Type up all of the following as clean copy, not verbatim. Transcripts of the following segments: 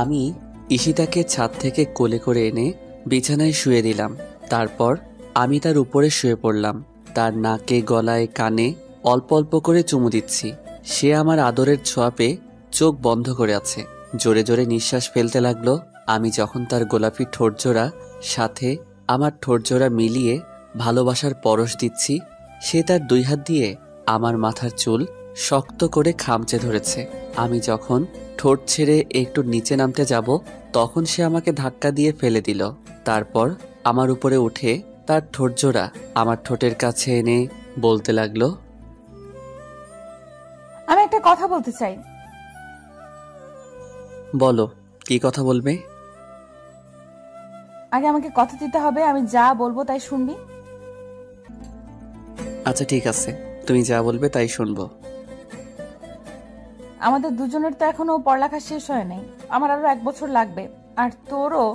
আমি ঈশিতাকে ছাদ থেকে কোলে করে এনে বিছানায় শুয়ে দিলাম। তারপর আমি তার উপরে শুয়ে পড়লাম। তার নাকে, গলায়, কানে অল্প অল্প করে চুমু দিচ্ছি। সে আমার আদরের ছোঁয়া পেয়ে চোখ বন্ধ করে আছে। জোরে জোরে নিঃশ্বাস ফেলতে লাগলো। আমি যখন তার গোলাপি ঠোঁটজোড়া সাথে আমার ঠোঁটজোড়া মিলিয়ে ভালোবাসার পরশ দিচ্ছি, সে তার 2 হাত দিয়ে আমার মাথার চুল শক্ত করে খামচে ধরেছে। আমি যখন ঠোঁট ছেড়ে একটু নিচে নামতে যাব, তখন সে আমাকে ধাক্কা দিয়ে ফেলে দিল। তারপর আমার উপরে উঠে তার ঠোঁটজোড়া আমার ঠোঁটের কাছে এনে বলতে লাগলো, আমি একটা কথা বলতে চাই। বলো, কি কথা বলবে? আগে আমাকে কথা দিতে হবে, আমি যা বলবো তাই শুনবি। আচ্ছা ঠিক আছে, তুমি যা বলবে তাই শুনবো। আমাদের দুজনের তো এখনো পড়ালেখা শেষ হয় নাই। আমার আরো 1 বছর লাগবে, আর তোরও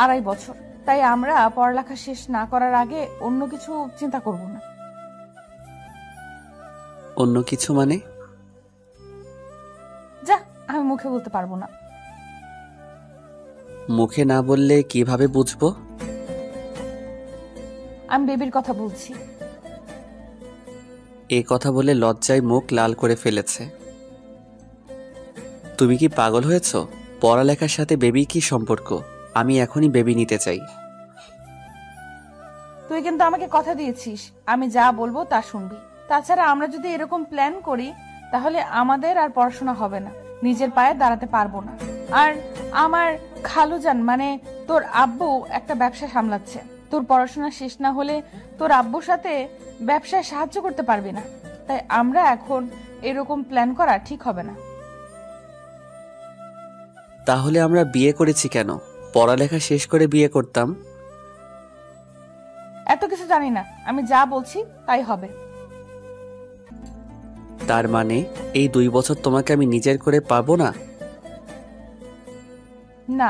2.5 বছর। তাই আমরা পড়ালেখা শেষ না করার আগে অন্য কিছু চিন্তা করব না। অন্য কিছু মানে? যা, আমি মুখে বলতে পারবো না। মুখে না বললে কিভাবে বুঝবো? আমি বেবির কথা বলছি। এ কথা বলে লজ্জায় মুখ লাল করে ফেলেছে। তুমি কি পাগল হয়েছো? পড়ালেখার সাথে বেবি কি সম্পর্ক? আমি এখনই বেবি নিতে চাই। তুই কিন্তু আমাকে কথা দিয়েছিস, আমি যা বলবো তা শুনবি। তাছাড়া আমরা যদি এরকম প্ল্যান করি, তাহলে আমাদের আর পড়াশোনা হবে না, নিজের পায়ে দাঁড়াতে পারবো না। আর আমার খালুজান মানে তোর আব্বু একটা ব্যবসা সামলাচ্ছে। তোর পড়াশোনা শেষ না হলে তোর আব্বুর সাথে ব্যবসায় সাহায্য করতে পারবি না। তাই আমরা এখন এরকম প্ল্যান করা ঠিক হবে না। তাহলে আমরা বিয়ে করেছি কেন? পড়ালেখা শেষ করে বিয়ে করতাম। এত কিছু জানি না, আমি যা বলছি তাই হবে। তার মানে এই 2 বছর তোমাকে আমি নিজের করে পাবো না? না।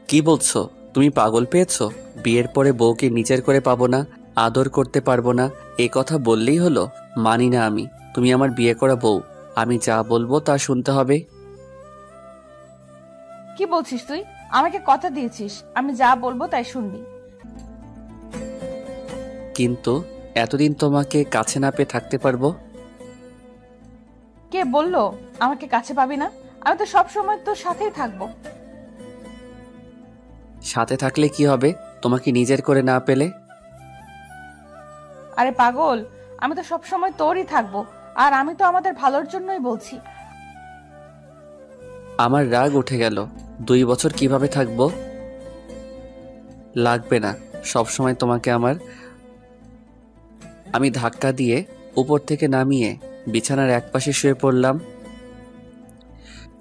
কি বলছো? তুমি পাগল পেয়েছো? বিয়ের পরে বউকে নিজের করে পাবো না, আদর করতে পারবো না, এ কথা বললেই হলো? মানি না আমি। তুমি আমার বিয়ে করা বউ, আমি যা বলবো তা শুনতে হবে। কি বলছিস তুই? আমাকে কথা দিয়েছিস, আমি যা বলবো তাই শুনবি। কিন্তু এতদিন তোমাকে কাছে না পেয়ে থাকতে পারবো? কে বললো আমাকে কাছে পাবি না? আমি তো সব সময় তোর সাথেই থাকবো। সাথে থাকলে কি হবে তোমাকে নিজের করে না পেলে? আরে পাগল, আমি তো সব সময় তোরই থাকবো, আর আমি তো আমাদের ভালোর জন্যই বলছি। আমার রাগ উঠে গেল। 2 বছর কিভাবে থাকবো? লাগবে না সব সময় তোমাকে আমার। আমি ধাক্কা দিয়ে উপর থেকে নামিয়ে বিছানার একপাশে শুয়ে পড়লাম।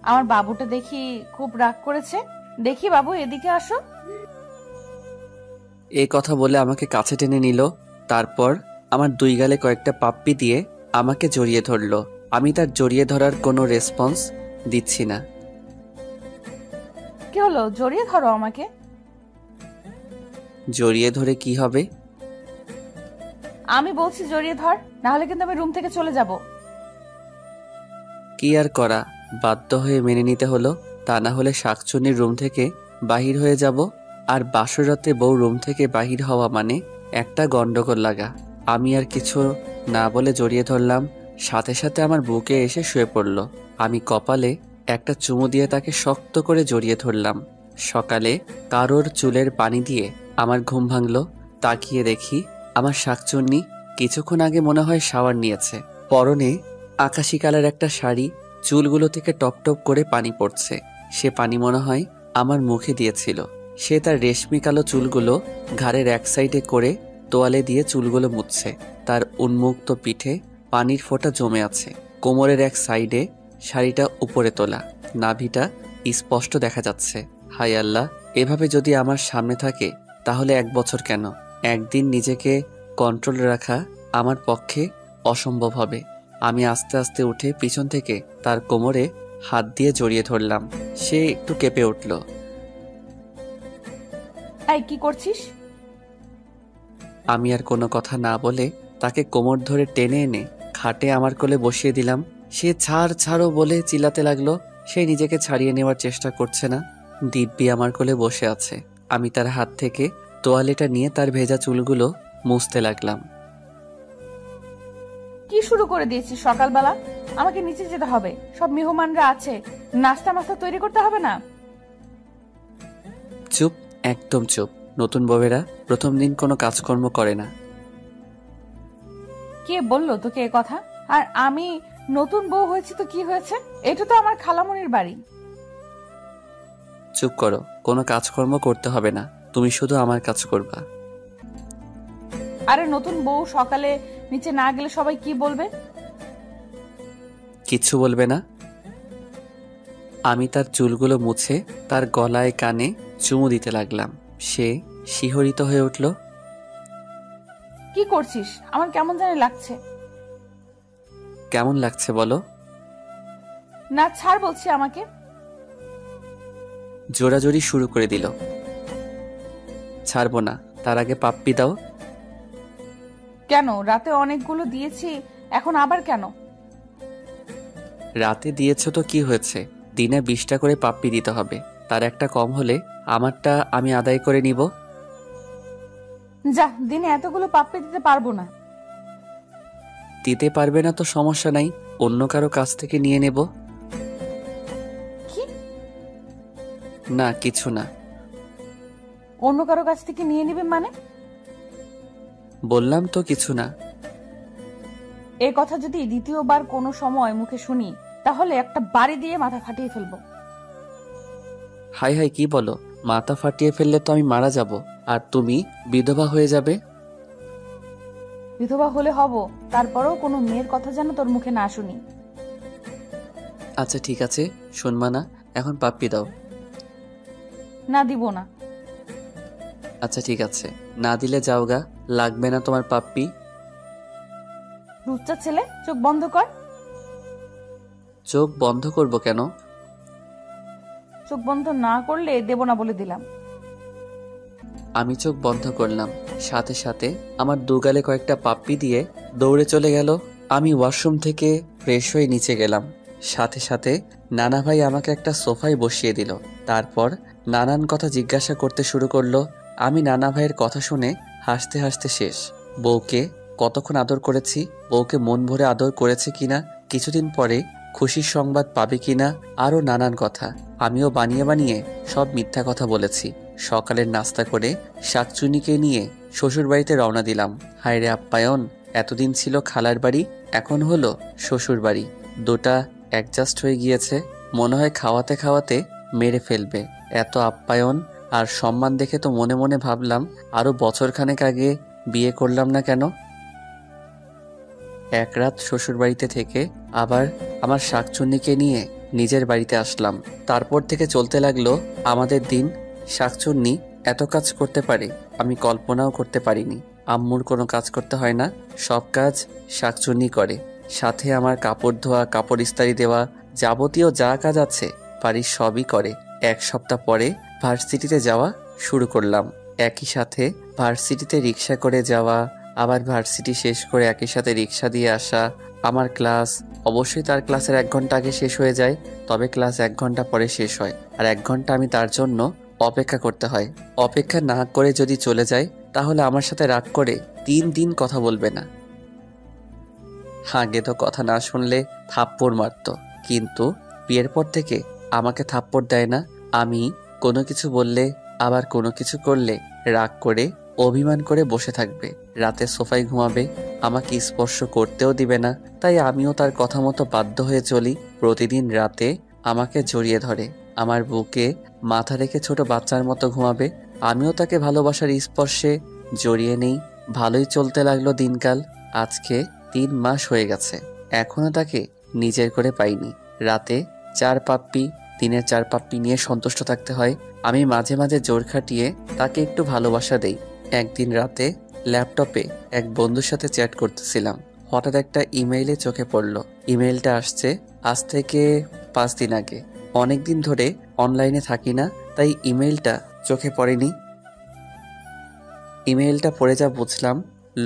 আমার বাবুটা দেখি খুব রাগ করেছে। দেখি বাবু, এদিকে আসো। এই কথা বলে আমাকে কাছে টেনে নিল। তারপর আমার 2 গালে কয়েকটা পাপ্পি দিয়ে আমাকে জড়িয়ে ধরলো। আমি তার জড়িয়ে ধরার কোনো রেসপন্স দিচ্ছি না। কি হলো? জড়িয়ে ধরো আমাকে। জড়িয়ে ধরে কি হবে? আমি বলছি জড়িয়ে ধর, না হলে কিন্তু আমি রুম থেকে চলে যাব। কি আর করা, বাধ্য হয়ে মেনে নিতে হলো। তা না হলে শাকচুন্নির রুম থেকে বাহির হয়ে যাব। আর বাসর রাতে বউ রুম থেকে বাহির হওয়া মানে একটা গন্ডগোল লাগা। আমি আর কিছু না বলে জড়িয়ে ধরলাম। সাথে সাথে আমার বুকে এসে শুয়ে পড়ল। আমি কপালে একটা চুমু দিয়ে তাকে শক্ত করে জড়িয়ে ধরলাম। সকালে কারোর চুলের পানি দিয়ে আমার ঘুম ভাঙল। তাকিয়ে দেখি আমার শাকচুন্নি কিছুক্ষণ আগে মনে হয় শাওয়ার নিয়েছে। পরনে আকাশি কালার একটা শাড়ি, চুলগুলো থেকে টপ টপ করে পানি পড়ছে। সে পানি মনে হয় আমার মুখে দিয়েছিল। সে তার রেশমি কালো চুলগুলো ঘাড়ের এক সাইডে করে তোয়ালে দিয়ে চুলগুলো মুছছে। তার উন্মুক্ত পিঠে পানির ফোঁটা জমে আছে। কোমরের এক সাইডে শাড়িটা উপরে তোলা, নাভিটা স্পষ্ট দেখা যাচ্ছে। হাই আল্লাহ, এভাবে যদি আমার সামনে থাকে তাহলে 1 বছর কেন, একদিন নিজেকে কন্ট্রোল রাখা আমার পক্ষে অসম্ভব হবে। আমি আস্তে আস্তে উঠে পিছন থেকে তার কোমরে হাত দিয়ে জড়িয়ে ধরলাম। সে একটু কেঁপে উঠল। এই কি করছিস? আমি আর কোনো কথা না বলে তাকে কোমর ধরে টেনে এনে খাটে আমার কোলে বসিয়ে দিলাম। সে ছাড়ো বলে চিল্লাতে লাগলো। সে নিজেকে ছাড়িয়ে নেওয়ার চেষ্টা করছে না। দিব্যি আমার কোলে বসে আছে। আমি তার হাত থেকে তোয়ালেটা নিয়ে তার ভেজা চুলগুলো মুছতে লাগলাম। কি শুরু করে দিয়েছিস সকালবেলা? আমাকে নিচে যেতে হবে, সব মেহমানরা আছে, নাস্তা মাস্তা তৈরি করতে হবে না? চুপ, একদম চুপ। নতুন বউয়েরা প্রথম দিন কোনো কাজকর্ম করে না। কে বললো তোকে এ কথা? আর আমি নতুন বউ হয়েছি তো কি হয়েছে? এটা তো আমার খালামণির বাড়ি। চুপ করো, কোনো কাজকর্ম করতে হবে না, তুমি শুধু আমার কাজ করবা। আরে নতুন বউ সকালে নিচে না গেলে সবাই কি বলবে? কিচ্ছু বলবে না। আমি তার চুলগুলো মুছে তার গলায় কানে চুমু দিতে লাগলাম। সে শিহরিত হয়ে উঠল। কি করছিস? আমার কেমন জানি লাগছে। কেমন লাগছে বলো? না ছাড় বলছি আমাকে। জোরাজোরি শুরু করে দিল। ছাড়বো না, তার আগে পাপ্পি দাও। কেন? রাতে অনেকগুলো দিয়েছি, এখন আবার কেন? রাতে দিয়েছ তো কি হয়েছে? দিনে 20টা করে পাপ্পি দিতে হবে, তার একটা কম হলে আমারটা আমি আদায় করে নিব। যা, দিনে এতগুলো পাপ্পি দিতে পারবো না। দিতে পারবে না তো সমস্যা নাই, অন্য কারো কাছ থেকে নিয়ে নেব। কি? না কিছু না। অন্য কারো কাছ থেকে নিয়ে নিবে মানে? বললাম তো কিছু না। এ কথা যদি দ্বিতীয়বার কোনো সময় মুখে শুনি, তাহলে একটা বাড়ি দিয়ে মাথা ফাটিয়ে ফেলবো। হাই হাই, কি বলো? মাথা ফাটিয়ে ফেললে তো আমি মারা যাব, আর তুমি বিধবা হয়ে যাবে। বিধবা হলে হব, তারপরেও কোনো মেয়ের কথা যেন তোর মুখে না শুনি। আচ্ছা ঠিক আছে, শুনবা না, এখন পাপ্পি দাও। না, দিব না। আচ্ছা ঠিক আছে, না দিলে যাও গা, লাগবে না তোমার পাপ্পি। রুচ্চা ছেলে, চোখ বন্ধ কর। চোখ বন্ধ করব কেন? চোখ বন্ধ না করলে দেব না বলে দিলাম। আমি চোখ বন্ধ করলাম, সাথে সাথে আমার দুগালে কয়েকটা পাপ্পি দিয়ে দৌড়ে চলে গেল। আমি ওয়াশরুম থেকে ফ্রেশ হয়ে নিচে গেলাম। সাথে সাথে নানা ভাই আমাকে একটা সোফায় বসিয়ে দিল। তারপর নানান কথা জিজ্ঞাসা করতে শুরু করলো। আমি নানা ভাইয়ের কথা শুনে হাসতে হাসতে শেষ। বউকে কতক্ষণ আদর করেছি, বউকে মন ভরে আদর করেছে কিনা, কিছুদিন পরে খুশির সংবাদ পাবে কিনা, আরও নানান কথা। আমিও বানিয়ে বানিয়ে সব মিথ্যা কথা বলেছি। সকালের নাস্তা করে শাকচুনিকে নিয়ে শ্বশুর বাড়িতে রওনা দিলাম। হায়রে আপ্যায়ন, এতদিন ছিল খালার বাড়ি, এখন হলো শ্বশুর বাড়ি। দুটা অ্যাডজাস্ট হয়ে গিয়েছে, মনে হয় খাওয়াতে খাওয়াতে মেরে ফেলবে। এত আপ্যায়ন আর সম্মান দেখে তো মনে মনে ভাবলাম আরো বছরখানেক আগে বিয়ে করলাম না কেন। এক রাত শ্বশুর বাড়িতে থেকে আবার আমার শাকচুন্নিকে নিয়ে নিজের বাড়িতে আসলাম। তারপর থেকে চলতে লাগলো আমাদের দিন। শাকচুন্নি এত কাজ করতে পারে আমি কল্পনাও করতে পারিনি। আম্মুর কোনো কাজ করতে হয় না, সব কাজ শাকচুন্নি করে। সাথে আমার কাপড় ধোয়া, কাপড় ইস্ত্রি দেওয়া, যাবতীয় যা কাজ আছে বাড়ির সবই করে। এক সপ্তাহ পরে ভার্সিটিতে যাওয়া শুরু করলাম। একই সাথে ভার্সিটিতে রিক্সা করে যাওয়া, আবার ভার্সিটি শেষ করে একই সাথে রিক্সা দিয়ে আসা। আমার ক্লাস অবশ্যই তার ক্লাসের 1 ঘন্টা আগে শেষ হয়ে যায়, তবে ক্লাস 1 ঘন্টা পরে শেষ হয়, আর 1 ঘন্টা আমি তার জন্য অপেক্ষা করতে হয়। অপেক্ষা না করে যদি চলে যায় তাহলে আমার সাথে রাগ করে 3 দিন কথা বলবে না। আগে তো কথা না শুনলে থাপ্পড় মারতো, কিন্তু বিয়ের পর থেকে আমাকে থাপ্পড় দেয় না। আমি কোনো কিছু বললে, আবার কোনো কিছু করলে রাগ করে অভিমান করে বসে থাকবে। রাতে সোফায় ঘুমাবে, আমাকে স্পর্শ করতেও দিবে না। তাই আমিও তার কথা মতো বাধ্য হয়ে চলি। প্রতিদিন রাতে আমাকে জড়িয়ে ধরে, আমার বুকে মাথা রেখে ছোট বাচ্চার মতো ঘুমাবে। আমিও তাকে ভালোবাসার স্পর্শে জড়িয়ে নেই। ভালোই চলতে লাগলো দিনকাল। আজকে 3 মাস হয়ে গেছে, এখনো তাকে নিজের করে পাইনি। রাতে 4 পাপ্পি, দিনের 4 পাপ্পি নিয়ে সন্তুষ্ট থাকতে হয়। আমি মাঝে মাঝে জোর খাটিয়ে তাকে একটু ভালোবাসা দেই। একদিন রাতে ল্যাপটপে এক বন্ধুর সাথে চ্যাট করতেছিলাম, হঠাৎ একটা ইমেইলে চোখে পড়ল। ইমেইলটা আসছে আজ থেকে 5 দিন আগে। অনেকদিন ধরে অনলাইনে থাকি না, তাই ইমেইলটা চোখে পড়েনি। ইমেইলটা পড়ে যা বুঝলাম,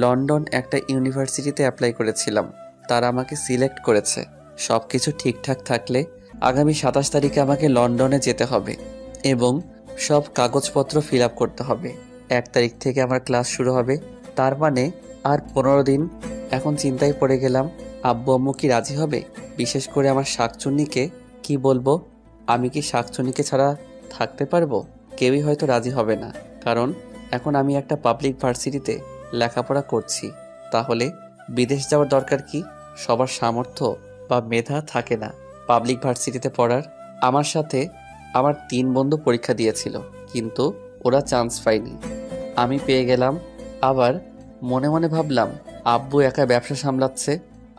লন্ডন একটা ইউনিভার্সিটিতে অ্যাপ্লাই করেছিলাম, তারা আমাকে সিলেক্ট করেছে। সব কিছু ঠিকঠাক থাকলে আগামী 27 তারিখে আমাকে লন্ডনে যেতে হবে এবং সব কাগজপত্র ফিল আপ করতে হবে। 1 তারিখ থেকে আমার ক্লাস শুরু হবে, তার মানে আর 15 দিন। এখন চিন্তায় পড়ে গেলাম, আব্বু আম্মু কি রাজি হবে? বিশেষ করে আমার শাকচুন্নিকে কি বলবো? আমি কি শাকচুন্নিকে ছাড়া থাকতে পারবো? কেউই হয়তো রাজি হবে না, কারণ এখন আমি একটা পাবলিক ভার্সিটিতে লেখাপড়া করছি। তাহলে বিদেশ যাওয়ার দরকার কি? সবার সামর্থ্য বা মেধা থাকে না পাবলিক ভার্সিটিতে পড়ার। আমার সাথে আমার 3 বন্ধু পরীক্ষা দিয়েছিল, কিন্তু ওরা চান্স পায়নি, আমি পেয়ে গেলাম। আবার মনে মনে ভাবলাম, আব্বু একা ব্যবসা সামলাচ্ছে,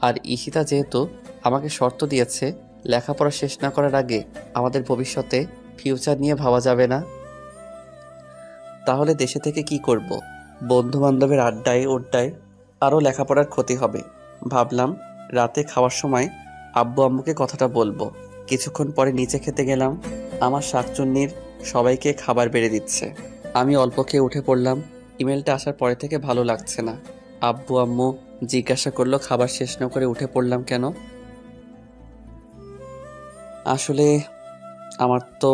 আর ঈশিতা যেহেতু আমাকে শর্ত দিয়েছে লেখাপড়া শেষ না করার আগে আমাদের ভবিষ্যতে ফিউচার নিয়ে ভাবা যাবে না, তাহলে দেশে থেকে কি করব? বন্ধু বান্ধবের আড্ডায় ওড্ডায় আরও লেখাপড়ার ক্ষতি হবে। ভাবলাম রাতে খাওয়ার সময় আব্বু আম্মুকে কথাটা বলবো। কিছুক্ষণ পরে নিচে খেতে গেলাম, আমার শাকচুন্নির সবাইকে খাবার বেড়ে দিচ্ছে। আমি অল্প খেয়ে উঠে পড়লাম। ইমেলটা আসার পরে থেকে ভালো লাগছে না। আব্বু আম্মু জিজ্ঞাসা করলো খাবার শেষ না করে উঠে পড়লাম কেন। আসলে আমার তো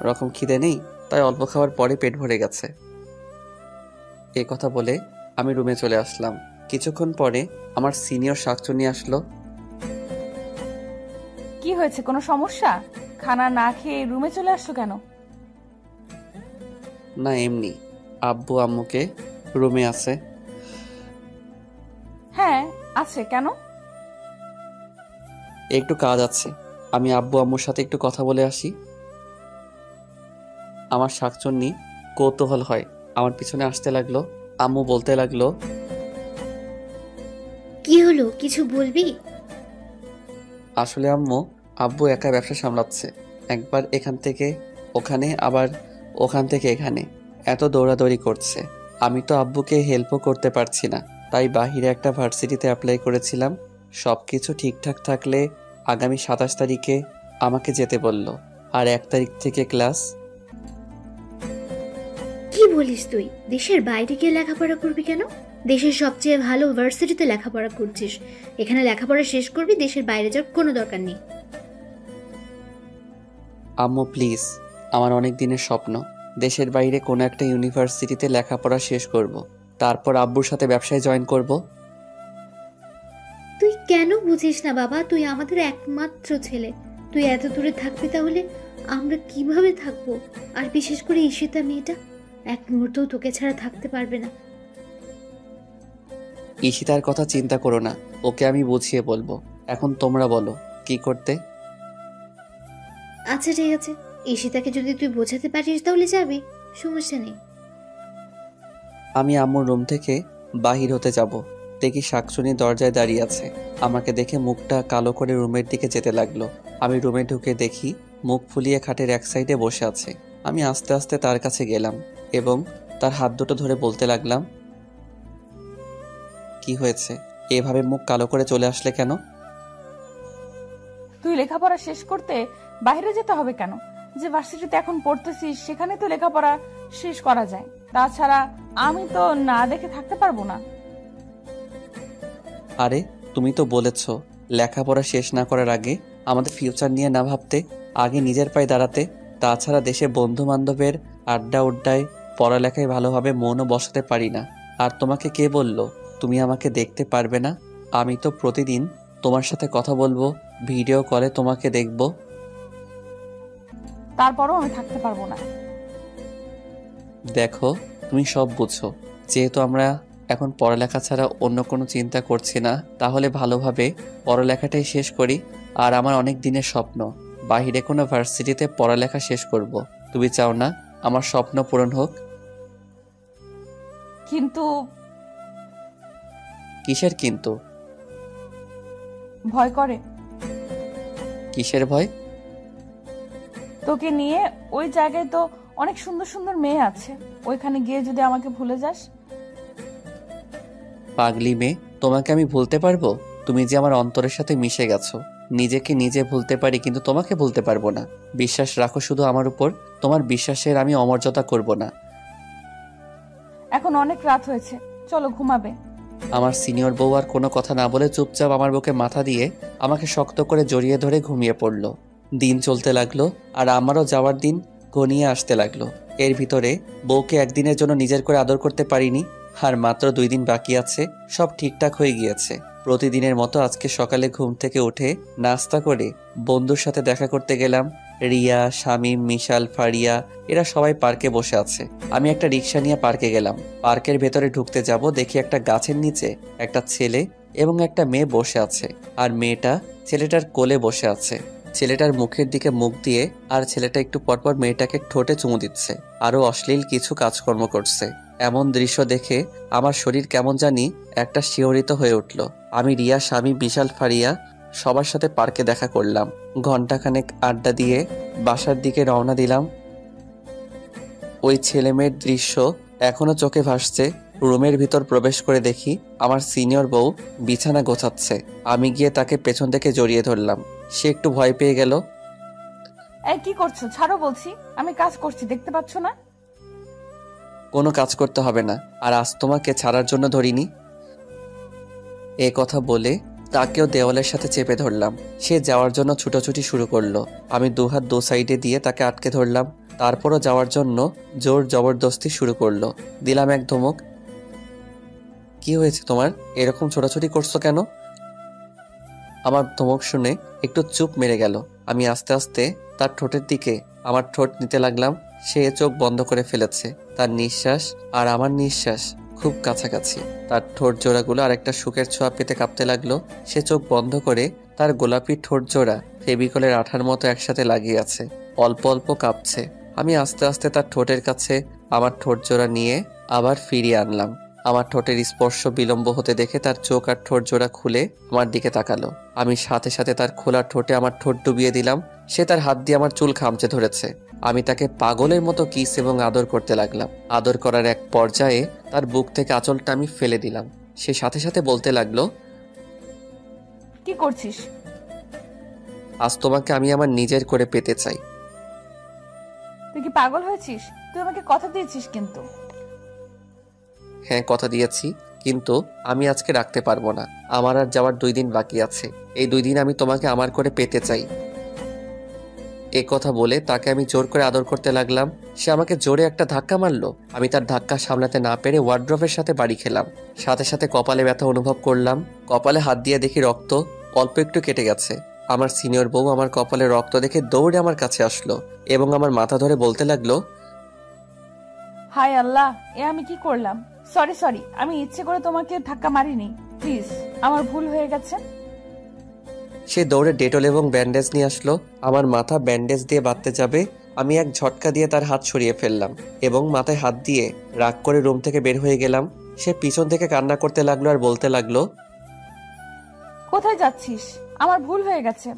রকম খিদে নেই, তাই অল্প খাওয়ার পরে পেট ভরে গেছে। এ কথা বলে আমি রুমে চলে আসলাম। কিছুক্ষণ পরে আমার সিনিয়র শাকচুন্নি আসলো। কি হয়েছে, কোনো সমস্যা? খানা না খেয়ে রুমে চলে আসছো কেন? না এমনি, আব্বু আম্মুকে রুমে আছে। হ্যাঁ আছে, কেন? একটু কাজ আছে, আমি আব্বু আম্মুর সাথে একটু কথা বলে আসি। আমার শাকচুন্নি কৌতূহল হয় আমার পিছনে আসতে লাগলো। আম্মু বলতে লাগলো, কি হলো, কিছু বলবি? আসলে আম্মু, আব্বু একা ব্যবসা সামলাচ্ছে, একবার এখান থেকে ওখানে আবার ওখান থেকে এখানে, এত দৌড়াদৌড়ি করছে। আমি তো আব্বুকে হেল্পও করতে পারছি না, তাই বাহিরে একটা ভার্সিটিতে অ্যাপ্লাই করেছিলাম। সব কিছু ঠিকঠাক থাকলে আগামী 27 তারিখে আমাকে যেতে বলল, আর 1 তারিখ থেকে ক্লাস। কি বলিস তুই? দেশের বাইরে গিয়ে লেখাপড়া করবি কেন? দেশের সবচেয়ে ভালো ভার্সিটিতে লেখাপড়া করছিস, এখানে লেখাপড়া শেষ করবি, দেশের বাইরে যাওয়ার কোনো দরকার নেই। আম্মু প্লিজ, আমার অনেক দিনের স্বপ্ন দেশের বাইরে কোনো একটা ইউনিভার্সিটিতে লেখাপড়া শেষ করব, তারপর আব্বুর সাথে ব্যবসায় জয়েন করব। তুই কেন বুঝিস না বাবা? তুই আমাদের একমাত্র ছেলে, তুই এত দূরে থাকবি, তাহলে আমরা কিভাবে থাকবো? আর বিশেষ করে ঈশিতা মেয়েটা এক মুহূর্তও তোকে ছাড়া থাকতে পারবে না। ঈশিতার কথা চিন্তা করো না, ওকে আমি বুঝিয়ে বলবো। এখন তোমরা বলো কি করতে। আচ্ছা ঠিক আছে, ঈশিতাকে যদি তুই বোঝাতে পারিস তাহলে যাবি, সমস্যা নেই। আমি আম্মুর রুম থেকে বাহির হতে যাব, দেখি শাকচুনি দরজায় দাঁড়িয়ে আছে। আমাকে দেখে মুখটা কালো করে রুমের দিকে যেতে লাগলো। আমি রুমে ঢুকে দেখি মুখ ফুলিয়ে খাটের এক সাইডে বসে আছে। আমি আস্তে আস্তে তার কাছে গেলাম এবং তার হাত দুটো ধরে বলতে লাগলাম, কি হয়েছে, এভাবে মুখ কালো করে চলে আসলে কেন? তুই লেখাপড়া শেষ করতে বাইরে যেতে হবে কেন? যে ভার্সিটিতে এখন পড়তেছিস সেখানে তো লেখাপড়া শেষ করা যায়। তাছাড়া আমি তো না দেখে থাকতে পারবো না। আরে তুমি তো বলেছ লেখাপড়া শেষ না করার আগে আমাদের ফিউচার নিয়ে না ভাবতে, আগে নিজের পায়ে দাঁড়াতে। তাছাড়া দেশে বন্ধু বান্ধবের আড্ডা উড্ডায় পড়ালেখায় ভালোভাবে মনও বসাতে পারি না। আর তোমাকে কে বলল তুমি আমাকে দেখতে পারবে না? আমি তো প্রতিদিন তোমার সাথে কথা বলবো, ভিডিও কলে তোমাকে দেখব। তারপরও আমি থাকতে পারবো না। দেখো তুমি সব বুঝো, যেহেতু আমরা এখন পড়ালেখা ছাড়া অন্য কোনো চিন্তা করছি না, তাহলে ভালোভাবে পড়ালেখাটাই শেষ করি। আর আমার অনেক দিনের স্বপ্ন বাহিরে কোনো ভার্সিটিতে পড়ালেখা শেষ করব। তুমি চাও না আমার স্বপ্ন পূরণ হোক? কিন্তু কিসের কিন্তু? ভয় করে। কিসের ভয়? তোকে নিয়ে ওই জায়গায় তো অনেক সুন্দর সুন্দর মেয়ে আছে, ওইখানে গিয়ে যদি আমাকে ভুলে যাস। পাগলি মেয়ে, তোমাকে আমি ভুলতে পারবো? তুমি যে আমার অন্তরের সাথে মিশে গেছো। নিজেকে নিজে ভুলতে পারি, কিন্তু তোমাকে ভুলতে পারবো না। বিশ্বাস রাখো শুধু আমার উপর, তোমার বিশ্বাসের আমি অমর্যাদা করব না। এখন অনেক রাত হয়েছে, চলো ঘুমাবে। আমার সিনিয়র বউ আর কোনো কথা না বলে চুপচাপ আমার বুকে মাথা দিয়ে আমাকে শক্ত করে জড়িয়ে ধরে ঘুমিয়ে পড়ল। দিন চলতে লাগলো আর আমারও যাওয়ার দিন ঘনিয়ে আসতে লাগলো। এর ভিতরে বউকে একদিনের জন্য নিজের করে আদর করতে পারিনি। আর মাত্র 2 দিন বাকি আছে, সব ঠিকঠাক হয়ে গিয়েছে। প্রতিদিনের মতো আজকে সকালে ঘুম থেকে উঠে নাস্তা করে বন্ধুর সাথে দেখা করতে গেলাম। রিয়া, শামীম, মিশাল, ফারিয়া এরা সবাই পার্কে বসে আছে। আমি একটা রিক্সা নিয়ে পার্কে গেলাম। পার্কের ভেতরে ঢুকতে যাব, দেখি একটা গাছের নিচে একটা ছেলে এবং একটা মেয়ে বসে আছে। আর মেয়েটা ছেলেটার কোলে বসে আছে। ছেলেটার মুখের দিকে মুখ দিয়ে আর ছেলেটা একটু পরপর মেয়েটাকে ঠোঁটে চুমু দিচ্ছে, আরও অশ্লীল কিছু কাজকর্ম করছে। এমন দৃশ্য দেখে আমার শরীর কেমন জানি একটা শিহরিত হয়ে উঠল। আমি রিয়া, স্বামী, বিশাল, ফারিয়া সবার সাথে পার্কে দেখা করলাম। ঘন্টাখানেক আড্ডা দিয়ে বাসার দিকে রওনা দিলাম। ওই ছেলে মেয়ের দৃশ্য এখনো চোখে ভাসছে। রুমের ভিতর প্রবেশ করে দেখি আমার সিনিয়র বউ বিছানা গোছাচ্ছে। আমি গিয়ে তাকে পেছন থেকে জড়িয়ে ধরলাম। সে একটু ভয় পেয়ে গেল। এই কি করছো? ছাড়ো বলছি, আমি কাজ করছি, দেখতে পাচ্ছ না? কোনো কাজ করতে হবে না, আর আজ তোমাকে ছাড়ার জন্য ধরিনি। এ কথা বলে তাকেও দেওয়ালের সাথে চেপে ধরলাম। সে যাওয়ার জন্য ছুটোছুটি শুরু করলো। আমি দুহাত দু সাইডে দিয়ে তাকে আটকে ধরলাম। তারপরও যাওয়ার জন্য জোর জবরদস্তি শুরু করলো। দিলাম এক ধমক। কি হয়েছে তোমার? এরকম ছোটাছুটি করছো কেন? আমার ধমক শুনে একটু চুপ মেরে গেল। আমি আস্তে আস্তে তার ঠোঁটের দিকে আমার ঠোঁট নিতে লাগলাম। সে চোখ বন্ধ করে ফেলেছে। তার নিঃশ্বাস আর আমার নিঃশ্বাস খুব কাছাকাছি। তার ঠোঁট জোড়াগুলো আর একটা সুখের ছোঁয়া পেতে কাঁপতে লাগলো। সে চোখ বন্ধ করে তার গোলাপি ঠোঁট জোড়া ফেভিকলের আঠার মতো একসাথে লাগিয়ে আছে। অল্প অল্প কাঁপছে। আমি আস্তে আস্তে তার ঠোঁটের কাছে আমার ঠোঁট জোড়া নিয়ে আবার ফিরিয়ে আনলাম। আমার ঠোঁটের স্পর্শ বিলম্ব হতে দেখে তার চোখ আর ঠোঁট জোড়া খুলে আমার দিকে তাকালো। আমি সাথে সাথে তার খোলা ঠোঁটে আমার ঠোঁট ডুবিয়ে দিলাম। সে তার হাত দিয়ে আমার চুল খামচে ধরেছে। আমি তাকে পাগলের মতো কিস এবং আদর করতে লাগলাম। আদর করার এক পর্যায়ে তার বুক থেকে আঁচলটা আমি ফেলে দিলাম। সে সাথে সাথে বলতে লাগলো, কি করছিস? আজ তোমাকে আমি আমার নিজের করে পেতে চাই। তুই কি পাগল হয়েছিস? তুই আমাকে কথা দিয়েছিস কিন্তু। হ্যাঁ, কথা দিয়েছি, কিন্তু আমি আজকে রাখতে পারবো না। আমার আর যাওয়ার 2 দিন বাকি আছে। এই 2 দিন আমি তোমাকে আমার করে পেতে চাই। এ কথা বলে তাকে আমি জোর করে আদর করতে লাগলাম। সে আমাকে জোরে একটা ধাক্কা মারলো। আমি তার ধাক্কা সামলাতে না পেরে ওয়ার্ড্রপের সাথে বাড়ি খেলাম। সাথে সাথে কপালে ব্যথা অনুভব করলাম। কপালে হাত দিয়ে দেখি রক্ত অল্প একটু কেটে গেছে। আমার সিনিয়র বউ আমার কপালে রক্ত দেখে দৌড়ে আমার কাছে আসলো এবং আমার মাথা ধরে বলতে লাগলো, হায় আল্লাহ, এ আমি কি করলাম? সরি, আমি ইচ্ছে করে তোমাকে ধাক্কা মারিনি, প্লিজ, আমার ভুল হয়ে গেছে। সে দৌড়ে ডেটল এবং ব্যান্ডেজ নিয়ে আসলো। আমার মাথা ব্যান্ডেজ দিয়ে বাঁধতে যাবে, আমি এক ঝটকা দিয়ে তার হাত সরিয়ে ফেললাম এবং মাথায় হাত দিয়ে রাগ করে রুম থেকে বের হয়ে গেলাম। সে পিছন থেকে কান্না করতে লাগলো আর বলতে লাগলো, কোথায় যাচ্ছিস? আমার ভুল হয়ে গেছে।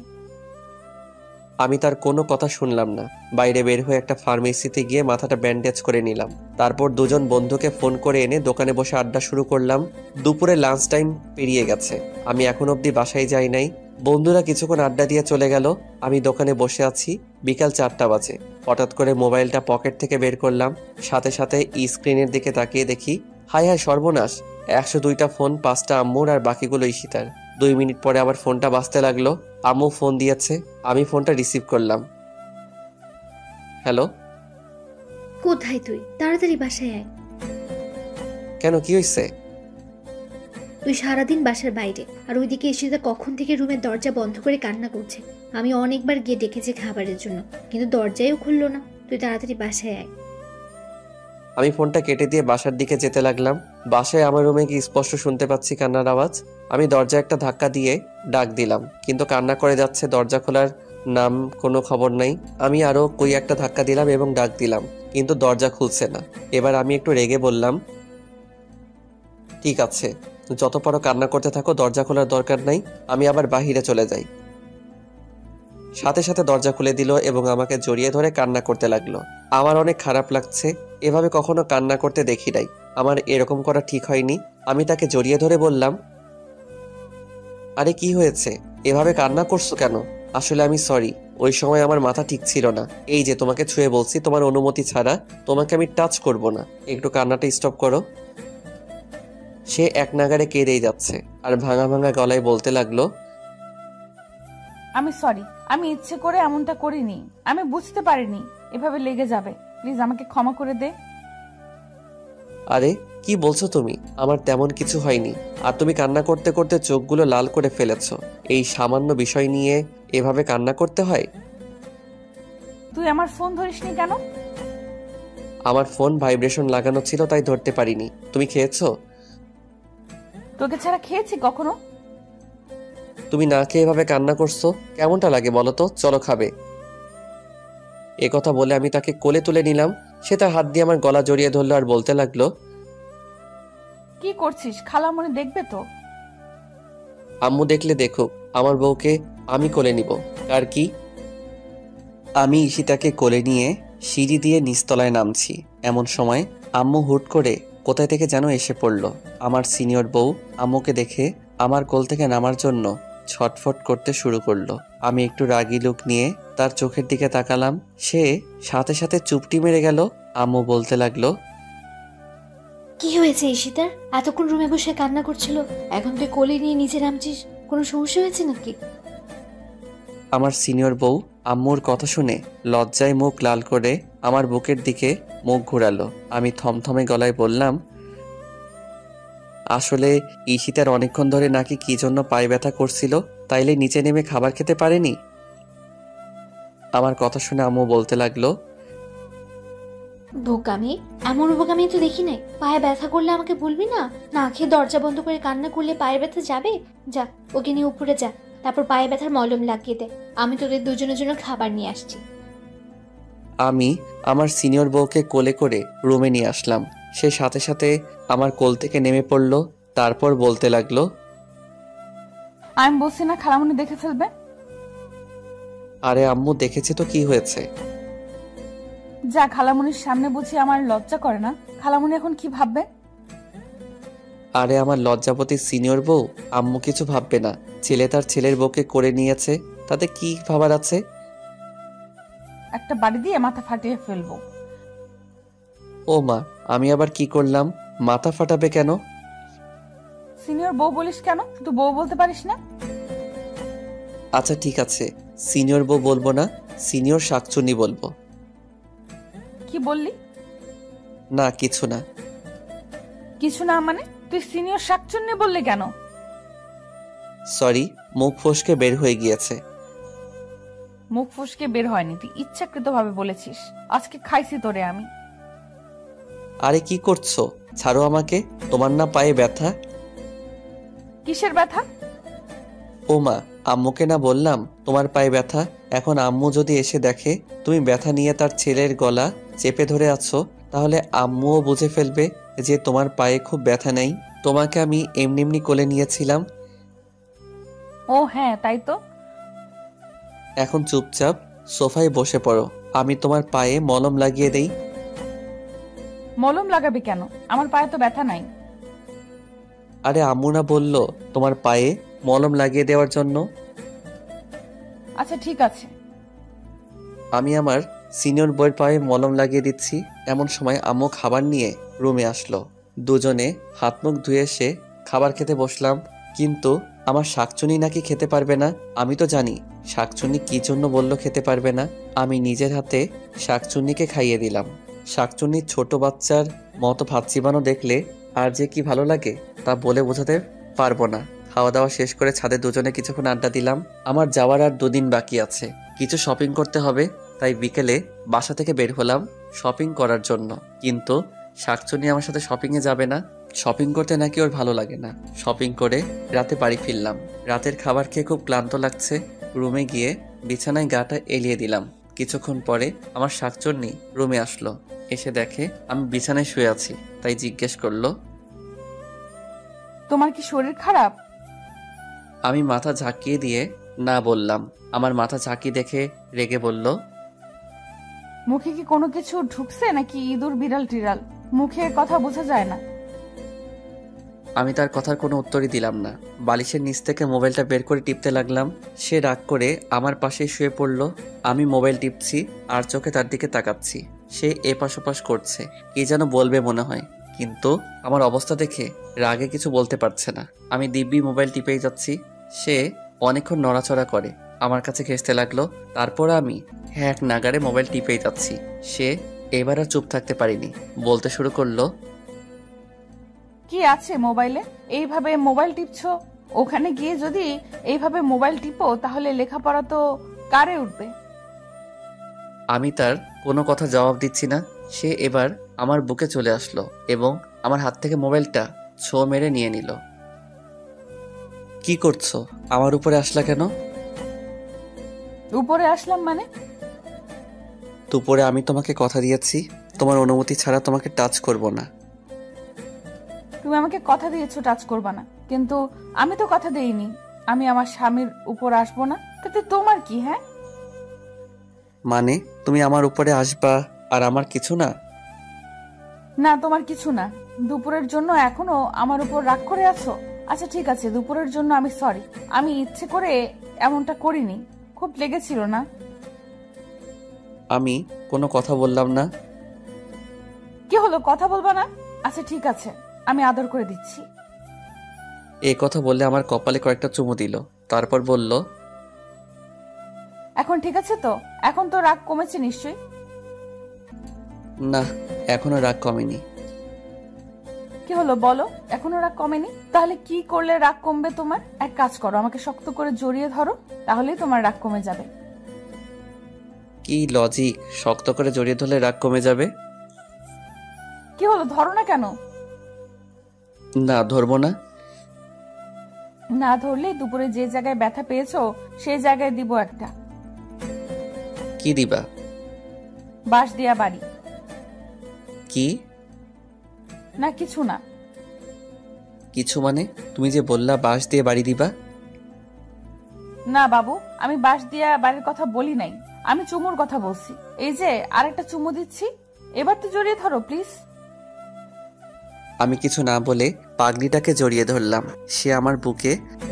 আমি তার কোনো কথা শুনলাম না। বাইরে বের হয়ে একটা ফার্মেসিতে গিয়ে মাথাটা ব্যান্ডেজ করে নিলাম। তারপর দুজন বন্ধুকে ফোন করে এনে দোকানে বসে আড্ডা শুরু করলাম। দুপুরে লাঞ্চ টাইম পেরিয়ে গেছে, আমি এখন অবধি বাসায় যাই নাই। বন্ধুরা কিছুক্ষণ আড্ডা দিয়ে চলে গেল। আমি দোকানে বসে আছি। বিকাল 4টা বাজে। হঠাৎ করে মোবাইলটা পকেট থেকে বের করলাম। সাথে সাথে স্ক্রিনের দিকে তাকিয়ে দেখি, হায় হায় সর্বনাশ, 102টা ফোন, 5টা আম্মুর আর বাকিগুলো ঈশিতার। 2 মিনিট পরে আবার ফোনটা বাজতে লাগলো। আম্মু ফোন দিয়েছে। আমি ফোনটা রিসিভ করলাম। হ্যালো। কোথায় তুই? তাড়াতাড়ি বাসায় আয়। কেন, কি হয়েছে? তুই সারাদিন বাসার বাইরে, আর ওইদিকে এসে কখন থেকে রুমের দরজা বন্ধ করে কান্না করছে। আমি অনেকবার গিয়ে ডেকেছি খাবারের জন্য, কিন্তু দরজাও খুললো না। তুই তাড়াতাড়ি বাসায় আয়। আমি ফোনটা কেটে দিয়ে বাসার দিকে যেতে লাগলাম। বাসায় আমার রুমে কি স্পষ্ট শুনতে পাচ্ছি কান্নার আওয়াজ। আমি দরজা একটা ধাক্কা দিয়ে ডাক দিলাম, কিন্তু কান্না করে যাচ্ছে। দরজা খোলার নাম কোনো খবর নাই। আমি আরো কই একটা ধাক্কা দিলাম এবং ডাক দিলাম, কিন্তু দরজা খুলছে না। এবার আমি একটু রেগে বললাম, ঠিক আছে, যত পারো কান্না করতে থাকো, দরজা খোলার দরকার নাই। আমি আবার বাহিরে চলে যাই। সাথে সাথে দরজা খুলে দিল এবং আমাকে জড়িয়ে ধরে কান্না করতে লাগলো। আমার অনেক খারাপ লাগছে। এভাবে কখনো কান্না করতে দেখি নাই। আমার এরকম করা ঠিক হয়নি। আমি তাকে জড়িয়ে ধরে বললাম, আরে কি হয়েছে, এভাবে কান্না করছো কেন? আসলে আমি সরি, ওই সময় আমার মাথা ঠিক ছিল না। এই যে তোমাকে ছুঁয়ে বলছি, তোমার অনুমতি ছাড়া তোমাকে আমি টাচ করব না। একটু কান্নাটা স্টপ করো। সে এক নাগাড়ে কেঁদেই যাচ্ছে আর ভাঙা ভাঙা গলায় বলতে লাগলো, আমি সরি, আমি ইচ্ছে করে এমনটা করিনি, আমি বুঝতে পারিনি এভাবে লেগে যাবে। প্লিজ আমাকে ক্ষমা করে দে। আরে কি বলছো তুমি? আমার তেমন কিছু হয়নি। আর তুমি কান্না করতে করতে চোখগুলো লাল করে ফেলেছো। এই সামান্য বিষয় নিয়ে এভাবে কান্না করতে হয়? তুই আমার ফোন ধরিসনি কেন? আমার ফোন ভাইব্রেশন লাগানো ছিল, তাই ধরতে পারিনি। তুমি খেয়েছো? তোকে ছাড়া খেয়েছি কখনো? তুমি না খেয়ে এভাবে কান্না করছো, কেমনটা লাগে বলো তো? চলো খাবে। এ কথা বলে আমি তাকে কোলে তুলে নিলাম। সে তার হাত দিয়ে আমার গলা জড়িয়ে ধরলো আর বলতে লাগলো, কি করছিস? খালামণি দেখবে তো। আম্মু দেখলে দেখুক, আমার বউকে আমি কোলে নিব। আর কি? আমি ঈশিতাকে কোলে নিয়ে সিঁড়ি দিয়ে নিচতলায় নামছি। এমন সময় আম্মু হুট করে কোথায় থেকে যেন এসে পড়ল। আমার সিনিয়র বউ আম্মুকে দেখে আমার কোল থেকে নামার জন্য ছটফট করতে শুরু করলো। আমি একটু রাগী লুক নিয়ে তার চোখের দিকে তাকালাম। সে সাথে সাথে চুপটি মেরে গেল। আম্মু বলতে লাগলো, কি হয়েছে ঈশিতার? এতক্ষণ রুমে বসে কান্না করছিল, এখন তুই কোলে নিয়ে নিচে নামছিস, কোনো সমস্যা হয়েছে নাকি? আমার সিনিয়র বউ আম্মুর কথা শুনে লজ্জায় মুখ লাল করে আমার বুকের দিকে মুখ ঘুরালো। আমি থমথমে গলায় বললাম, আসলে ঈশিতার অনেকক্ষণ ধরে নাকি কি জন্য পায়ে ব্যথা করছিল, তাইলে নিচে নেমে খাবার খেতে পারেনি। আমার কথা শুনে আম্মু বলতে লাগলো, বোকামি, এমন বোকামি তো দেখি নাই। পায়ে ব্যথা করলে আমাকে বলবি না? না খেয়ে দরজা বন্ধ করে কান্না করলে পায়ের ব্যথা যাবে? যা, ওকে নিয়ে উপরে যা, তারপর পায়ে ব্যথার মলম লাগিয়ে দে। আমি তোদের দুজনের জন্য খাবার নিয়ে আসছি। আমি আমার সিনিয়র বউকে কোলে করে রুমে নিয়ে আসলাম। সে সাথে সাথে আমার কোল থেকে নেমে পড়ল। তারপর বলতে লাগলো, আমি বলছি না খালামণি দেখে ফেলবে? আরে আম্মু দেখেছে তো কি হয়েছে? যা, খালামণির সামনে বুঝি আমার লজ্জা করে না? খালামণি এখন কি ভাববে? আরে আমার লজ্জাপতি সিনিয়র বউ, আম্মু কিছু ভাববে না। ছেলে তার ছেলের বউকে করে নিয়েছে, তাতে কি ভাবার আছে? একটা বাড়ি দিয়ে মাথা ফাটিয়ে ফেলবো। ও মা, আমি আবার কি করলাম? মাথা ফাটাবে কেন? সিনিয়র বউ বলিস কেন? শুধু বউ বলতে পারিস না? আচ্ছা ঠিক আছে, সিনিয়র বউ বলবো না, সিনিয়র শাকচুন্নি বলবো। কি বললি? না কিছু না। কিছু না মানে? তুই সিনিয়র শাকচুন্নি বললি কেন? সরি, মুখ ফসকে বের হয়ে গিয়েছে। মুখ ফসকে বের হয়নি, তুই ইচ্ছাকৃত ভাবে বলেছিস। আজকে খাইছি তোরে আমি। আরে কি করছো? ছাড়ো আমাকে। তোমার না পায়ে ব্যথা? কিসের ব্যথা? ও মা, আম্মুকে না বললাম তোমার পায়ে ব্যথা? এখন আম্মু যদি এসে দেখে তুমি ব্যথা নিয়ে তার ছেলের গলা চেপে ধরে আছো, তাহলে আম্মুও বুঝে ফেলবে যে তোমার পায়ে খুব ব্যথা নেই। তোমাকে আমি এমনি এমনি কোলে নিয়েছিলাম। ও হ্যাঁ, তাই তো। এখন চুপচাপ সোফায় বসে পড়ো, আমি তোমার পায়ে মলম লাগিয়ে দেই। মলম লাগাবি কেন? আমার পায়ে তো ব্যথা নাই। আরে আম্মু না বললো তোমার পায়ে মলম লাগিয়ে দেওয়ার জন্য? আচ্ছা ঠিক আছে। আমি আমার সিনিয়র বউয়ের পায়ে মলম লাগিয়ে দিচ্ছি। এমন সময় আম্মু খাবার নিয়ে রুমে আসলো। দুজনে হাত মুখ ধুয়ে এসে খাবার খেতে বসলাম। কিন্তু আমার শাকচুনি নাকি খেতে পারবে না। আমি তো জানি শাকচুন্নি কি জন্য বলল খেতে পারবে না। আমি নিজের হাতে শাকচুন্নিকে খাইয়ে দিলাম। শাকচুন্নির ছোট বাচ্চার মতো ভাত চিবানো দেখলে আর যে কি ভালো লাগে তা বলে বোঝাতে পারবো না। খাওয়া দাওয়া শেষ করে ছাদে দুজনে কিছুক্ষণ আড্ডা দিলাম। আমার যাওয়ার আর 2 দিন বাকি আছে, কিছু শপিং করতে হবে। তাই বিকেলে বাসা থেকে বের হলাম শপিং করার জন্য। কিন্তু শাকচুন্নি আমার সাথে শপিংয়ে যাবে না। শপিং করতে নাকি ওর ভালো লাগে না। শপিং করে রাতে বাড়ি ফিরলাম। রাতের খাবার খেয়ে খুব ক্লান্ত লাগছে। রুমে গিয়ে বিছানায় গাটা এলিয়ে দিলাম। কিছুক্ষণ পরে আমার শাকচুন্নি রুমে আসলো। এসে দেখে আমি বিছানায় শুয়ে আছি, তাই জিজ্ঞেস করলো, তোমার কি শরীর খারাপ? আমি মাথা ঝাঁকিয়ে দিয়ে না বললাম। আমার মাথা ঝাঁকি দেখে রেগে বলল, মুখে কি কোনো কিছু ঢুকছে নাকি ইঁদুর বিড়াল টিড়াল? মুখে কথা বোঝা যায় না। আমি তার কথার কোনো উত্তরই দিলাম না। বালিশের নিচ থেকে মোবাইলটা বের করে টিপতে লাগলাম। সে রাগ করে আমার পাশে শুয়ে পড়ল। আমি মোবাইল টিপছি আর চোখে তার দিকে তাকাচ্ছি। সে এপাশ ওপাশ করছে, কি যেন বলবে মনে হয়, কিন্তু আমার অবস্থা দেখে রাগে কিছু বলতে পারছে না। আমি দিব্যি মোবাইল টিপেই যাচ্ছি। সে অনেকক্ষণ নড়াচড়া করে, আমার কাছে ঘেঁষতে লাগলো। তারপর আমি এক নাগাড়ে মোবাইল টিপেই যাচ্ছি। সে এবার আর চুপ থাকতে পারিনি, বলতে শুরু করলো, কি আছে মোবাইলে? এইভাবে মোবাইল টিপছো? ওখানে গিয়ে যদি এইভাবে মোবাইল টিপো তাহলে লেখাপড়া তো কারে উঠবে? আমি তার কোনো কথা জবাব দিচ্ছি না। সে এবার আমার বুকে চলে আসলো এবং আমার হাত থেকে মোবাইলটা ছো মেরে নিয়ে নিল। কি করছো? আমার উপরে আসলা কেন? উপরে আসলাম মানে? দুপুরে আমি তোমাকে কথা দিয়েছি, তোমার অনুমতি ছাড়া তোমাকে টাচ করব না। তুমি আমাকে কথা দিয়েছো টাচ করবা না, কিন্তু আমি তো কথা দেইনি আমি আমার স্বামীর উপর আসবো না। তাতে তোমার কি? হ্যাঁ, মানে তুমি আমার উপরে আসবা আর আমার কিছু না? না তোমার কিছু না। দুপুরের জন্য এখনো আমার উপর রাগ করে আছো? আচ্ছা ঠিক আছে, দুপুরের জন্য আমি সরি। আমি ইচ্ছে করে এমনটা করিনি, খুব লেগেছিল না? আমি কোনো কথা বললাম না। কি হলো, কথা বলবা না? আচ্ছা ঠিক আছে, আমি আদর করে দিচ্ছি। এই কথা বললে আমার কপালে কয়েকটা চুমু দিল, তারপর বলল, এখন ঠিক আছে তো? এখন তো রাগ কমেছে নিশ্চয়ই? না, এখনো রাগ কমেনি। কি হলো বলো, এখনো রাগ কমেনি? তাহলে কি করলে রাগ কমবে তোমার? এক কাজ করো, আমাকে শক্ত করে জড়িয়ে ধরো, তাহলেই তোমার রাগ কমে যাবে। কি লজিক, শক্ত করে জড়িয়ে ধরলে রাগ কমে যাবে? কি হলো, ধরো না কেন? না, ধরবো না। না ধরলে দুপুরে যে জায়গায় ব্যথা পেয়েছো সেই জায়গায় দিব একটা। কি দিবা? বাঁশ দিয়া বাড়ি। কি? না কিছু না। কিছু মানে? তুমি যে বললা বাঁশ দিয়ে বাড়ি দিবা। না বাবু, আমি বাঁশ দিয়া বাড়ির কথা বলি নাই, আমি চুমুর কথা বলছি। এই যে আরেকটা চুমু দিচ্ছি, এবার তো জড়িয়ে ধরো প্লিজ। আমি কিছু না বলে পাগলিটাকে জড়িয়ে ধরলাম। সে আমার বুকে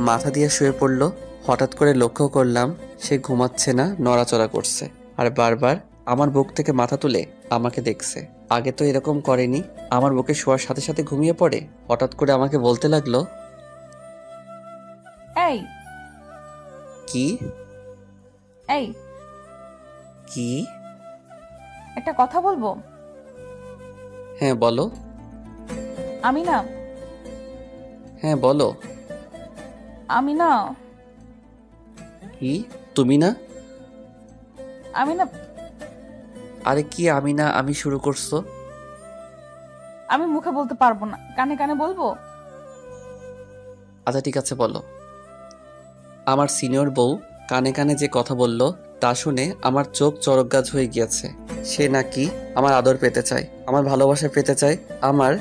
মাথা দিয়ে শুয়ে পড়ল। হঠাৎ করে লক্ষ্য করলাম সে ঘুমাচ্ছে না, নড়াচড়া করছে আর বারবার আমার বুক থেকে মাথা তুলে আমাকে দেখছে। আগে তো এরকম করেনি। আমার বুকে শোয়ার সাথে সাথে ঘুমিয়ে পড়ে। হঠাৎ করে আমাকে বলতে লাগলো, এই কি? এই কি? একটা কথা বলবো? হ্যাঁ বলো। আমি না হ্যাঁ বলো। আমি না কি? তুমি না? আমি না আরে কি আমি না আমি শুরু করছো? আমি মুখে বলতে পারবো না, কানে কানে বলবো। আচ্ছা ঠিক আছে বলো। আমার সিনিয়র বউ কানে কানে যে কথা বলল তা শুনে আমার চোখ চরকগাছ হয়ে গিয়েছে। সে নাকি আমার আদর পেতে চায়, আমার ভালোবাসা পেতে চায়, আমার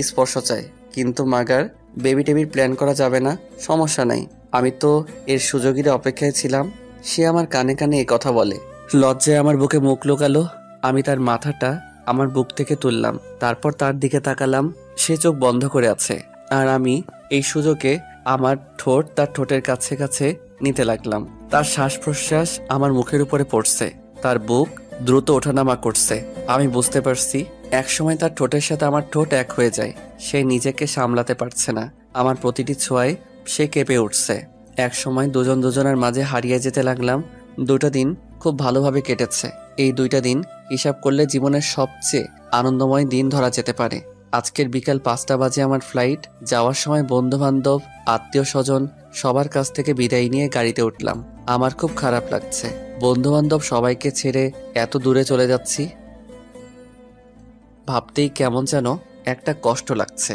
স্পর্শ চায়। কিন্তু মাগার বেবি টেবির প্ল্যান করা যাবে না, সমস্যা নাই। আমি তো এর সুযোগের অপেক্ষায় ছিলাম। সে আমার কানে কানে এ কথা বলে। লজ্জায় আমার বুকে মুখ লুকালো। আমি তার মাথাটা আমার বুক থেকে তুললাম, তারপর তার দিকে তাকালাম। সে চোখ বন্ধ করে আছে আর আমি এই সুযোগে আমার ঠোঁট তার ঠোঁটের কাছে কাছে নিতে লাগলাম। তার শ্বাস প্রশ্বাস আমার মুখের উপরে পড়ছে, তার বুক দ্রুত ওঠানামা করছে। আমি বুঝতে পারছি একসময় তার ঠোঁটের সাথে আমার ঠোঁট এক হয়ে যায়। সে নিজেকে সামলাতে পারছে না, আমার প্রতিটি ছোঁয়ায় সে কেঁপে উঠছে। একসময় দুজন দুজনের মাঝে হারিয়ে যেতে লাগলাম। 2টা দিন খুব ভালোভাবে কেটেছে। এই 2টা দিন হিসাব করলে জীবনের সবচেয়ে আনন্দময় দিন ধরা যেতে পারে। আজকের বিকাল 5টা বাজে আমার ফ্লাইট। যাওয়ার সময় বন্ধু বান্ধব, আত্মীয় স্বজন সবার কাছ থেকে বিদায় নিয়ে গাড়িতে উঠলাম। আমার খুব খারাপ লাগছে, বন্ধু বান্ধব সবাইকে ছেড়ে এত দূরে চলে যাচ্ছি। ভাবতেই কেমন যেন একটা কষ্ট লাগছে।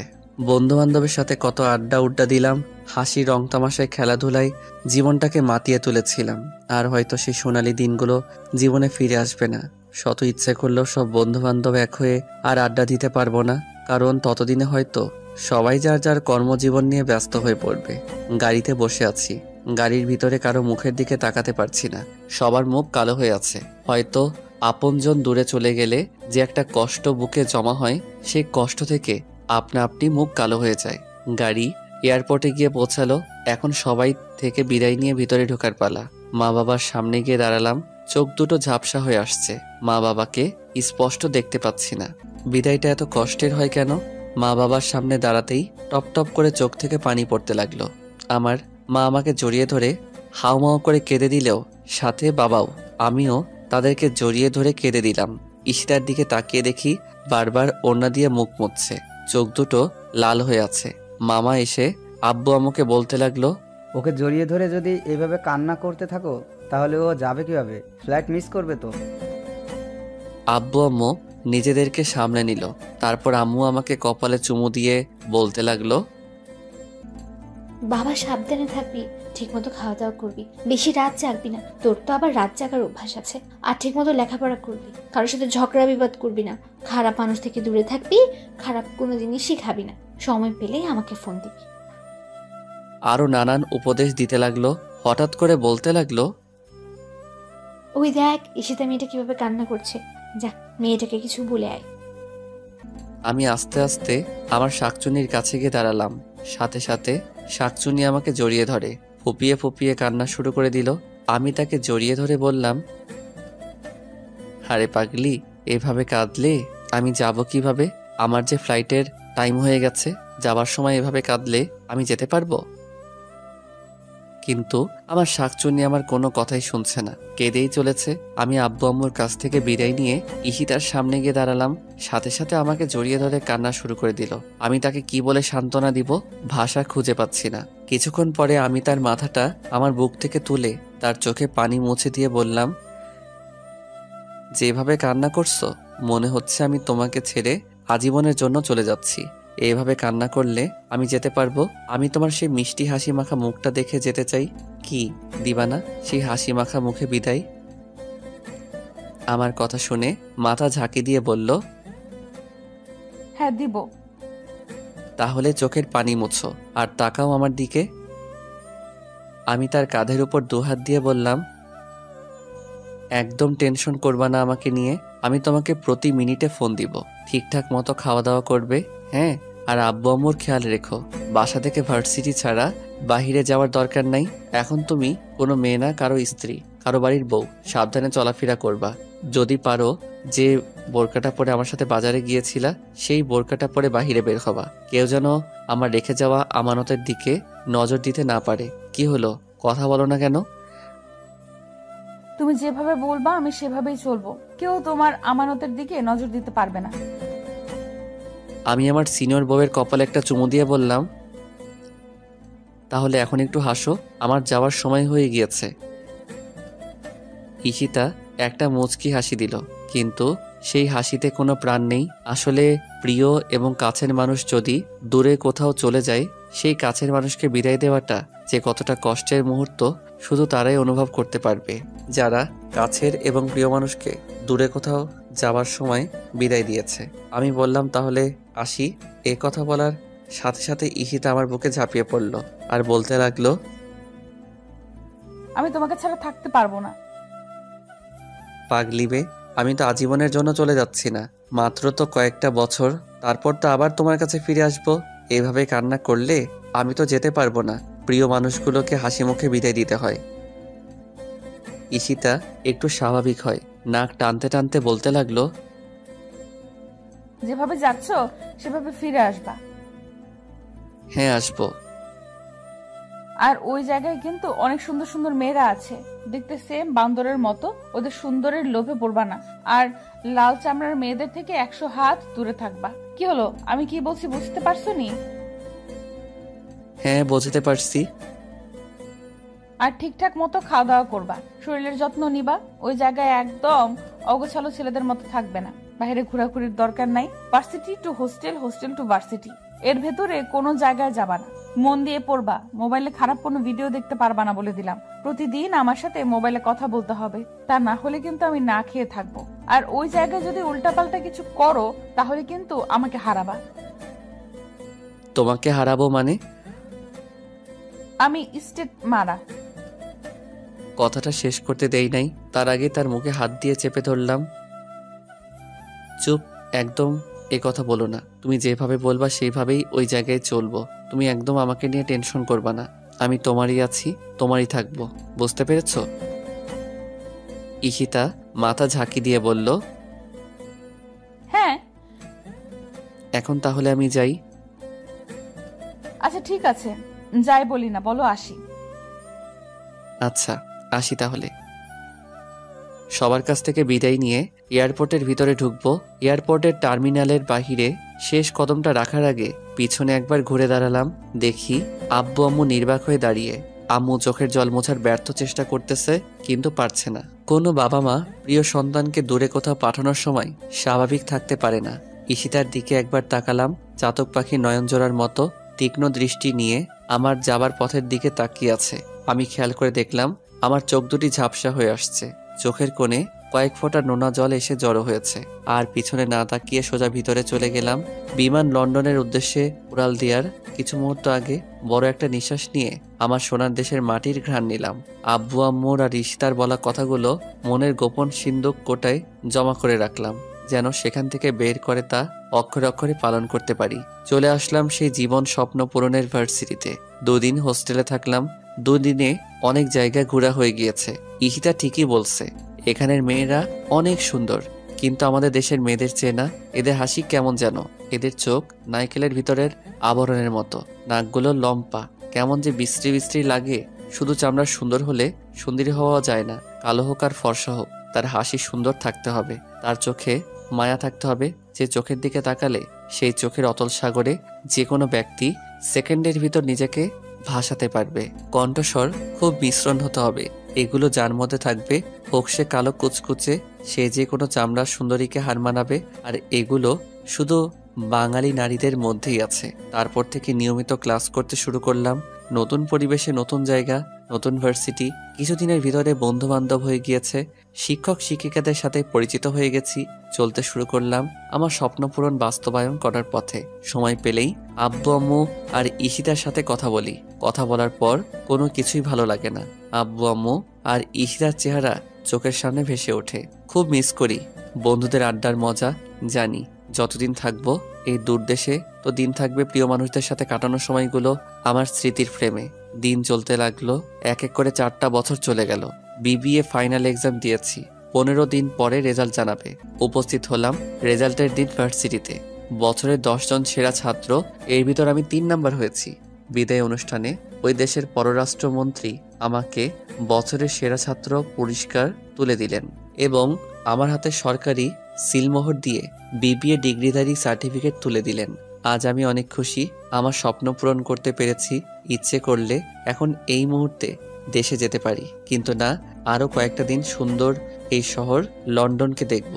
বন্ধু বান্ধবের সাথে কত আড্ডা উড্ডা দিলাম, হাসি রং তামাশায় খেলাধুলায় জীবনটাকে মাতিয়ে তুলেছিলাম। আর হয়তো সেই সোনালি দিনগুলো জীবনে ফিরে আসবে না। শত ইচ্ছে করলেও সব বন্ধু বান্ধব এক হয়ে আর আড্ডা দিতে পারবো না, কারণ ততদিনে হয়তো সবাই যার যার কর্মজীবন নিয়ে ব্যস্ত হয়ে পড়বে। গাড়িতে বসে আছি, গাড়ির ভিতরে কারো মুখের দিকে তাকাতে পারছি না। সবার মুখ কালো হয়ে আছে। হয়তো আপনজন দূরে চলে গেলে যে একটা কষ্ট বুকে জমা হয়, সেই কষ্ট থেকে আপনা আপনি মুখ কালো হয়ে যায়। গাড়ি এয়ারপোর্টে গিয়ে পৌঁছালো। এখন সবাই থেকে বিদায় নিয়ে ভিতরে ঢোকার পালা। মা বাবার সামনে গিয়ে দাঁড়ালাম। চোখ দুটো ঝাপসা হয়ে আসছে। মা বাবাকে স্পষ্ট দেখতে পাচ্ছি না। বিদায়টা এত কষ্টের হয় কেন? মা বাবার সামনে দাঁড়াতেই টপ টপ করে চোখ থেকে পানি পড়তে লাগলো। আমার মা আমাকে জড়িয়ে ধরে হাউমাউ করে কেঁদে দিলেও সাথে বাবাও। আমিও তাদেরকে জড়িয়ে ধরে কেঁদে দিলাম। ঈশিতার দিকে তাকিয়ে দেখি বারবার ওড়না দিয়ে মুখ মুছছে, চোখ দুটো লাল হয়ে আছে। মামা এসে আব্বু আম্মুকে বলতে লাগলো, ওকে জড়িয়ে ধরে যদি এইভাবে কান্না করতে থাকো তাহলে ও যাবে কিভাবে? ফ্লাইট মিস করবে তো। আব্বু আম্মু নিজেদেরকে সামলে নিল। তারপর আম্মু আমাকে কপালে চুমু দিয়ে বলতে লাগলো, বাবা সাবধানে থাকবি, ঠিকমতো খাওয়া দাওয়া করবি, বেশি রাত জাগবি না, তোর তো আবার রাত জাগার অভ্যাস আছে। আর ঠিকমতো লেখাপড়া করবি, কারোর সাথে ঝগড়া বিবাদ করবি না, খারাপ মানুষ থেকে দূরে থাকবি, খারাপ কোনো জিনিসই খাবি না, সময় পেলেই আমাকে ফোন দিবি। আরো নানান উপদেশ দিতে লাগলো। হঠাৎ করে বলতে লাগলো, ওই দেখ ঈশিতা মেয়েটা কিভাবে কান্না করছে, যা মেয়েটাকে কিছু বলে আয়। আমি আস্তে আস্তে আমার শাকচুনির কাছে গিয়ে দাঁড়ালাম। সাথে সাথে শাকচুনি আমাকে জড়িয়ে ধরে ফুপিয়ে ফুপিয়ে কান্না শুরু করে দিল। আমি তাকে জড়িয়ে ধরে বললাম, আরে পাগলি, এভাবে কাঁদলে আমি যাব কিভাবে? আমার যে ফ্লাইটের টাইম হয়ে গেছে, যাবার সময় এভাবে কাঁদলে আমি যেতে পারবো? কিন্তু আমার শাকচুনি আমার কোনো কথাই শুনছে না, কেঁদেই চলেছে। আমি আব্বু আম্মুর কাছ থেকে বিদায় নিয়ে ঈশিতার সামনে গিয়ে দাঁড়ালাম। সাথে সাথে আমাকে জড়িয়ে ধরে কান্না শুরু করে দিল। আমি তাকে কি বলে সান্ত্বনা দিব, ভাষা খুঁজে পাচ্ছি না। কিছুক্ষণ পরে আমি তার মাথাটা আমার বুক থেকে তুলে তার চোখে পানি মুছে দিয়ে বললাম, যেভাবে কান্না করছো মনে হচ্ছে আমি তোমাকে ছেড়ে আজীবনের জন্য চলে যাচ্ছি। এইভাবে কান্না করলে আমি যেতে পারবো? আমি তোমার সেই মিষ্টি হাসি মাখা মুখটা দেখে যেতে চাই। কি দিবা না সেই হাসি মাখা মুখে বিদায়? আমার কথা শুনে মাথা ঝাঁকি দিয়ে বলল, হ্যাঁ দিব। তাহলে চোখের পানি মুছো আর তাকাও আমার দিকে। আমি তার কাঁধের উপর দুহাত দিয়ে বললাম, একদম টেনশন করবা না আমাকে নিয়ে। আমি তোমাকে প্রতি মিনিটে ফোন দিব, ঠিকঠাক মতো খাওয়া দাওয়া করবে, হ্যাঁ? আর আব্বু আম্মুর খেয়াল রেখো। বাসা থেকে ভার্সিটি ছাড়া বাহিরে যাওয়ার দরকার নাই। এখন তুমি কোনো মেয়ে না, কারো স্ত্রী, কারো বাড়ির বউ। সাবধানে চলাফেরা করবা। যদি পারো যে বোরকাটা পরে আমার সাথে বাজারে গিয়েছিলা সেই বোরকাটা পরে বাহিরে বের হবা। কেউ যেন আমার রেখে যাওয়া আমানতের দিকে নজর দিতে না পারে। কি হলো, কথা বলো না কেন? তুমি যেভাবে বলবা আমি সেভাবেই চলবো। কেউ তোমার আমানতের দিকে নজর দিতে পারবে না। আমি আমার সিনিয়র বউয়ের কপালে একটা চুমু দিয়ে বললাম, তাহলে এখন একটু হাসো, আমার যাওয়ার সময় হয়ে গিয়েছে। ঈশিতা একটা মুচকি হাসি দিল, কিন্তু সেই হাসিতে কোনো প্রাণ নেই। আসলে প্রিয় এবং কাছের মানুষ যদি দূরে কোথাও চলে যায়, সেই কাছের মানুষকে বিদায় দেওয়াটা যে কতটা কষ্টের মুহূর্ত শুধু তারাই অনুভব করতে পারবে, যারা কাছের এবং প্রিয় মানুষকে দূরে কোথাও যাওয়ার সময় বিদায় দিয়েছে। আমি বললাম, তাহলে আসি। এ কথা বলার সাথে সাথে ঈশিতা আমার বুকে ঝাঁপিয়ে পড়ল আর বলতে লাগলো, আমি তোমাকে ছাড়া থাকতে পারবো না। পাগলিবে, আমি তো আজীবনের জন্য চলে যাচ্ছি না, মাত্র তো কয়েকটা বছর, তারপর তো আবার তোমার কাছে ফিরে আসবো। এইভাবে কান্না করলে আমি তো যেতে পারবো না। প্রিয় মানুষগুলোকে হাসি মুখে বিদায় দিতে হয়। ঈশিতা একটু স্বাভাবিক হয়, নাক টানতে টানতে বলতে লাগলো, যেভাবে যাচ্ছ সেভাবে ফিরে আসবা। হ্যাঁ আসবো। আর ওই জায়গায় কিন্তু অনেক সুন্দর সুন্দর মেয়েরা আছে, দেখতে সেম বান্দরের মতো। ওদের সুন্দরের লোভে পড়বা না। আর লাল চামড়ার মেয়েদের থেকে 100 হাত দূরে থাকবা। কি হলো, আমি কি বলছি বুঝতে পারছো নি? হ্যাঁ বুঝতে পারছি। আর ঠিকঠাক মতো খাওয়া দাওয়া করবা, শরীরের যত্ন নিবা। ওই জায়গায় একদম অগোছালো ছেলেদের মতো থাকবে না। বাইরে ঘোরাঘুরির দরকার নাই। Varsity to hostel, hostel to varsity, এর ভেতরে কোনো জায়গায় যাবা না। মন দিয়ে পড়বা। মোবাইলে খারাপ কোনো ভিডিও দেখতে পারবা না বলে দিলাম। প্রতিদিন আমার সাথে মোবাইলে কথা বলতে হবে, তা না হলে কিন্তু আমি না খেয়ে থাকবো। আর ওই জায়গায় যদি উল্টাপাল্টা কিছু করো তাহলে কিন্তু আমাকে হারাবা। তোমাকে হারাবো মানে? আমি স্টেট মারা। কথাটা শেষ করতে দেই নাই, তার আগে তার মুখে হাত দিয়ে চেপে ধরলাম। চুপ, একদম এ কথা বলো না। তুমি যেভাবে বলবা সেইভাবেই ওই জায়গায় চলবো। তুমি একদম আমাকে নিয়ে টেনশন করবা না। আমি তোমারই আছি, তোমারই থাকবো, বুঝতে পেরেছো? ঈশিতা মাথা ঝাঁকি দিয়ে বলল, হ্যাঁ। এখন তাহলে আমি যাই। আচ্ছা ঠিক আছে, যাই বলি না, বলো আসি। আচ্ছা, আসি তাহলে। সবার কাছ থেকে বিদায় নিয়ে এয়ারপোর্টের ভিতরে ঢুকবো। এয়ারপোর্টের টার্মিনালের বাহিরে শেষ কদমটা রাখার আগে পিছনে একবার ঘুরে দাঁড়ালাম। দেখি আব্বু আম্মু নির্বাক হয়ে দাঁড়িয়ে। আম্মু চোখের জল মোছার ব্যর্থ চেষ্টা করতেছে, কিন্তু পারছে না। কোনো বাবা মা প্রিয় সন্তানকে দূরে কোথাও পাঠানোর সময় স্বাভাবিক থাকতে পারে না। ঈশিতার দিকে একবার তাকালাম, চাতক পাখি নয়নজোড়ার মতো তীক্ষ্ণ দৃষ্টি নিয়ে আমার যাবার পথের দিকে তাকিয়ে আছে। আমি খেয়াল করে দেখলাম আমার চোখ দুটি ঝাপসা হয়ে আসছে। চোখের কোণে কয়েক ফোঁটা নোনা জল এসে জড়ো হয়েছে। আর পিছনে না তাকিয়ে সোজা ভিতরে চলে গেলাম। বিমান লন্ডনের উদ্দেশ্যে উড়াল দেওয়ার কিছু মুহূর্ত আগে বড় একটা নিঃশ্বাস নিয়ে আমার সোনার দেশের মাটির ঘ্রাণ নিলাম। আব্বু আম্মুর আর রিশতার বলা কথাগুলো মনের গোপন সিন্দুক কোটায় জমা করে রাখলাম, যেন সেখান থেকে বের করে তা অক্ষরে অক্ষরে পালন করতে পারি। চলে আসলাম সেই জীবন স্বপ্ন পূরণের ভার্সিটিতে। 2 দিন হোস্টেলে থাকলাম। 2 দিনে অনেক জায়গায় ঘোরা হয়ে গিয়েছে। ঈশিতা ঠিকই বলছে, এখানের মেয়েরা অনেক সুন্দর, কিন্তু আমাদের দেশের মেয়েদের চেয়ে না। এদের হাসি কেমন যেন, এদের চোখ নারকেলের ভিতরের আবরণের মতো, নাকগুলো লম্পা, কেমন যে বিশ্রী বিশ্রী লাগে। শুধু চামড়া সুন্দর হলে সুন্দরী হওয়া যায় না, কালো হোক আর ফর্সা হোক, তার হাসি সুন্দর থাকতে হবে, তার চোখে মায়া থাকতে হবে। যে চোখের দিকে তাকালে সেই চোখের অতল সাগরে যে কোনো ব্যক্তি সেকেন্ডের ভিতর নিজেকে ভাসাতে পারবে। কণ্ঠস্বর খুব মিশ্রণ হতে হবে। এগুলো যার মধ্যে থাকবে, হোক সে কালো কুচকুচে, সে যে কোনো চামড়ার সুন্দরীকে হার মানাবে। আর এগুলো শুধু বাঙালি নারীদের মধ্যেই আছে। তারপর থেকে নিয়মিত ক্লাস করতে শুরু করলাম। নতুন পরিবেশে, নতুন জায়গা, নতুন ভার্সিটি। কিছুদিনের ভিতরে বন্ধু বান্ধব হয়ে গিয়েছে, শিক্ষক শিক্ষিকাদের সাথে পরিচিত হয়ে গেছি। চলতে শুরু করলাম আমার স্বপ্ন পূরণ বাস্তবায়ন করার পথে। সময় পেলেই আব্বু আম্মু আর ঈশিতার সাথে কথা বলি। কথা বলার পর কোনো কিছুই ভালো লাগে না। আব্বু আম্মু আর ঈশিতার চেহারা চোখের সামনে ভেসে ওঠে। খুব মিস করি বন্ধুদের আড্ডার মজা। জানি যতদিন থাকবো এই দূর দেশে, তো দিন থাকবে প্রিয় মানুষদের সাথে কাটানোর সময়গুলো আমার স্মৃতির ফ্রেমে। দিন চলতে লাগলো, এক এক করে 4টা বছর চলে গেল। বিবিএ ফাইনাল এক্সাম দিয়েছি। 15 দিন পরে রেজাল্ট জানাবে। উপস্থিত হলাম রেজাল্টের দিন ভার্সিটিতে। বছরের 10 জন সেরা ছাত্র, এর ভিতর আমি 3 নাম্বার হয়েছি। বিদায় অনুষ্ঠানে ওই দেশের পররাষ্ট্রমন্ত্রী আমাকে বছরের সেরা ছাত্র পুরস্কার তুলে দিলেন এবং আমার হাতে সরকারি সিলমোহর দিয়ে বিবিএ ডিগ্রিধারী সার্টিফিকেট তুলে দিলেন। আজ আমি অনেক খুশি, আমার স্বপ্ন পূরণ করতে পেরেছি। ইচ্ছে করলে এখন এই মুহূর্তে দেশে যেতে পারি, কিন্তু না, আরও কয়েকটা দিন সুন্দর এই শহর লন্ডনকে দেখব।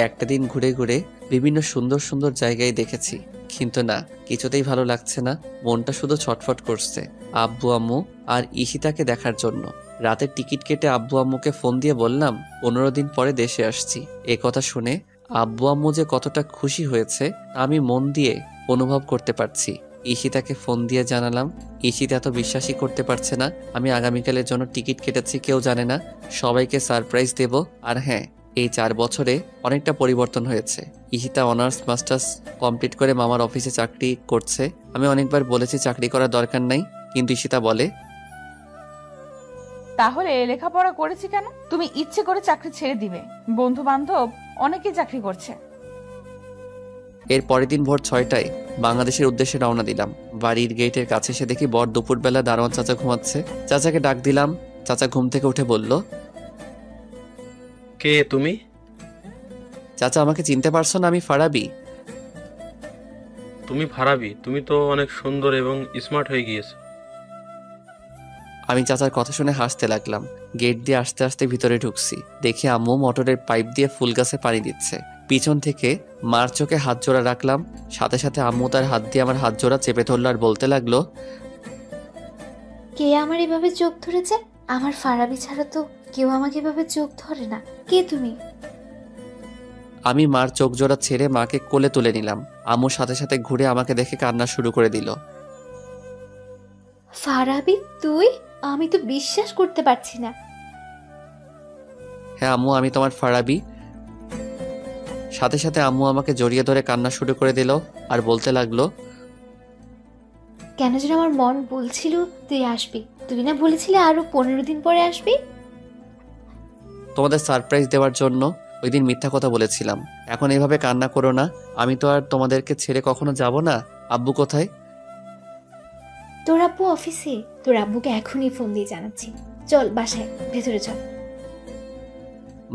একটা দিন ঘুরে ঘুরে বিভিন্ন সুন্দর সুন্দর জায়গায় দেখেছি, কিন্তু না, কিছুতেই ভালো লাগছে না। মনটা শুধু ছটফট করছে আব্বু আম্মু আর ঈশিতাকে দেখার জন্য। রাতের টিকিট কেটে আব্বু আম্মুকে ফোন দিয়ে বললাম 15 দিন পরে দেশে আসছি। এ কথা শুনে আব্বু আম্মু যে কতটা খুশি হয়েছে তা আমি মন দিয়ে অনুভব করতে পারছি। ঈশিতাকে ফোন দিয়ে জানালাম। ঈশিতা এত বিশ্বাসই করতে পারছে না আমি আগামীকালের জন্য টিকিট কেটেছি। কেউ জানে না, সবাইকে সারপ্রাইজ দেব। আর হ্যাঁ, এই 4 বছরে অনেকটা পরিবর্তন হয়েছে। ঈশিতা অনার্স মাস্টার্স কমপ্লিট করে মামার অফিসে চাকরি করছে। আমি অনেকবার বলেছি চাকরি করার দরকার নাই, কিন্তু ঈশিতা বলে, তাহলে লেখাপড়া করেছি কেন? তুমি ইচ্ছে করে চাকরি ছেড়ে দিবে। বন্ধু বান্ধব অনেকেই চাকরি করছে। এর পরের দিন ভোর 6টায় বাংলাদেশের উদ্দেশ্যে রওনা দিলাম। বাড়ির গেটের কাছে এসে দেখি বর দুপুরবেলা দারোয়ান চাচা ঘুমাচ্ছে। চাচাকে ডাক দিলাম। চাচা ঘুম থেকে উঠে বলল, কে তুমি? চাচা আমাকে চিনতে পারছো না? আমি ফারাবি। তুমি ফারাবি? তুমি তো অনেক সুন্দর এবং স্মার্ট হয়ে গিয়েছো। আমি চাচার কথা শুনে হাসতে লাগলাম। গেট দিয়ে আস্তে আস্তে ভিতরে ঢুকছি। দেখি আম্মু মোটরের পাইপ দিয়ে ফুল গাছে পানি দিচ্ছে। পিছন থেকে মার চোখে হাত জোড়া রাখলাম। সাথে সাথে আম্মু তার হাত দিয়ে আমার হাত জোড়া চেপে ধরলো আর বলতে লাগলো, কে আমার এভাবে চোখ ধরেছে? আমার ফারাবি ছাড়া তো কেউ আমাকে এভাবে চোখ ধরে না। কে তুমি? আমি মার চোখ জোড়া ছেড়ে মাকে কোলে তুলে নিলাম। আম্মুর সাথে সাথে ঘুরে আমাকে দেখে কান্না শুরু করে দিল। ফারাবি তুই? আমি তো বিশ্বাস করতে পারছি না। হ্যাঁ আম্মু, আমি তোমার ফারাবি। সাথে সাথে আম্মু আমাকে জড়িয়ে ধরে কান্না শুরু করে দিল আর বলতে লাগলো, কেন যেন আমার মন বলছিল তুই আসবি। তুই না বলেছিলি আরো 15 দিন পরে আসবি? তোমাদের সারপ্রাইজ দেওয়ার জন্য ওই দিন মিথ্যা কথা বলেছিলাম। এখন এভাবে কান্না করো না। আমি তো আর তোমাদেরকে ছেড়ে কখনো যাব না। আব্বু কোথায়? তোর আব্বু অফিসে। তোর আব্বুকে এখনই ফোন দিয়ে জানাচ্ছি। চল বাসায়, ভেতরে চল।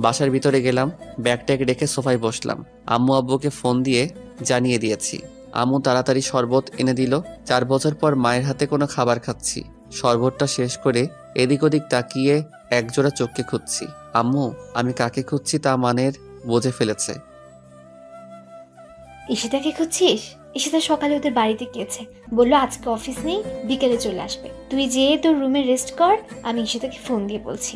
বাসার ভিতরে গেলাম, ব্যাগ ট্যাগ রেখে সোফায় বসলাম। আম্মু আব্বুকে ফোন দিয়ে জানিয়ে দিয়েছি। আম্মু তাড়াতাড়ি শরবত এনে দিল। 4 বছর পর মায়ের হাতে কোনো খাবার খাচ্ছি। শরবতটা শেষ করে এদিক ওদিক তাকিয়ে একজোড়া চোখকে খুঁজছি। আম্মু আমি কাকে খুঁজছি তা মানের বুঝে ফেলেছে। ঈশিতাকে খুঁজছিস? ঈশিতা সকালে ওদের বাড়িতে গিয়েছে, বললো আজকে অফিস নেই, বিকেলে চলে আসবে। তুই যেয়ে তোর রুমে রেস্ট কর, আমি ঈশিতাকে ফোন দিয়ে বলছি।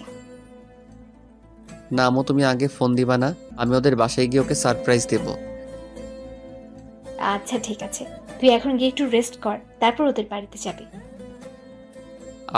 না আম্মু, তুমি আগে ফোন দিবা না? আমি ওদের বাসায় গিয়ে ওকে সারপ্রাইজ দেব। আচ্ছা ঠিক আছে, তুই এখন গিয়ে একটু রেস্ট কর, তারপর ওদের বাড়িতে যাবি।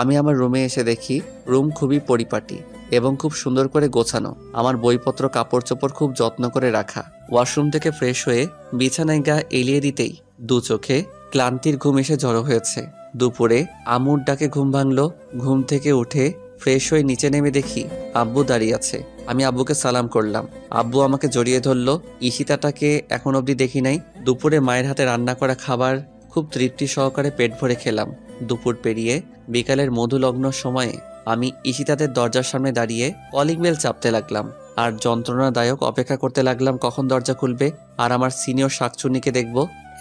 আমি আমার রুমে এসে দেখি রুম খুবই পরিপাটি এবং খুব সুন্দর করে গোছানো। আমার বইপত্র কাপড় চোপড় খুব যত্ন করে রাখা। ওয়াশরুম থেকে ফ্রেশ হয়ে বিছানায় গা এলিয়ে দিতেই দু চোখে ক্লান্তির ঘুম এসে জড়ো হয়েছে। দুপুরে আম্মুর ডাকে ঘুম ভাঙলো। ঘুম থেকে উঠে ফ্রেশ হয়ে নিচে নেমে দেখি আব্বু দাঁড়িয়ে আছে। আমি আব্বুকে সালাম করলাম। আব্বু আমাকে জড়িয়ে ধরলো। ঈশিতাটাকে এখন অবধি দেখি নাই। দুপুরে মায়ের হাতে রান্না করা খাবার খুব তৃপ্তি সহকারে পেট ভরে খেলাম। দুপুর পেরিয়ে বিকালের মধুলগ্ন সময়ে আমি ঈশিতাদের দরজার সামনে দাঁড়িয়ে কলিং বেল চাপতে লাগলাম আর যন্ত্রণাদায়ক অপেক্ষা করতে লাগলাম কখন দরজা খুলবে আর আমার সিনিয়র শাকচুন্নিকে দেখব।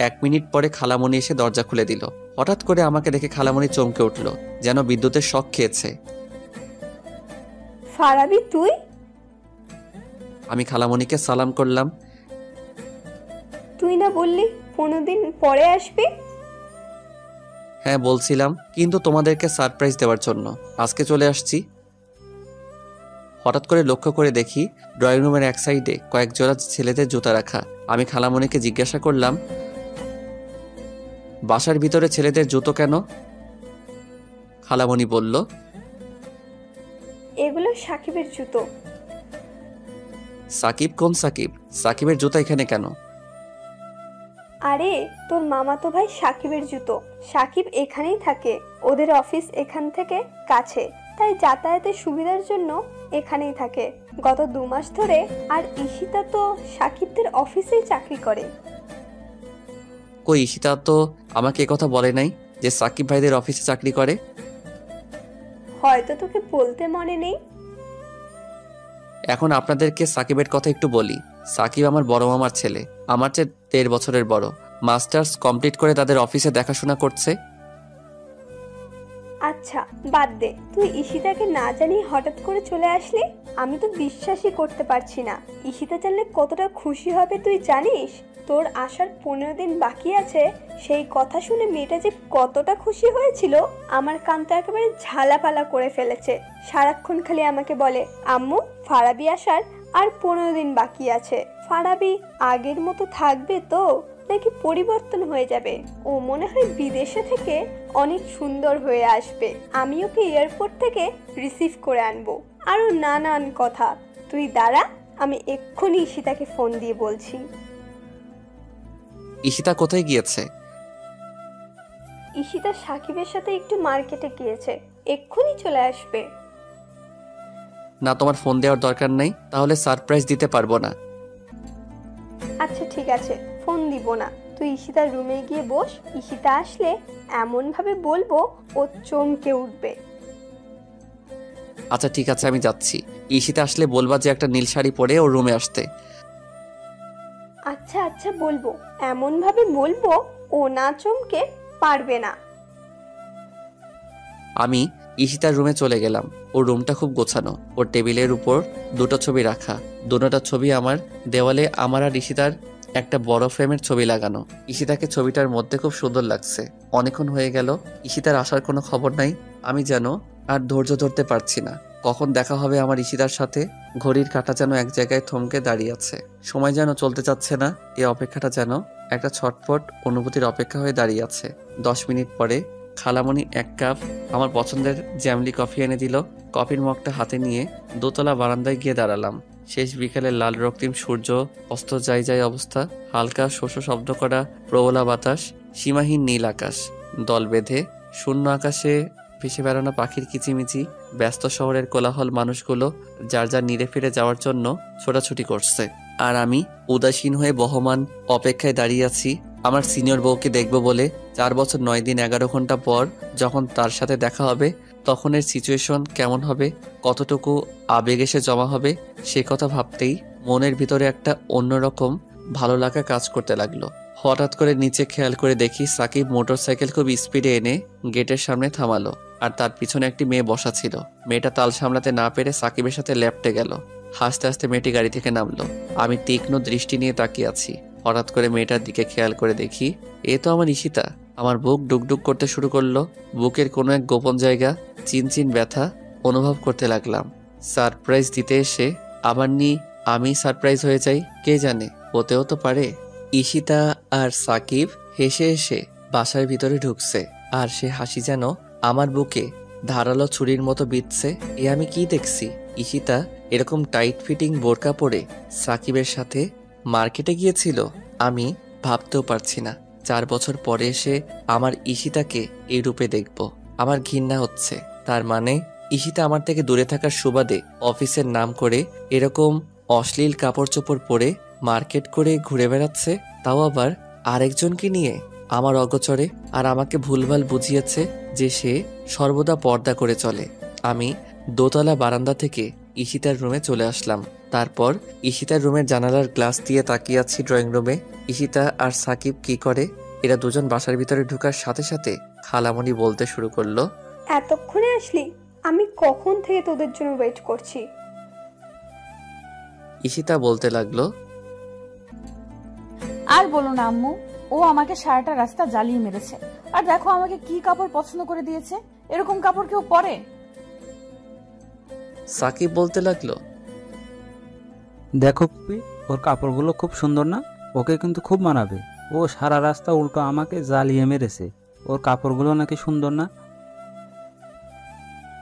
1 মিনিট পরে খালামণি এসে দরজা খুলে দিল। হঠাৎ করে আমাকে দেখে খালামণি চমকে উঠল, যেন বিদ্যুতের শক খেয়েছে। ফারাবি তুই? আমি খালামণিকে সালাম করলাম। তুই না বললি 15 দিন পরে আসবি? হ্যাঁ বলছিলাম, কিন্তু তোমাদেরকে সারপ্রাইজ দেওয়ার জন্য আজকে চলে আসছি। হঠাৎ করে লক্ষ্য করে দেখি ড্রয়িং রুমের এক সাইডে কয়েক জোড়া ছেলেদের জুতা রাখা। আমি খালামণিকে জিজ্ঞাসা করলাম, বাসার ভিতরে ছেলেদের জুতো কেন? খালামণি বলল, এগুলো সাকিবের জুতো। সাকিব? কোন সাকিব? সাকিবের জুতা এখানে কেন? আরে তোর মামাতো ভাই সাকিবের জুতো। সাকিব এখানেই থাকে, ওদের অফিস এখান থেকে কাছে, তাই যাতায়াতের সুবিধার জন্য এখানেই থাকে গত 2 মাস ধরে। আর ঈশিতা তো সাকিবদের অফিসেই চাকরি করে। কই ঈশিতা তো আমাকে কথা বলে নাই যে সাকিব ভাইদের অফিসে চাকরি করে। হয়তো তোকে বলতে মনে নেই। এখন আপনাদেরকে সাকিবের কথা একটু বলি। সাকিব আমার বড় মামার ছেলে, আমার চেয়ে 13 বছরের বড়। মাস্টার্স কমপ্লিট করে তাদের অফিসে দেখাশোনা করছে। আচ্ছা বাদ দে, তুই ঈশিতাকে না জানিয়ে হঠাৎ করে চলে আসলি। আমি তো বিশ্বাসই করতে পারছি না। ঈশিতা জানলে কতটা খুশি হবে তুই জানিস? তোর আসার 15 দিন বাকি আছে, সেই কথা শুনে মেয়েটা যে কতটা খুশি হয়েছিল, আমার কান তো একেবারে ঝালাপালা করে ফেলেছে। সারাক্ষণ খালি আমাকে বলে, আম্মু ফারাবি আসার আর 15 দিন বাকি আছে। ফারাবি আগের মতো থাকবে তো নাকি পরিবর্তন হয়ে যাবে? ও মনে হয় বিদেশে থেকে অনেক সুন্দর হয়ে আসবে, আমি ওকে এয়ারপোর্ট থেকে রিসিভ করে আনবো। আরো নানান কথা। তুই দাঁড়া, আমি এক্ষুনি ঈশিতাকে ফোন দিয়ে বলছি। ঈশিতা কোথায় গিয়েছে? ঈশিতা সাকিবের সাথে একটু মার্কেটে গিয়েছে, এক্ষুনি চলে আসবে। না, তোমার ফোন দেওয়ার দরকার নেই, তাহলে সারপ্রাইজ দিতে পারবো না। আচ্ছা ঠিক আছে, ফোন দিব না। তুই ঈশিতার রুমে গিয়ে বস, ঈশিতা আসলে এমন ভাবে বলবো ও চমকে উঠবে। আচ্ছা ঠিক আছে, আমি যাচ্ছি। ঈশিতা আসলে বলবা যে একটা নীল শাড়ি পরে ওর রুমে আসতে। আচ্ছা আচ্ছা বলবো, এমন ভাবে বলবো ও না চমকে পারবে না। আমি ঈশিতার রুমে চলে গেলাম। ওর রুমটা খুব গোছানো। ওর টেবিলের উপর 2টা ছবি রাখা। দুটোটা ছবি আমার দেওয়ালে আমার আর ঈশিতার একটা বড় ফ্রেমের ছবি লাগানো। ঈশিতাকে ছবিটার মধ্যে খুব সুন্দর লাগছে। অনেকক্ষণ হয়ে গেল, ঈশিতার আসার কোনো খবর নাই। আমি যেন আর ধৈর্য ধরতে পারছি না, কখন দেখা হবে আমার ঈশিতার সাথে। ঘড়ির কাঁটা যেন এক জায়গায় থমকে দাঁড়িয়ে আছে, সময় যেন চলতে চাচ্ছে না। এই অপেক্ষাটা যেন একটা ছটফট অনুভূতির অপেক্ষা হয়ে দাঁড়িয়ে আছে। 10 মিনিট পরে খালামণি 1 কাপ আমার পছন্দের জ্যামলি কফি এনে দিল। কফির মগটা হাতে নিয়ে দোতলা বারান্দায় গিয়ে দাঁড়ালাম। শেষ বিকেলের লাল রক্তিম সূর্য অস্ত যায় যায় অবস্থা। হালকা শোষ শব্দ করা প্রবলা বাতাস, সীমাহীন নীল আকাশ, দল বেঁধে শূন্য আকাশে ভেসে বেড়ানো পাখির কিচিমিচি, ব্যস্ত শহরের কোলাহল, মানুষগুলো যার যার নিরে ফিরে যাওয়ার জন্য ছোটাছুটি করছে। আর আমি উদাসীন হয়ে বহমান অপেক্ষায় দাঁড়িয়ে আছি আমার সিনিয়র বউকে দেখব বলে। 4 বছর 9 দিন 11 ঘন্টা পর যখন তার সাথে দেখা হবে, তখনের সিচুয়েশন কেমন হবে, কতটুকু আবেগ এসে জমা হবে, সে কথা ভাবতেই মনের ভিতরে একটা অন্যরকম ভালো লাগা কাজ করতে লাগলো। হঠাৎ করে নিচে খেয়াল করে দেখি সাকিব মোটরসাইকেল খুব স্পিডে এনে গেটের সামনে থামালো, আর তার পিছনে একটি মেয়ে বসা ছিল। মেয়েটা তাল সামলাতে না পেরে সাকিবের সাথে লেপটে গেল। হাসতে হাসতে মেয়েটি গাড়ি থেকে নামলো। আমি তীক্ষ্ণ দৃষ্টি নিয়ে তাকিয়ে আছি। হঠাৎ করে মেয়েটার দিকে খেয়াল করে দেখি এ তো আমার ঈশিতা। আমার বুক ডুকডুক করতে শুরু করলো। বুকের কোনো এক গোপন জায়গা চিনচিন ব্যথা অনুভব করতে লাগলাম। সারপ্রাইজ দিতে এসে আবার আমি সারপ্রাইজ হয়ে যাই, কে জানে, হতেও তো পারে। ঈশিতা আর সাকিব হেসে হেসে বাসার ভিতরে ঢুকছে, আর সে হাসি যেন আমার বুকে ধারালো ছুরির মতো বিঁধছে। এ আমি কি দেখছি? ঈশিতা এরকম টাইট ফিটিং বোরকা পরে সাকিবের সাথে মার্কেটে গিয়েছিল? আমি ভাবতেও পারছি না 4 বছর পরে এসে আমার ঈশিতাকে এই রূপে দেখব। আমার ঘৃণা হচ্ছে। তার মানে ঈশিতা আমার থেকে দূরে থাকার সুবাদে অফিসের নাম করে এরকম অশ্লীল কাপড় চোপড় পরে মার্কেট করে ঘুরে বেড়াচ্ছে, তাও আবার আরেকজনকে নিয়ে আমার অগোচরে। আর আমাকে ভুলভাল বুঝিয়েছে যে সে সর্বদা পর্দা করে চলে। আমি দোতলা বারান্দা থেকে ঈশিতার রুমে চলে আসলাম। তারপর ঈশিতার রুমের জানালার গ্লাস দিয়ে তাকিয়ে আছি ড্রয়িং রুমে। ঈশিতা আর সাকিব কি করে? এরা দুজন বাসার ভিতরে ঢোকার সাথে সাথে খালামণি বলতে শুরু করলো, এতক্ষণে আসলি? আমি কখন থেকে তোদের জন্য ওয়েট করছি। ঈশিতা বলতে লাগলো, আর বলো না আম্মু, ও আমাকে সারাটা রাস্তা জ্বালিয়ে মেরেছে। আর দেখো আমাকে কি কাপড় পছন্দ করে দিয়েছে। এরকম কাপড় কেউ পরে? সাকিব বলতে লাগলো, দেখো পুপি, ওর কাপড়গুলো খুব সুন্দর না? ওকে কিন্তু খুব মানাবে। ও সারা রাস্তা উল্টো আমাকে জ্বালিয়ে মেরেছে। ওর কাপড়গুলো নাকি সুন্দর না?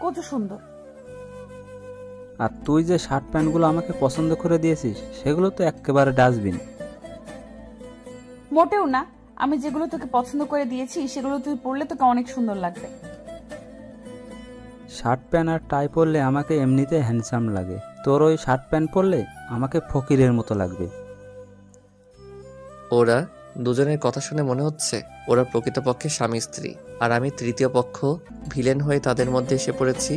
কত সুন্দর। আর তুই যে শার্ট প্যান্টগুলো আমাকে পছন্দ করে দিয়েছিস সেগুলো তো একেবারে ডাস্টবিন। মোটেও না, আমি যেগুলো তোকে পছন্দ করে দিয়েছি সেগুলো তুই পরলে তোকে অনেক সুন্দর লাগবে। শার্ট প্যান্ট আর টাই পরলে আমাকে এমনিতে হ্যান্ডসাম লাগে, তোর ওই শার্ট প্যান্ট পরলে আমাকে ফকিরের মতো লাগবে। ওরা দুজনের কথা শুনে মনে হচ্ছে ওরা প্রকৃতপক্ষে স্বামী স্ত্রী, আর আমি তৃতীয় পক্ষ ভিলেন হয়ে তাদের মধ্যে এসে পড়েছি।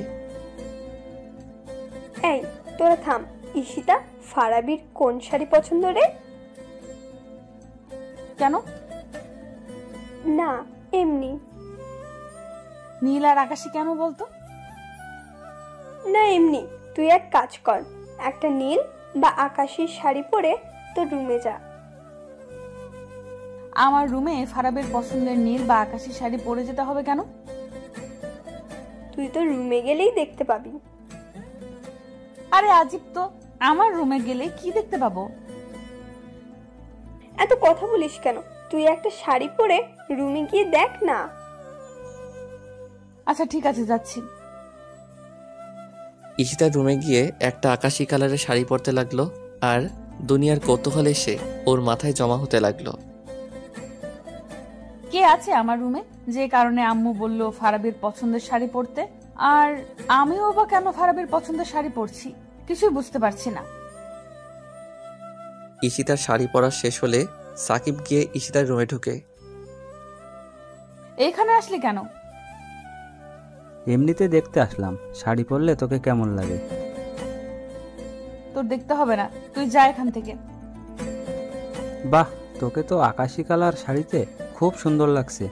এই তোরা থাম। ঈশিতা, ফারাবির কোন শাড়ি পছন্দ রে? কেন? না, এমনি। নীল আর আকাশী কেন বলতো? না, এমনি। তুই এক কাজ কর, একটা নীল বা আকাশি শাড়ি পরে তোর রুমে যা। আমার রুমে ফারাবের পছন্দের নীল বা আকাশী শাড়ি পরে যেতে হবে কেন? তুই তো রুমে গেলেই দেখতে পাবি। আরে আজিব তো, আমার রুমে গেলে কি দেখতে পাবো? এত কথা বলিস কেন? তুই একটা শাড়ি পরে রুমে গিয়ে দেখ না। আচ্ছা ঠিক আছে, যাচ্ছি। ঈশিতার রুমে গিয়ে একটা আকাশি কালারের শাড়ি পরতে লাগলো, আর দুনিয়ার কৌতূহল এসে ওর মাথায় জমা হতে লাগলো। কে আছে আমার রুমে যে কারণে আম্মু বলল ফারাবির পছন্দের শাড়ি পরতে? আর আমিও বা কেন ফারাবির পছন্দের শাড়ি পরছি? কিছুই বুঝতে পারছি না। ঈশিতার শাড়ি পরা শেষ হলে সাকিব গিয়ে ঈশিতার রুমে ঢুকে। এখানে আসলি কেন? এমনিতে দেখতে আসলাম শাড়ি পরলে তোকে কেমন লাগে। তোর দেখতে হবে না, তুই যা এখান থেকে। বাহ, তোকে তো আকাশি কালার শাড়িতে খুব সুন্দর লাগছে।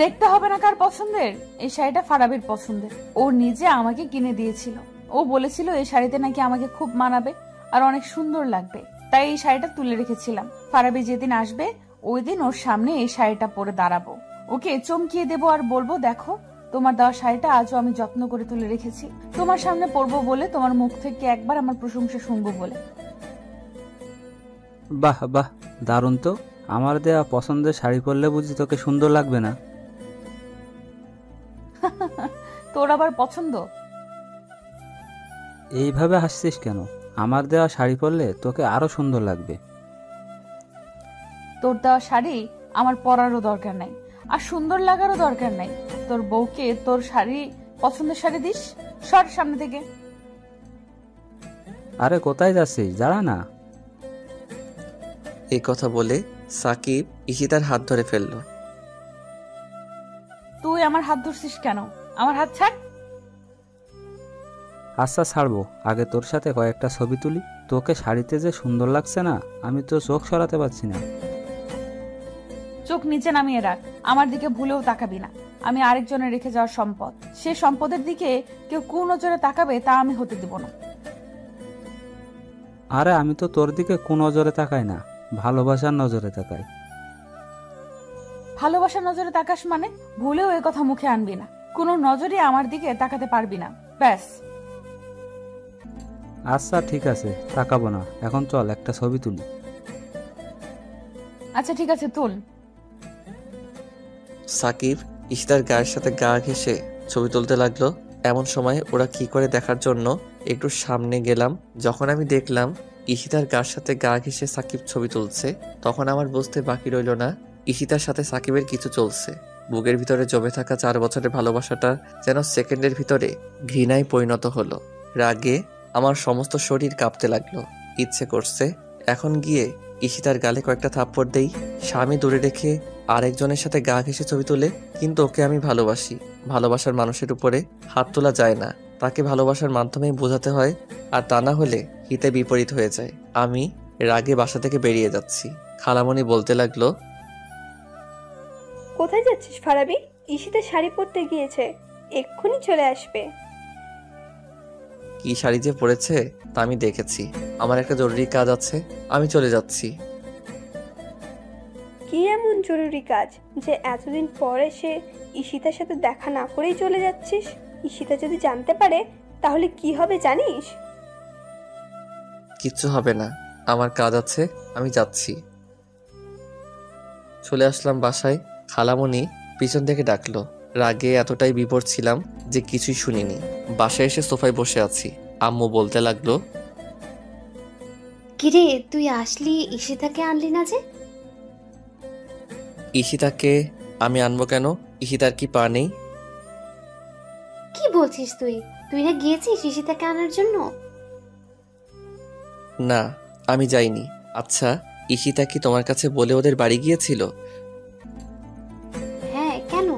দেখতে হবে না কার পছন্দের? এই শাড়িটা ফারাবির পছন্দের। ও নিজে আমাকে কিনে দিয়েছিল। ও বলেছিল এই শাড়িতে নাকি আমাকে খুব মানাবে আর অনেক সুন্দর লাগবে, তাই এই শাড়িটা তুলে রেখেছিলাম। ফারাবি যেদিন আসবে ওই দিন ওর সামনে এই শাড়িটা পরে দাঁড়াবো, ওকে চমকিয়ে দেবো আর বলবো, দেখো তোমার দেওয়া শাড়িটা আজও আমি যত্ন করে তুলে রেখেছি, তোমার সামনে পরবো বলে, তোমার মুখ থেকে একবার আমার প্রশংসা শুনবো বলে। বাহ বাহ, দারুণ তো। আমার দেওয়া পছন্দের শাড়ি পরলে বুঝি তোকে সুন্দর লাগবে না? তোর আবার পছন্দ? এইভাবে হাসছিস কেন? আমার দেওয়া শাড়ি পরলে তোকে আরো সুন্দর লাগবে। তোর দেওয়া শাড়ি আমার পরারও দরকার নাই, আর সুন্দর লাগারও দরকার নাই। তোর বউকে তোর শাড়ি, পছন্দের শাড়ি দিস। সর সামনে থেকে। আরে কোথায় যাচ্ছিস? দাঁড়া না। এই কথা বলে সাকিব ঈশিতার হাত ধরে ফেলল। তুই আমার হাত ধরছিস কেন? আমার হাত ছাড়। আচ্ছা ছাড়বো, আগে তোর সাথে কয়েকটা ছবি তুলি। তোকে শাড়িতে যে সুন্দর লাগছে না, আমি তো চোখ সরাতে পারছি না। চোখ নিচে নামিয়ে রাখ, আমার দিকে ভুলেও তাকাবি না। আমি আরেকজনের রেখে যাওয়ার সম্পদ, সে সম্পদের দিকে কেউ কোন নজরে তাকাবে তা আমি হতে দেব না। আরে আমি তো তোর দিকে কোন নজরে তাকাই না, ভালোবাসার নজরে তাকাই। ভালোবাসার নজরে তাকাস মানে? ভুলেও এ কথা মুখে আনবি না। কোনো নজরে আমার দিকে তাকাতে পারবি না, ব্যাস। আচ্ছা ঠিক আছে, তাকাবো না। এখন চল একটা ছবি তুলি। আচ্ছা ঠিক আছে, তুল। সাকিব ঈশিতার গায়ের সাথে গা ঘেঁষে ছবি তুলতে লাগলো। এমন সময় ওরা কি করে দেখার জন্য একটু সামনে গেলাম। যখন আমি দেখলাম ঈশিতার গায়ের সাথে গা ঘেঁষে সাকিব ছবি তুলছে, তখন আমার বুঝতে বাকি রইল না ঈশিতার সাথে সাকিবের কিছু চলছে। বুকের ভিতরে জমে থাকা 4 বছরের ভালোবাসাটা যেন সেকেন্ডের ভিতরে ঘৃণায় পরিণত হলো। রাগে আমার সমস্ত শরীর কাঁপতে লাগলো। ইচ্ছে করছে এখন গিয়ে ঈশিতার গালে কয়েকটা থাপ্পড় দেই। স্বামী দূরে রেখে আরেকজনের সাথে গা ঘেঁষে ছবি তুলে, কিন্তু ওকে আমি ভালোবাসি। ভালোবাসার মানুষের উপরে হাত তোলা যায় না, তাকে ভালোবাসার মাধ্যমেই বোঝাতে হয়, আর তা না হলে হিতে বিপরীত হয়ে যায়। আমি রাগে বাসা থেকে বেরিয়ে যাচ্ছি। খালামণি বলতে লাগলো, কোথায় যাচ্ছিস ফারাবি? ঈশিতা শাড়ি পরতে গিয়েছে, এক্ষুনি চলে আসবে। কি শাড়ি যে পরেছে তা আমি দেখেছি। আমার একটা জরুরি কাজ আছে, আমি চলে যাচ্ছি। কি এমন জরুরি কাজ যে এতদিন পরে সে ঈশিতার সাথে দেখা না করেই চলে যাচ্ছিস? ঈশিতা যদি জানতে পারে তাহলে কি হবে জানিস? কিচ্ছু হবে না, আমার কাজ আছে, আমি যাচ্ছি। চলে আসলাম বাসায়। খালামণি পিছন থেকে ডাকলো। রাগে এতটাই বিভোর ছিলাম যে কিছুই শুনিনি। বাসায় এসে সোফায় বসে আছি। আম্মু বলতে লাগলো, কিরে তুই আসলি, ঈশিতাকে আনলি না যে? ঈশিতাকে আমি আনবো কেন? ঈশিতার কি পা নেই? কি বলছিস তুই? তুই না গিয়েছিস ঈশিতাকে আনার জন্য? না, আমি যাইনি। আচ্ছা, ঈশিতা কি তোমার কাছে বলে ওদের বাড়ি গিয়েছিল? হ্যাঁ, কেন?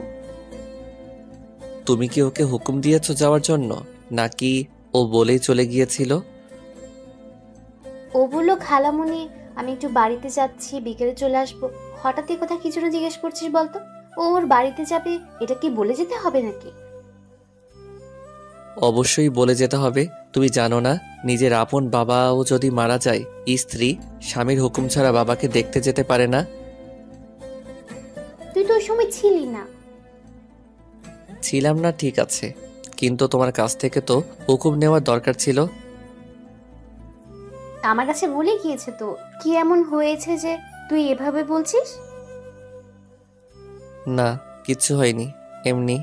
তুমি কি ওকে হুকুম দিয়েছো যাওয়ার জন্য, নাকি ও বলেই চলে গিয়েছিল? ও বললো খালামণি আমি একটু বাড়িতে যাচ্ছি, বিকেলে চলে আসবো। হঠাৎ এই কথা কি জন্য জিজ্ঞেস করছিস বলতো? ও ওর বাড়িতে যাবে, এটা কি বলে যেতে হবে নাকি? অবশ্যই বলে যেতে হবে। তুমি জানো না, নিজের আপন বাবাও যদি মারা যায়, স্ত্রী স্বামীর হুকুম ছাড়া বাবাকে দেখতে যেতে পারে না। তুই তো ওই সময় ছিলি না। ছিলাম না ঠিক আছে, কিন্তু তোমার কাছ থেকে তো হুকুম নেওয়ার দরকার ছিল। আমার কাছে ভুলে গিয়েছে তো। কি এমন হয়েছে যে তুই এভাবে বলছিস? না, কিচ্ছু হয়নি, এমনি।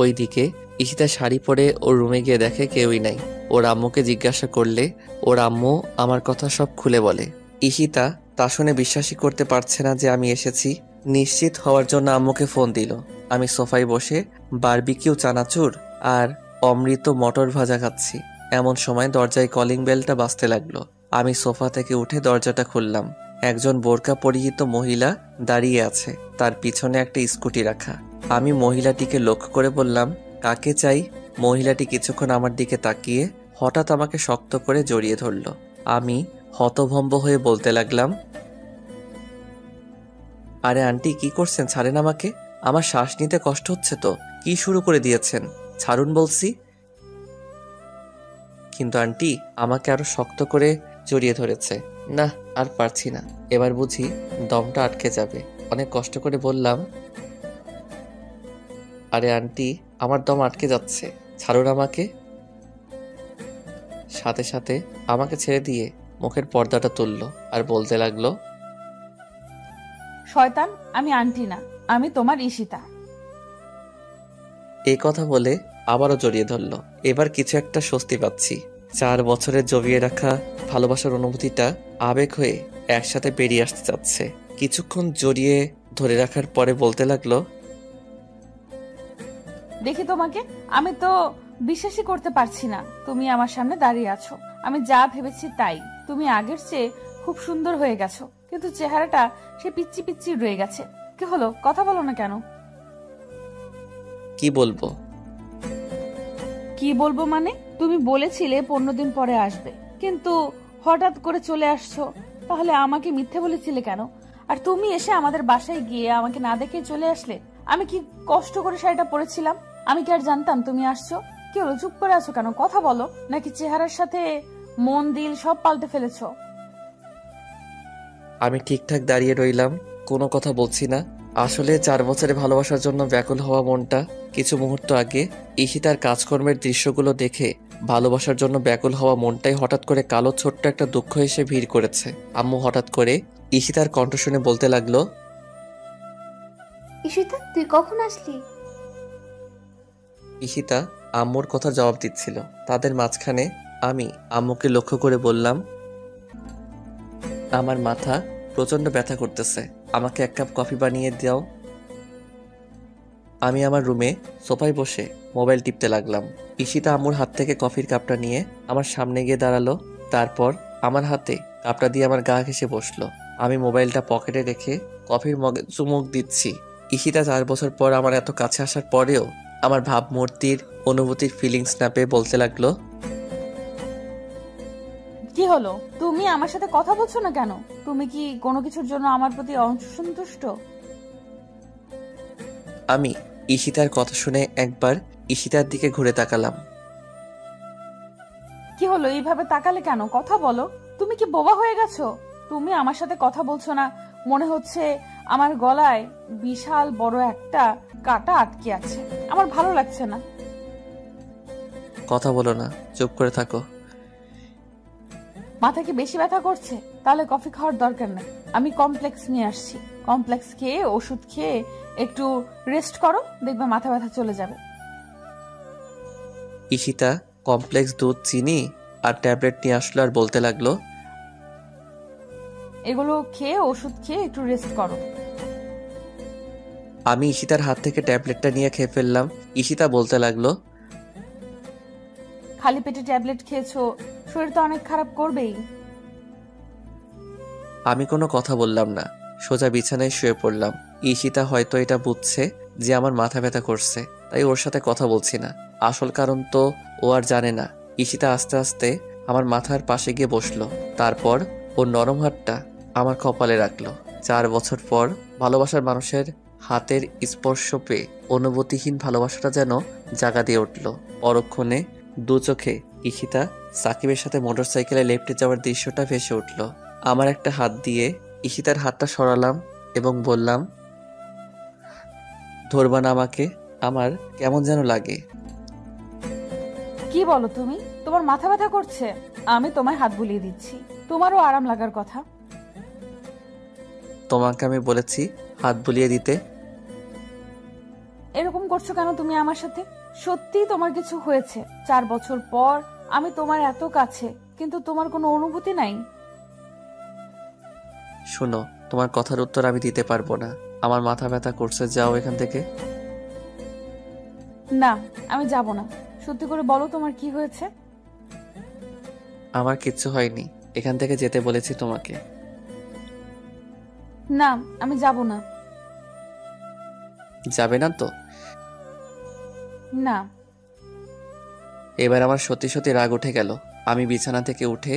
ওইদিকে ঈশিতা শাড়ি পরে ওর রুমে গিয়ে দেখে কেউই নাই। ওর আম্মুকে জিজ্ঞাসা করলে ওর আম্মু আমার কথা সব খুলে বলে। ঈশিতা তা শুনে বিশ্বাসই করতে পারছে না যে আমি এসেছি। নিশ্চিত হওয়ার জন্য আম্মুকে ফোন দিল। আমি সোফায় বসে বারবিকিউ চানাচুর আর অমৃত মটর ভাজা খাচ্ছি। এমন সময় দরজায় কলিং বেলটা বাজতে লাগলো। আমি সোফা থেকে উঠে দরজাটা খুললাম। একজন বোরকা পরিহিত মহিলা দাঁড়িয়ে আছে, তার পিছনে একটা স্কুটি রাখা। আমি মহিলাটিকে লক্ষ্য করে বললাম, কাকে চাই? মহিলাটি কিছুক্ষণ আমার দিকে তাকিয়ে হঠাৎ আমাকে শক্ত করে জড়িয়ে ধরল। আমি হতভম্ব হয়ে বলতে লাগলাম, আরে আন্টি কি করছেন? ছাড়েন আমাকে, আমার শ্বাস নিতে কষ্ট হচ্ছে তো। কি শুরু করে দিয়েছেন? ছাড়ুন বলছি। কিন্তু আন্টি আমাকে আরো শক্ত করে জড়িয়ে ধরেছে। না, আর পারছি না, এবার বুঝি দমটা আটকে যাবে। অনেক কষ্ট করে বললাম, আরে আন্টি আমার দম আটকে যাচ্ছে, ছাড়ুন আমাকে। সাথে সাথে আমাকে ছেড়ে দিয়ে মুখের পর্দাটা তুললো আর বলতে লাগলো, শয়তান, আমি আন্টি না, আমি তোমার ঈশিতা। এই কথা বলে আবারও জড়িয়ে ধরলো। এবার কিছু একটা স্বস্তি পাচ্ছি। 4 বছরের জমিয়ে রাখা ভালোবাসার অনুভূতিটা আবেগ হয়ে একসাথে বেরিয়ে আসতে চাচ্ছে। কিছুক্ষণ জড়িয়ে ধরে রাখার পরে বলতে লাগলো, দেখি তোমাকে, আমি তো বিশ্বাসই করতে পারছি না তুমি আমার সামনে দাঁড়িয়ে আছো। আমি যা ভেবেছি তাই, তুমি আগের চেয়ে খুব সুন্দর হয়ে গেছো, কিন্তু চেহারাটা সে পিচ্ছি পিচ্ছি রয়ে গেছে। কি হলো, কথা বলো না কেন? কি বলবো? কি বলবো মানে? তুমি বলেছিলে 15 দিন পরে আসবে, কিন্তু হঠাৎ করে চলে আসছো। তাহলে আমাকে মিথ্যে বলেছিলে কেন? আর তুমি এসে আমাদের বাসায় গিয়ে আমাকে না দেখে চলে আসলে। আমি কি কষ্ট করে শাড়িটা পরেছিলাম? আমি কি আর জানতাম তুমি আসছো? কি হলো, চুপ করে আছো কেন? কথা বলো। নাকি চেহারার সাথে মন দিল সব পাল্টে ফেলেছো? আমি ঠিকঠাক দাঁড়িয়ে রইলাম, কোনো কথা বলছি না। আসলে 4 বছরের ভালোবাসার জন্য ব্যাকুল হওয়া মনটা কিছু মুহূর্ত আগে ঈশিতার কাজকর্মের দৃশ্যগুলো দেখে ভালোবাসার জন্য ব্যাকুল হওয়া মনটাই হঠাৎ করে কালো ছোট্ট একটা দুঃখ এসে ভিড় করেছে। আম্মু হঠাৎ করে ঈশিতার কণ্ঠ শুনে বলতে লাগলো, ঈশিতা, তুই কখন আসলি? ঈশিতা আম্মুর কথা জবাব দিচ্ছিল। তাদের মাঝখানে আমি আম্মুকে লক্ষ্য করে বললাম, আমার মাথা প্রচন্ড ব্যথা করতেছে, আমাকে 1 কাপ কফি বানিয়ে দাও। আমি আমার রুমে সোফায় বসে মোবাইল টিপতে লাগলাম। ঈশিতা আম্মুর হাত থেকে কফির কাপটা নিয়ে আমার সামনে গিয়ে দাঁড়ালো। তারপর আমার হাতে কাপটা দিয়ে আমার গা ঘেঁষে বসলো। আমি মোবাইলটা পকেটে রেখে কফির মগে চুমুক দিচ্ছি। ঈশিতা 4 বছর পর আমার এত কাছে আসার পরেও আমার ভাবমূর্তির অনুভূতির ফিলিংস না পেয়ে বলতে লাগলো, কি হলো, তুমি আমার সাথে কথা বলছো না কেন? তুমি কি কোনো কিছুর জন্য আমার প্রতি অসন্তুষ্ট? আমি ঈশিতার কথা শুনে একবার ঈশিতার দিকে ঘুরে তাকালাম। কি হলো, এইভাবে তাকালে কেন? কথা বলো। তুমি কি বোবা হয়ে গেছো? তুমি আমার সাথে কথা বলছো না, মনে হচ্ছে আমার গলায় বিশাল বড় একটা কাঁটা আটকে আছে। আমার ভালো লাগছে না। কথা বলো না, চুপ করে থাকো। মাথা কি বেশি ব্যথা করছে? তাহলে কফি খাওয়ার দরকার নেই, আমি কমপ্লেক্স নিয়ে আসছি। কমপ্লেক্স খেয়ে ওষুধ খেয়ে একটু রেস্ট করো, দেখবে মাথা ব্যথা চলে যাবে। ঈশিতা কমপ্লেক্স দুধ, চিনি আর ট্যাবলেট নিয়ে আসলো আর বলতে লাগলো, এগুলো খেয়ে ওষুধ খেয়ে একটু রেস্ট করো। আমি ঈশিতার হাত থেকে ট্যাবলেটটা নিয়ে খেয়ে ফেললাম। ঈশিতা বলতে লাগলো, খালি পেটে ট্যাবলেট খেয়েছো, শরীর তো অনেক খারাপ করবেই। আমি কোনো কথা বললাম না, সোজা বিছানায় শুয়ে পড়লাম। ঈশিতা হয়তো এটা বুঝছে যে আমার মাথা ব্যথা করছে, তাই ওর সাথে কথা বলছি না। আসল কারণ তো ও আর জানে না। ঈশিতা আস্তে আস্তে আমার মাথার পাশে গিয়ে বসলো। তারপর ওর নরম হাতটা আমার কপালে রাখলো। 4 বছর পর ভালোবাসার মানুষের হাতের স্পর্শ পেয়ে অনুভূতিহীন ভালোবাসাটা যেন জাগা দিয়ে উঠল। পরক্ষণে 2 চোখে ঈশিতা সাকিবের সাথে মোটরসাইকেলে লেফটে যাওয়ার দৃশ্যটা ভেসে উঠল। আমার একটা হাত দিয়ে ঈশিতার হাতটা সরালাম এবং বললাম, ধরবা না আমাকে, আমার কেমন যেন লাগে। কি বলো তুমি? তোমার মাথা ব্যথা করছে? আমি তোমায় হাত বুলিয়ে দিচ্ছি, তোমারও আরাম লাগার কথা। তোমাকে আমি বলেছি হাত বুলিয়ে দিতে? এরকম করছো কেন তুমি আমার সাথে? সত্যি তোমার কিছু হয়েছে? 4 বছর পর আমি তোমার এত কাছে, কিন্তু তোমার কোনো অনুভূতি নাই। শোনো, তোমার কথার উত্তর আমি দিতে পারবো না, আমার মাথা ব্যথা করছে, যাও এখান থেকে। না, আমি যাব না। সত্যি করে বলো তোমার কি হয়েছে? আমার কিচ্ছু হয়নি, এখান থেকে যেতে বলেছি তোমাকে। না, আমি যাব না। যাবে না তো? না। এবার আমার সত্যি সত্যি রাগ উঠে গেল। আমি বিছানা থেকে উঠে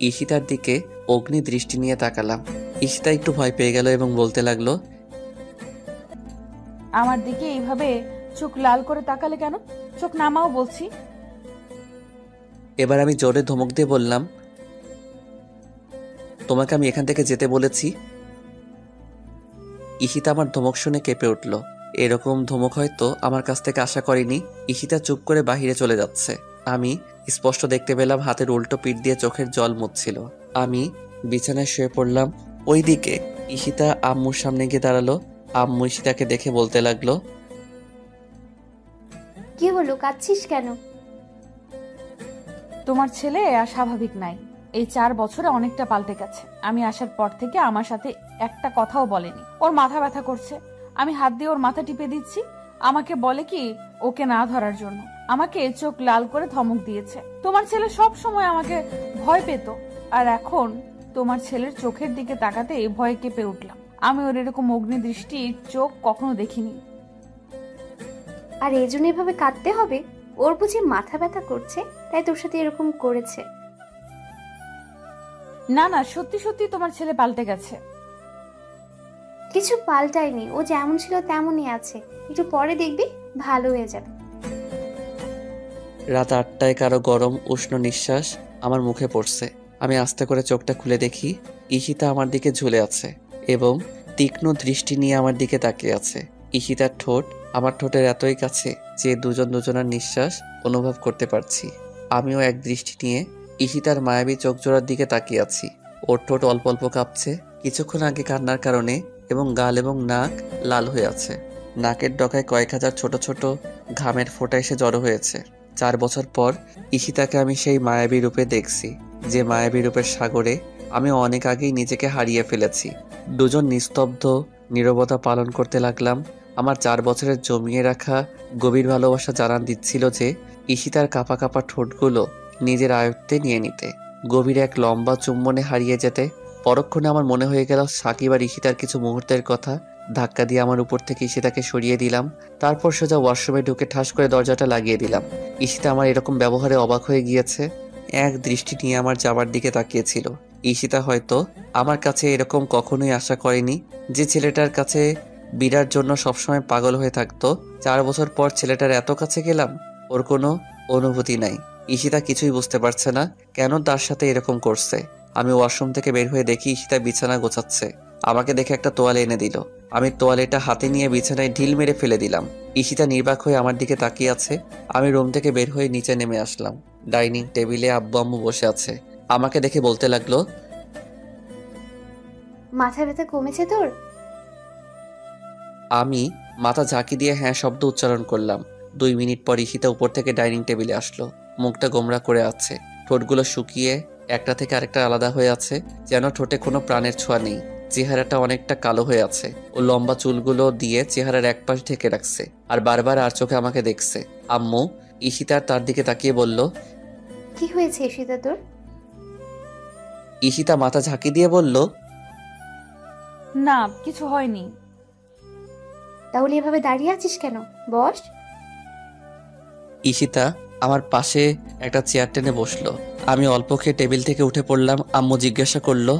ঈশিতার দিকে অগ্নি দৃষ্টি নিয়ে তাকালাম। ঈশিতা একটু ভয় পেয়ে গেল এবং বলতে লাগলো, আমার দিকে এইভাবে চোখ লাল করে তাকালে কেন? চোখ নামাও বলছি। এবার আমি জোরে ধমক দিয়ে বললাম, তোমাকে আমি এখান থেকে যেতে বলেছি। ঈশিতা আমার ধমক শুনে কেঁপে উঠল। এরকম ধমক হয়তো আমার কাছ থেকে আশা করেনি। ঈশিতা চুপ করে বাহিরে চলে যাচ্ছে। আমি স্পষ্ট দেখতে পেলাম হাতের উল্টো পিঠ দিয়ে চোখের জল মুছছিল। আমি বিছানায় শুয়ে পড়লাম। ওইদিকে ঈশিতা আম্মুর সামনে গিয়ে দাঁড়ালো। আম্মু ঈশিতাকে দেখে বলতে লাগলো, কি হলো, কাঁদছিস কেন? তোমার ছেলে আর স্বাভাবিক নাই। এই 4 বছরে অনেকটা পাল্টে গেছে। আমি আসার পর থেকে আমার সাথে একটা কথাও বলেনি। ওর মাথা ব্যথা করছে, আমি হাত দিয়ে ওর মাথা টিপে দিচ্ছি। আমাকে বলে কি ওকে না ধরার জন্য। আমাকে চোখ লাল করে ধমক দিয়েছে। তোমার ছেলে সব সময় আমাকে ভয় পেত, আর এখন তোমার ছেলের চোখের দিকে তাকাতে ভয়ে কেঁপে উঠলাম। আমি ওর এরকম অগ্নিদৃষ্টির চোখ কখনো দেখিনি। আর এই জন্য এভাবে কাঁদতে হবে? ওর বুঝি মাথা ব্যথা করছে তাই তোর সাথে এরকম করেছে? না না, সত্যি সত্যি তোমার ছেলে পাল্টে গেছে। কিছু পাল্টায়নি, ও যেমন ছিল তেমনই আছে। একটু পরে দেখবি ভালো হয়ে যাবে। রাত 8টায় কারো গরম উষ্ণ নিঃশ্বাস আমার মুখে পড়ছে। আমি আস্তে করে চোখটা খুলে দেখি ঈশিতা আমার দিকে ঝুলে আছে এবং তীক্ষ্ণ দৃষ্টি নিয়ে আমার দিকে তাকিয়ে আছে। ঈশিতার ঠোঁট আমার ঠোঁটের এতই কাছে যে দুজন দুজনার নিঃশ্বাস অনুভব করতে পারছি। আমিও এক দৃষ্টি নিয়ে ঈশিতার মায়াবী চোখ জোড়ার দিকে তাকিয়ে আছি। ওর ঠোঁট অল্প অল্প কাঁপছে কিছুক্ষণ আগে কান্নার কারণে এবং গাল এবং নাক লাল হয়ে আছে। নাকের ডগায় কয়েক হাজার ছোট ছোট ঘামের ফোঁটা এসে জড়ো হয়েছে। 4 বছর পর ঈশিতাকে আমি সেই মায়াবী রূপে দেখছি যে মায়াবী রূপের সাগরে আমি অনেক আগেই নিজেকে হারিয়ে ফেলেছি। দুজন নিস্তব্ধ নীরবতা পালন করতে লাগলাম। আমার 4 বছরের জমিয়ে রাখা গভীর ভালোবাসা জানান দিচ্ছিল যে ঈশিতার কাঁপা কাঁপা ঠোঁটগুলো নিজের আয়ত্তে নিয়ে নিতে, গভীর এক লম্বা চুম্বনে হারিয়ে যেতে। পরক্ষণে আমার মনে হয়ে গেল সাকিব আর ঈশিতার কিছু মুহূর্তের কথা। ধাক্কা দিয়ে আমার উপর থেকে ঈশিতাকে সরিয়ে দিলাম। তারপর সোজা ওয়াশরুমে ঢুকে ঠাস করে দরজাটা লাগিয়ে দিলাম। ঈশিতা আমার এরকম ব্যবহারে অবাক হয়ে গিয়েছে। এক দৃষ্টি নিয়ে আমার যাবার দিকে তাকিয়েছিল। ঈশিতা হয়তো আমার কাছে এরকম কখনোই আশা করেনি যে ছেলেটার কাছে বিরার জন্য সবসময় পাগল হয়ে থাকতো। 4 বছর পর ছেলেটার এত কাছে গেলাম, ওর কোনো অনুভূতি নাই। ঈশিতা কিছুই বুঝতে পারছে না কেন তার সাথে এরকম করছে। আমি ওয়াশরুম থেকে বের হয়ে দেখি ঈশিতা বিছানা গোছাচ্ছে। আমাকে দেখে একটা তোয়ালে এনে দিল। আমি তোয়ালেটা হাতে নিয়ে বিছানায় ঢিল মেরে ফেলে দিলাম। ঈশিতা নির্বাক হয়ে আমার দিকে তাকিয়ে আছে। আমি রুম থেকে বের হয়ে নিচে নেমে আসলাম। ডাইনিং টেবিলে আব্বু আম্মু বসে আছে। আমাকে দেখে বলতে লাগলো, মাথা ব্যথা কমেছে তোর? আমি মাথা ঝাঁকি দিয়ে হ্যাঁ শব্দ উচ্চারণ করলাম। 2 মিনিট পর ঈশিতা উপর থেকে ডাইনিং টেবিলে আসলো। মুখটা গোমরা করে আছে, ঠোঁটগুলো শুকিয়ে একটা থেকে আরেকটা আলাদা হয়ে আছে, যেন ঠোঁটে কোনো প্রাণের ছোঁয়া নেই। চেহারাটা অনেকটা কালো হয়ে আছে। ও লম্বা চুলগুলো দিয়ে চেহারার এক পাশ ঢেকে রাখছে আর বারবার আর চোখে আমাকে দেখছে। আম্মু ঈশিতার তার দিকে তাকিয়ে বলল, কি হয়েছে ঈশিতা তোর? ঈশিতা মাথা ঝাঁকি দিয়ে বলল, না, কিছু হয়নি। তাহলে এভাবে দাঁড়িয়ে আছিস কেন? বস। ঈশিতা আমার পাশে একটা চেয়ার টেনে বসলো। আমি অল্প খেয়ে টেবিল থেকে উঠে পড়লাম। আম্মু জিজ্ঞাসা করলো,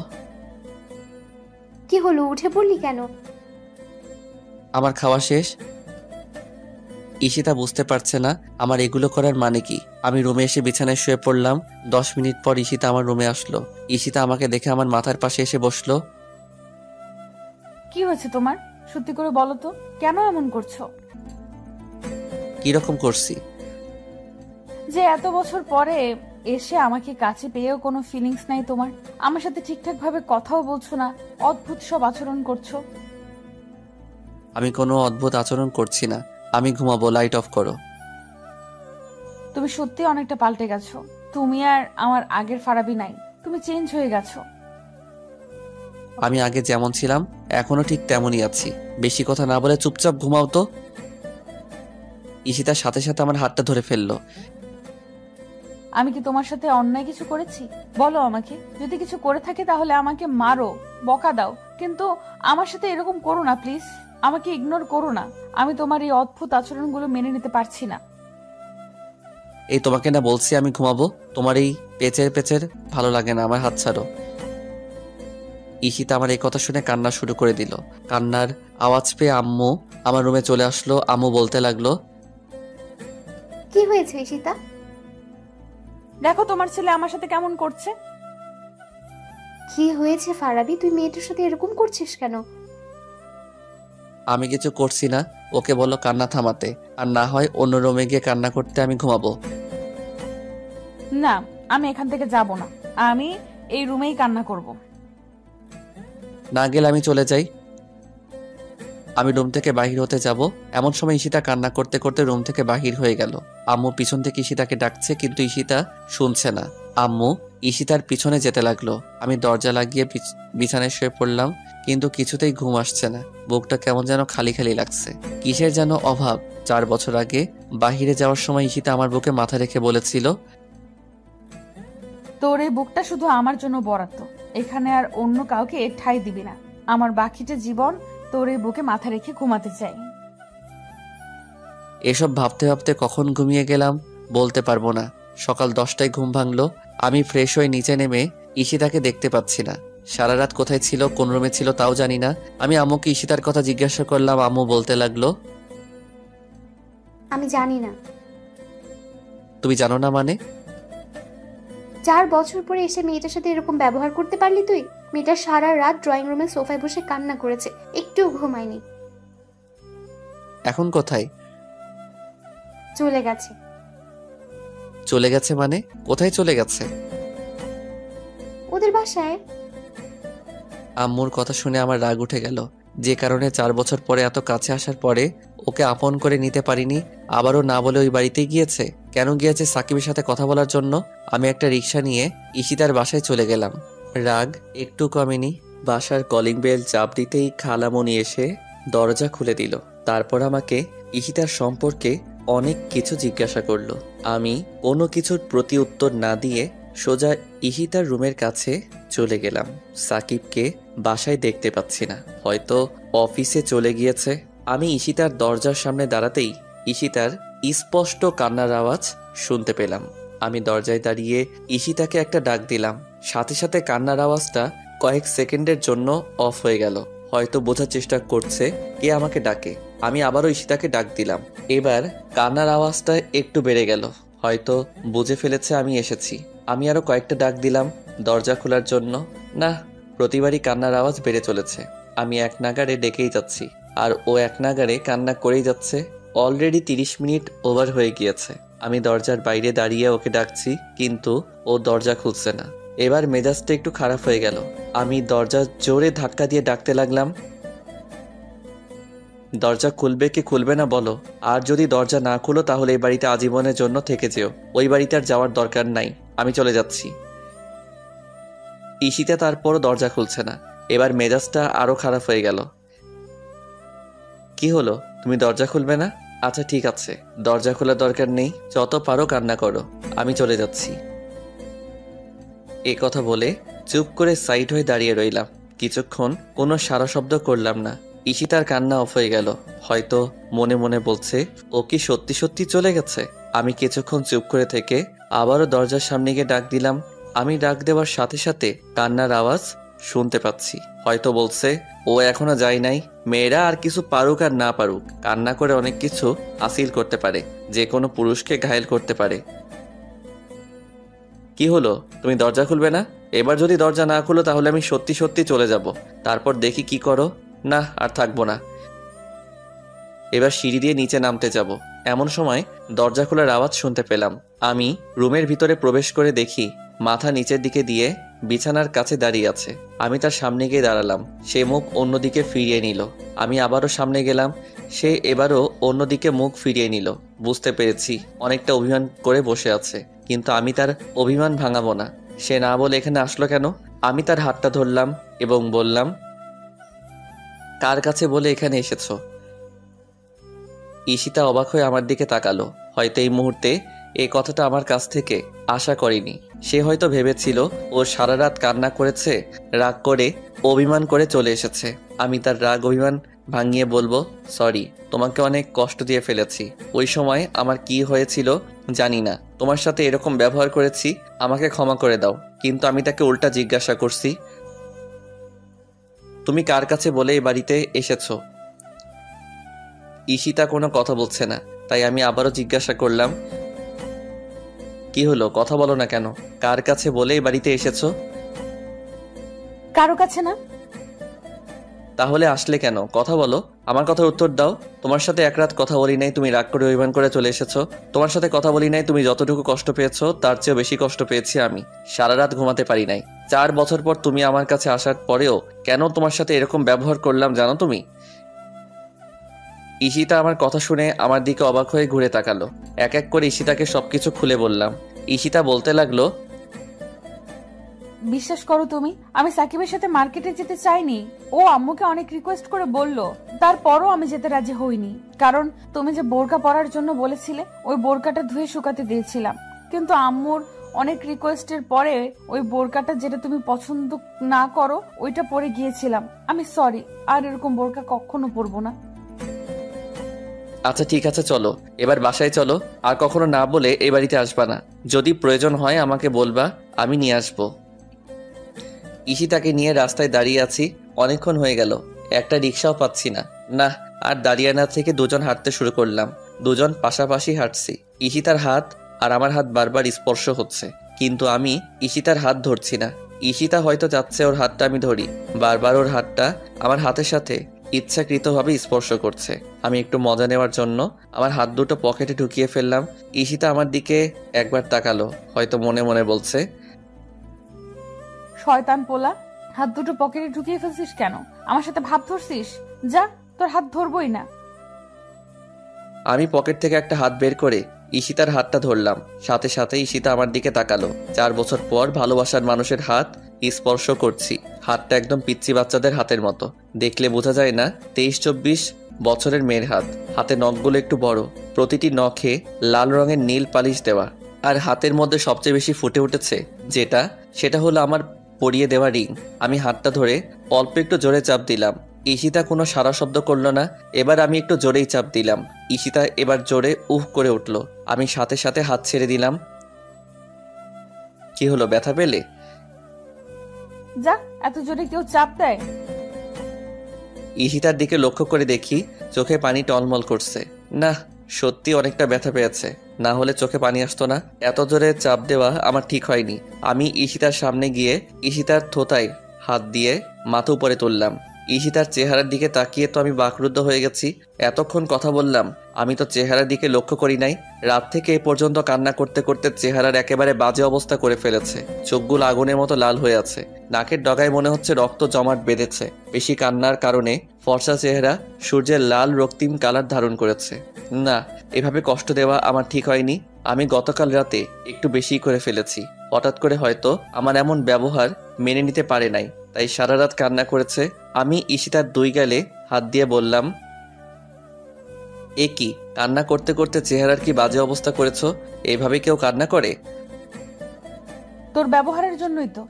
কি হলো, উঠে পড়লি কেন? আমার খাওয়া শেষ। ঈশিতা বুঝতে পারছে না আমার এগুলো করার মানে কি। আমি রুমে এসে বিছানায় শুয়ে পড়লাম। 10 মিনিট পর ঈশিতা আমার রুমে আসলো। ঈশিতা আমাকে দেখে আমার মাথার পাশে এসে বসলো। কি হয়েছে তোমার? সত্যি করে বলো তো, কেন এমন করছো? কিরকম করছি? যে এত বছর পরে এসে আমাকে কাছে পেয়েও কোনো ফিলিংস নাই তোমার। আমার সাথে ঠিকঠাক ভাবে কথাও বলছো না, অদ্ভুত সব আচরণ করছো। আমি কোনো অদ্ভুত আচরণ করছি না। আমি ঘুমাবো, লাইট অফ করো। তুমি সত্যি অনেকটা পাল্টে গেছো। তুমি আর আমার আগের ফারাবি নাই, তুমি চেঞ্জ হয়ে গেছো। আমি আগে যেমন ছিলাম এখনো ঠিক তেমনই আছি। বেশি কথা না বলে চুপচাপ ঘুমাও তো। ঈশিতার সাথে সাথে আমার হাতটা ধরে ফেললো। আমি কি তোমার সাথে অন্যায় কিছু করেছি? বলো আমাকে। যদি কিছু করে থাকি তাহলে আমাকে মারো, বকা দাও, কিন্তু আমার সাথে এরকম করো না প্লিজ। আমাকে ইগনোর করো না। আমি তোমার এই অদ্ভুত আচরণগুলো মেনে নিতে পারছি না। এই তোমাকে না বলছি আমি ঘুমাবো। তোমার এই পেচের পেচের ভালো লাগে না, আমার হাত ছাড়ো। ঈশিতা আমার এই কথা শুনে কান্না শুরু করে দিল। কান্নার আওয়াজ পেয়ে আম্মু আমার রুমে চলে আসলো। আম্মু বলতে লাগলো, কি হয়েছে ঈশিতা? দেখো তোমার ছেলে আমার সাথে কেমন করছে। কি হয়েছে ফারাবি, তুই মেয়েটার সাথে এরকম করছিস কেন? আমি কিছু করছি না, ওকে বলো কান্না থামাতে, আর না হয় অন্য রুমে গিয়ে কান্না করতে আমি ঘুমাবো। না, আমি এখান থেকে যাব না। আমি এই রুমেই কান্না করব। না গেলে আমি চলে যাই। আমি রুম থেকে বাহির হতে যাব এমন সময় ঈশিতা কান্না করতে করতে রুম থেকে বাহির হয়ে গেল। আম্মু পিছন থেকে ঈশিতাকে ডাকছে কিন্তু ঈশিতা শুনছে না। আম্মু ঈশিতার পিছনে যেতে লাগলো। আমি দরজা লাগিয়ে বিছানায় শুয়ে পড়লাম, কিন্তু কিছুতেই ঘুম আসছে না। বুকটা কেমন যেন খালি খালি লাগছে, কিসের যেন অভাব। 4 বছর আগে বাহিরে যাওয়ার সময় ঈশিতা আমার বুকে মাথা রেখে বলেছিল, তোর এই বুকটা শুধু আমার জন্য বরাদ্দ, এখানে আর অন্য কাউকে ঠাঁই দিবি না। আমার বাকিটা জীবন তোর এই বুকে মাথা রেখে ঘুমাতে চাই। এসব ভাবতে ভাবতে কখন ঘুমিয়ে গেলাম বলতে পারবো না। সকাল 10টায় ঘুম ভাঙলো। আমি ফ্রেশ হয়ে নিচে নেমে ঈশিতাকে দেখতে পাচ্ছি না। সারা রাত কোথায় ছিল, কোন রুমে ছিল তাও জানি না। আমি আম্মুকে ঈশিতার কথা জিজ্ঞাসা করলাম। আম্মু বলতে লাগলো, আমি জানি না। তুমি জানো না মানে? 4 বছর পরে এসে মেয়েটার সাথে এরকম ব্যবহার করতে পারলি তুই? মেয়েটা সারা রাত ড্রয়িং রুমে সোফায় বসে কান্না করেছে, একটুও ঘুমায়নি। এখন কোথায়? চলে গেছে। চলে গেছে মানে? কোথায় চলে গেছে? ওদের বাসায়। আম্মুর কথা শুনে আমার রাগ উঠে গেল। যে কারণে 4 বছর পরে এত কাছে আসার পরে ওকে আপন করে নিতে পারিনি, আবারও না বলে ওই বাড়িতে গিয়েছে। কেন গিয়েছে? সাকিবের সাথে কথা বলার জন্য। আমি একটা রিক্সা নিয়ে ঈশিতার বাসায় চলে গেলাম। রাগ একটু কমেনি। বাসার কলিং বেল চাপ দিতেই খালামণি এসে দরজা খুলে দিল। তারপর আমাকে ঈশিতার সম্পর্কে অনেক কিছু জিজ্ঞাসা করলো। আমি কোনো কিছুর প্রতি উত্তর না দিয়ে সোজা ঈশিতার রুমের কাছে চলে গেলাম। সাকিবকে বাসায় দেখতে পাচ্ছি না, হয়তো অফিসে চলে গিয়েছে। আমি ঈশিতার দরজার সামনে দাঁড়াতেই ঈশিতার স্পষ্ট কান্নার আওয়াজ শুনতে পেলাম। আমি দরজায় দাঁড়িয়ে ঈশিতাকে একটা ডাক দিলাম। সাথে সাথে কান্নার আওয়াজটা কয়েক সেকেন্ডের জন্য অফ হয়ে গেল। হয়তো বোঝার চেষ্টা করছে কে আমাকে ডাকে। আমি আবারও ঈশিতাকে ডাক দিলাম। এবার কান্নার আওয়াজটা একটু বেড়ে গেল, হয়তো বুঝে ফেলেছে আমি এসেছি। আমি আরো কয়েকটা ডাক দিলাম দরজা খোলার জন্য। না, প্রতিবারই কান্নার আওয়াজ বেড়ে চলেছে। আমি এক নাগাড়ে ডেকেই যাচ্ছি আর ও এক নাগাড়ে কান্না করেই যাচ্ছে। অলরেডি 30 মিনিট ওভার হয়ে গিয়েছে। আমি দরজার বাইরে দাঁড়িয়ে ওকে ডাকছি, কিন্তু ও দরজা খুলছে না। এবার মেজাজটা একটু খারাপ হয়ে গেল। আমি দরজা জোরে ধাক্কা দিয়ে ডাকতে লাগলাম, দরজা খুলবে কি খুলবে না বলো। আর যদি দরজা না খুলো তাহলে এই বাড়িতে আজীবনের জন্য থেকে যেও। ওই বাড়িতে আর যাওয়ার দরকার নাই, আমি চলে যাচ্ছি। ঈশিতা তারপরও দরজা খুলছে না। এবার মেজাজটা আরো খারাপ হয়ে গেল। কি হলো, তুমি দরজা খুলবে না? আচ্ছা ঠিক আছে, দরজা খোলার দরকার নেই, যত পারো কান্না করো, আমি চলে যাচ্ছি। এই কথা বলে চুপ করে সাইড হয়ে দাঁড়িয়ে রইলাম। কিছুক্ষণ কোনো সারা শব্দ করলাম না। ঈশিতার কান্না অফ হয়ে গেল। হয়তো মনে মনে বলছে ও কি সত্যি সত্যি চলে গেছে। আমি কিছুক্ষণ চুপ করে থেকে আবারও দরজার সামনে গিয়ে ডাক দিলাম। আমি ডাক দেওয়ার সাথে সাথে কান্নার আওয়াজ শুনতে পাচ্ছি। হয়তো বলছে ও এখনো যায় নাই। মেয়েরা আর কিছু পারুক আর না পারুক, কান্না করে অনেক কিছু হাসিল করতে পারে, যে কোনো পুরুষকে ঘায়েল করতে পারে। কি হলো, তুমি দরজা খুলবে না? এবার যদি দরজা না খুলো তাহলে আমি সত্যি সত্যি চলে যাব। তারপর দেখি কি করো। না, আর থাকবো না। এবার সিঁড়ি দিয়ে নিচে নামতে যাব। এমন সময় দরজা খোলার আওয়াজ শুনতে পেলাম। আমি রুমের ভিতরে প্রবেশ করে দেখি মাথা নিচের দিকে দিয়ে বিছানার কাছে দাঁড়িয়ে আছে। আমি তার সামনে গিয়ে দাঁড়ালাম। সে মুখ অন্যদিকে ফিরিয়ে নিল। আমি আবারও সামনে গেলাম। সে এবারও অন্যদিকে মুখ ফিরিয়ে নিল। বুঝতে পেরেছি অনেকটা অভিমান করে বসে আছে, কিন্তু আমি তার অভিমান ভাঙাবো না। সে না বলে এখানে আসলো কেন? আমি তার হাতটা ধরলাম এবং বললাম, কার কাছে বলে এখানে এসেছো? ঈশিতা অবাক হয়ে আমার দিকে তাকালো। হয়তো এই মুহূর্তে এই কথাটা আমার কাছ থেকে আশা করেনি। সে হয়তো ভেবেছিল ও সারা রাত কান্না করেছে, রাগ করে অভিমান করে চলে এসেছে। আমি তার রাগ অভিমান ভাঙিয়ে বলবো, সরি, তোমাকে অনেক কষ্ট দিয়ে ফেলেছি। ওই সময় আমার কি হয়েছিল জানি না, তোমার সাথে এরকম ব্যবহার করেছি, আমাকে ক্ষমা করে দাও। কিন্তু আমি তাকে উল্টা জিজ্ঞাসা করছি, তুমি কার কাছে বলে এই বাড়িতে এসেছো? ঈশিতা কোনো কথা বলছে না, তাই আমি আবারও জিজ্ঞাসা করলাম, কি হলো, কথা বলো না কেন? কার কাছে বলে এই বাড়িতে এসেছো? কারো কাছে না। তাহলে আসলে কেন? কথা বলো, আমার কথার উত্তর দাও। তোমার সাথে এক রাত কথা বলি নাই, তুমি রাগ করে অভিমান করে চলে এসেছো। তোমার সাথে কথা বলি নাই, তুমি যতটুকু কষ্ট পেয়েছো তার চেয়েও বেশি কষ্ট পেয়েছি আমি। সারা রাত ঘুমাতে পারি নাই। 4 বছর পর তুমি আমার কাছে আসার পরেও কেন তোমার সাথে এরকম ব্যবহার করলাম জানো তুমি? ঈশিতা আমার কথা শুনে আমার দিকে অবাক হয়ে ঘুরে তাকালো। এক এক করে ঈশিতাকে সবকিছু খুলে বললাম। ঈশিতা বলতে লাগলো, বিশ্বাস করো তুমি, আমি সাকিবের সাথে মার্কেটে যেতে চাইনি। ও আম্মুকে অনেক রিকোয়েস্ট করে বলল, তারপরও আমি যেতে রাজি হইনি। কারণ তুমি যে বোরকা পরার জন্য বলেছিলে, ওই বোরকাটা ধুয়ে শুকাতে দিয়েছিলাম। কিন্তু আম্মুর অনেক রিকোয়েস্টের পরে ওই বোরকাটা যেটা তুমি পছন্দ না করো ওইটা পরে গিয়েছিলাম। আমি সরি, আর এরকম বোরকা কখনো পরবো না। আচ্ছা ঠিক আছে চলো, এবার বাসায় চলো। আর কখনো না বলে এ বাড়িতে আসবা না। যদি প্রয়োজন হয় আমাকে বলবা, আমি নিয়ে আসবো। ঈশিতাকে নিয়ে রাস্তায় দাঁড়িয়ে আছি, অনেকক্ষণ হয়ে গেল, একটা রিক্সাও পাচ্ছি না। না, আর দাঁড়িয়ে না থেকে দুজন হাঁটতে শুরু করলাম। দুজন পাশাপাশি হাঁটছি। ঈশিতার হাত আর আমার হাত বারবার স্পর্শ হচ্ছে, কিন্তু আমি ঈশিতার হাত ধরছি না। ঈশিতা হয়তো চাচ্ছে ওর হাতটা আমি ধরি। বারবার ওর হাতটা আমার হাতের সাথে ইচ্ছাকৃতভাবে স্পর্শ করছে। আমি একটু মজা নেওয়ার জন্য আমার হাত দুটো পকেটে ঢুকিয়ে ফেললাম। ঈশিতা আমার দিকে একবার তাকালো, হয়তো মনে মনে বলছে, শয়তান পোলা, হাত দুটো পকেটে ঢুকিয়ে ফেলছিস কেন? আমার সাথে ভাব ধরছিস? যা, তোর হাত ধরবই না। আমি পকেট থেকে একটা হাত বের করে ঈশিতার হাতটা ধরলাম। সাথে সাথে ঈশিতা আমার দিকে তাকালো। 4 বছর পর ভালোবাসার মানুষের হাত স্পর্শ করছি। হাতটা একদম পিচ্চি বাচ্চাদের হাতের মতো, দেখলে বোঝা যায় না 23-24 বছরের মেয়ের হাত। হাতে নখগুলো একটু বড়, প্রতিটি নখে লাল রঙের নীল পালিশ দেওয়া। আর হাতের মধ্যে সবচেয়ে বেশি ফুটে উঠেছে সেটা হলো আমার পরিয়ে দেওয়া রিং। আমি হাতটা ধরে অল্প একটু জোরে চাপ দিলাম। ঈশিতা কোনো সারা শব্দ করলো না। এবার আমি একটু জোরেই চাপ দিলাম। ঈশিতা এবার জোরে উহ করে উঠল। আমি সাথে সাথে হাত ছেড়ে দিলাম। কি হলো, ব্যথা পেলে? যা, এত জোরে কেউ চাপ দেয়? ঈশিতার দিকে লক্ষ্য করে দেখি চোখে পানি টলমল করছে। না, সত্যি অনেকটা ব্যথা পেয়েছে, না হলে চোখে পানি আসতো না। এত জোরে চাপ দেওয়া আমার ঠিক হয়নি। আমি ঈশিতার সামনে গিয়ে ঈশিতার থোতায় হাত দিয়ে মাথা উপরে তুললাম। ঈশিতার চেহারার দিকে তাকিয়ে তো আমি বাকরুদ্ধ হয়ে গেছি। এতক্ষণ কথা বললাম, আমি তো চেহারার দিকে লক্ষ্য করি নাই। রাত থেকে এ পর্যন্ত কান্না করতে করতে চেহারার একেবারে বাজে অবস্থা করে ফেলেছে। চোখগুলো আগুনের মতো লাল হয়ে আছে, নাকের ডগায় মনে হচ্ছে রক্ত জমাট বেঁধেছে। বেশি কান্নার কারণে ফর্সা চেহারা সূর্যের লাল রক্তিম কালার ধারণ করেছে। না, এভাবে কষ্ট দেওয়া আমার ঠিক হয়নি। আমি গতকাল রাতে একটু বেশি করে ফেলেছি। হঠাৎ করে হয়তো আমার এমন ব্যবহার মেনে নিতে পারে নাই, তাই সারা রাত কান্না করেছে। আমি ঈশিতার 2 গালে হাত দিয়ে বললাম, এ কি, কান্না করতে করতে চেহারার কি বাজে অবস্থা করেছো? এইভাবে কেউ কান্না করে? তোর ব্যবহারের জন্যই তো।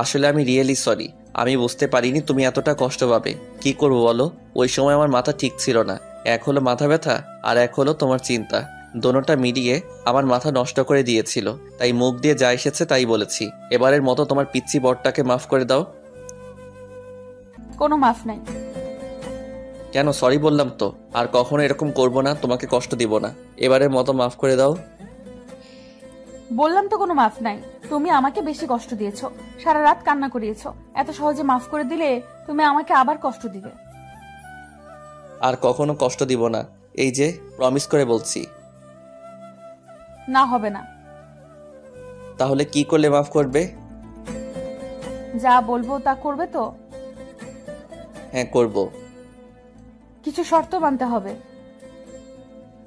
আসলে আমি রিয়েলি সরি। আমি বুঝতে পারিনি তুমি এতটা কষ্ট পাবে। কি করবো বলো, ওই সময় আমার মাথা ঠিক ছিল না। এক হলো মাথা ব্যথা, আর এক হলো তোমার চিন্তা। দোনোটা মিলিয়ে আমার মাথা নষ্ট করে দিয়েছিল। তাই মুখ দিয়ে যা এসেছে তাই বলেছি। এবারের মতো তোমার পিচ্চি বরটাকে মাফ করে দাও। কোনো মাফ নাই। কেন, সরি বললাম তো। আর কখনো এরকম করবো না, তোমাকে কষ্ট দিব না। এবারের মতো মাফ করে দাও। বললাম তো কোনো মাফ নাই। তুমি আমাকে বেশি কষ্ট দিয়েছো, সারা রাত কান্না করিয়েছো। এত সহজে মাফ করে দিলে তুমি আমাকে আবার কষ্ট দিবে। আর কখনো কষ্ট দিব না, এই যে প্রমিস করে বলছি। না, হবে না। তাহলে কি করলে মাফ করবে? যা বলবো তা করবে তো? হ্যাঁ, করব। কিছু শর্ত মানতে হবে।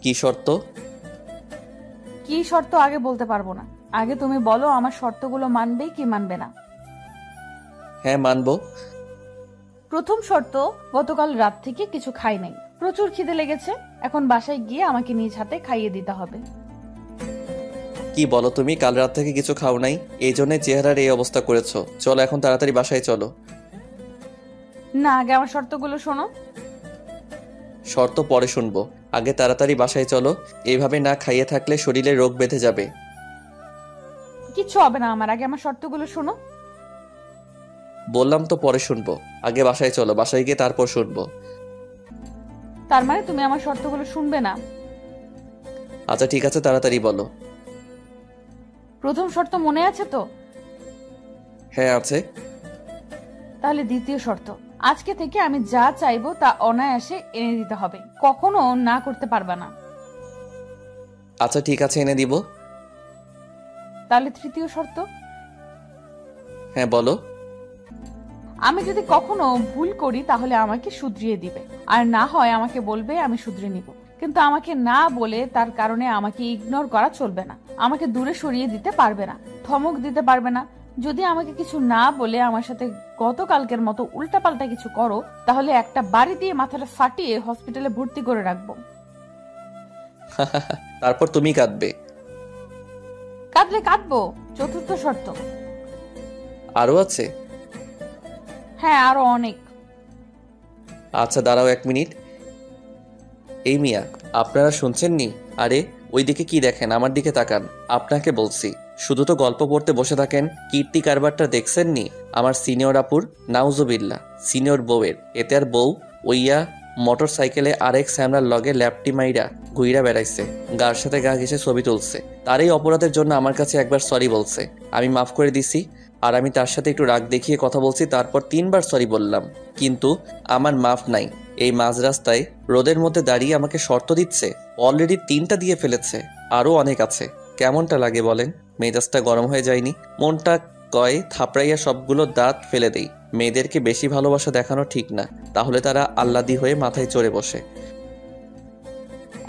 কি শর্ত? কি শর্ত আগে বলতে পারবো না। আগে তুমি বলো আমার শর্তগুলো মানবে কি মানবে না। হ্যাঁ, মানবো। প্রথম শর্ত, গতকাল রাত থেকে কিছু খাই নাই। প্রচুর খিদে লেগেছে। এখন বাসায় গিয়ে আমাকে নিজ হাতে খাইয়ে দিতে হবে। কি বলো তুমি, কাল রাত থেকে কিছু খাও নাই, এই জন্যই চেহারার এই অবস্থা করেছো। চলো এখন তাড়াতাড়ি বাসায় চলো। না, আগে আমার শর্তগুলো শোনো। শর্ত পরে শুনবো, আগে তাড়াতাড়ি বাসায় চলো। এইভাবে না খাইয়ে থাকলে শরীরে রোগ বেঁধে যাবে। কিচ্ছু হবে না আমার, আগে আমার শর্তগুলো শোনো। বললাম তো পরে শুনবো, আগে বাসায় চলো। বাসায় গিয়ে তারপর শুনবো। তার মানে তুমি আমার শর্তগুলো শুনবে না? আচ্ছা ঠিক আছে, তাড়াতাড়ি বলো। প্রথম শর্ত মনে আছে তো? হ্যাঁ আছে। তাহলে দ্বিতীয় শর্ত, আজকে থেকে আমি যা চাইবো তা অনায়াসে এনে দিতে হবে, কখনো না করতে পারবে না। আচ্ছা ঠিক আছে, এনে দিব। তাহলে তৃতীয় শর্ত, হ্যাঁ বলো। আমি যদি কখনো ভুল করি তাহলে আমাকে শুধরিয়ে দিবে, আর না হয় আমাকে বলবে, আমি শুধরে নিব। কিন্তু আমাকে না বলে তার কারণে আমাকে ইগনোর করা চলবে না। আমাকে দূরে সরিয়ে দিতে পারবে না, ধমক দিতে পারবে না। যদি আমাকে কিছু না বলে আমার সাথে গতকালকের মতো উল্টাপাল্টা কিছু করো, তাহলে একটা বাড়ি দিয়ে মাথাটা ফাটিয়ে হসপিটালে ভর্তি করে রাখবো। তারপর তুমি কাঁদবে। কাঁদলে কাঁদবো, চতুর্থ শর্ত। আরও আছে? হ্যাঁ, আরো অনেক। আচ্ছা দাঁড়াও 1 মিনিট। এই মিয়া, আপনারা শুনছেননি? আরে ওইদিকে কি দেখেন? আমার দিকে তাকান। আপনাকে বলছি, শুধু তো গল্প পড়তে বসে থাকেন। কীর্তি কারবারটা দেখছেননি? আমার সিনিয়র আপুর, নাউজুবিল্লাহ, সিনিয়র বউয়ের। এতে আর বউ ওইয়া মোটর সাইকেলে আরেক স্যামরার লগে ল্যাপটি মাইরা ঘুইরা বেড়াইছে, গার সাথে গা ঘেসে ছবি তুলছে। তার এই অপরাধের জন্য আমার কাছে একবার সরি বলছে, আমি মাফ করে দিছি। আর আমি তার সাথে একটু রাগ দেখিয়ে কথা বলছি, তারপর 3 বার সরি বললাম, কিন্তু আমার মাফ নাই। এই মাঝ রাস্তায় রোদের মধ্যে দাঁড়িয়ে আমাকে শর্ত দিচ্ছে। অলরেডি 3টা দিয়ে ফেলেছে, আরও অনেক আছে। কেমনটা লাগে বলেন? মেজাজটা গরম হয়ে যায়নি? মনটা কয় থাপড়াইয়া সবগুলো দাঁত ফেলে দেই। মেয়েদেরকে বেশি ভালোবাসা দেখানো ঠিক না, তাহলে তারা আল্লাদি হয়ে মাথায় চড়ে বসে।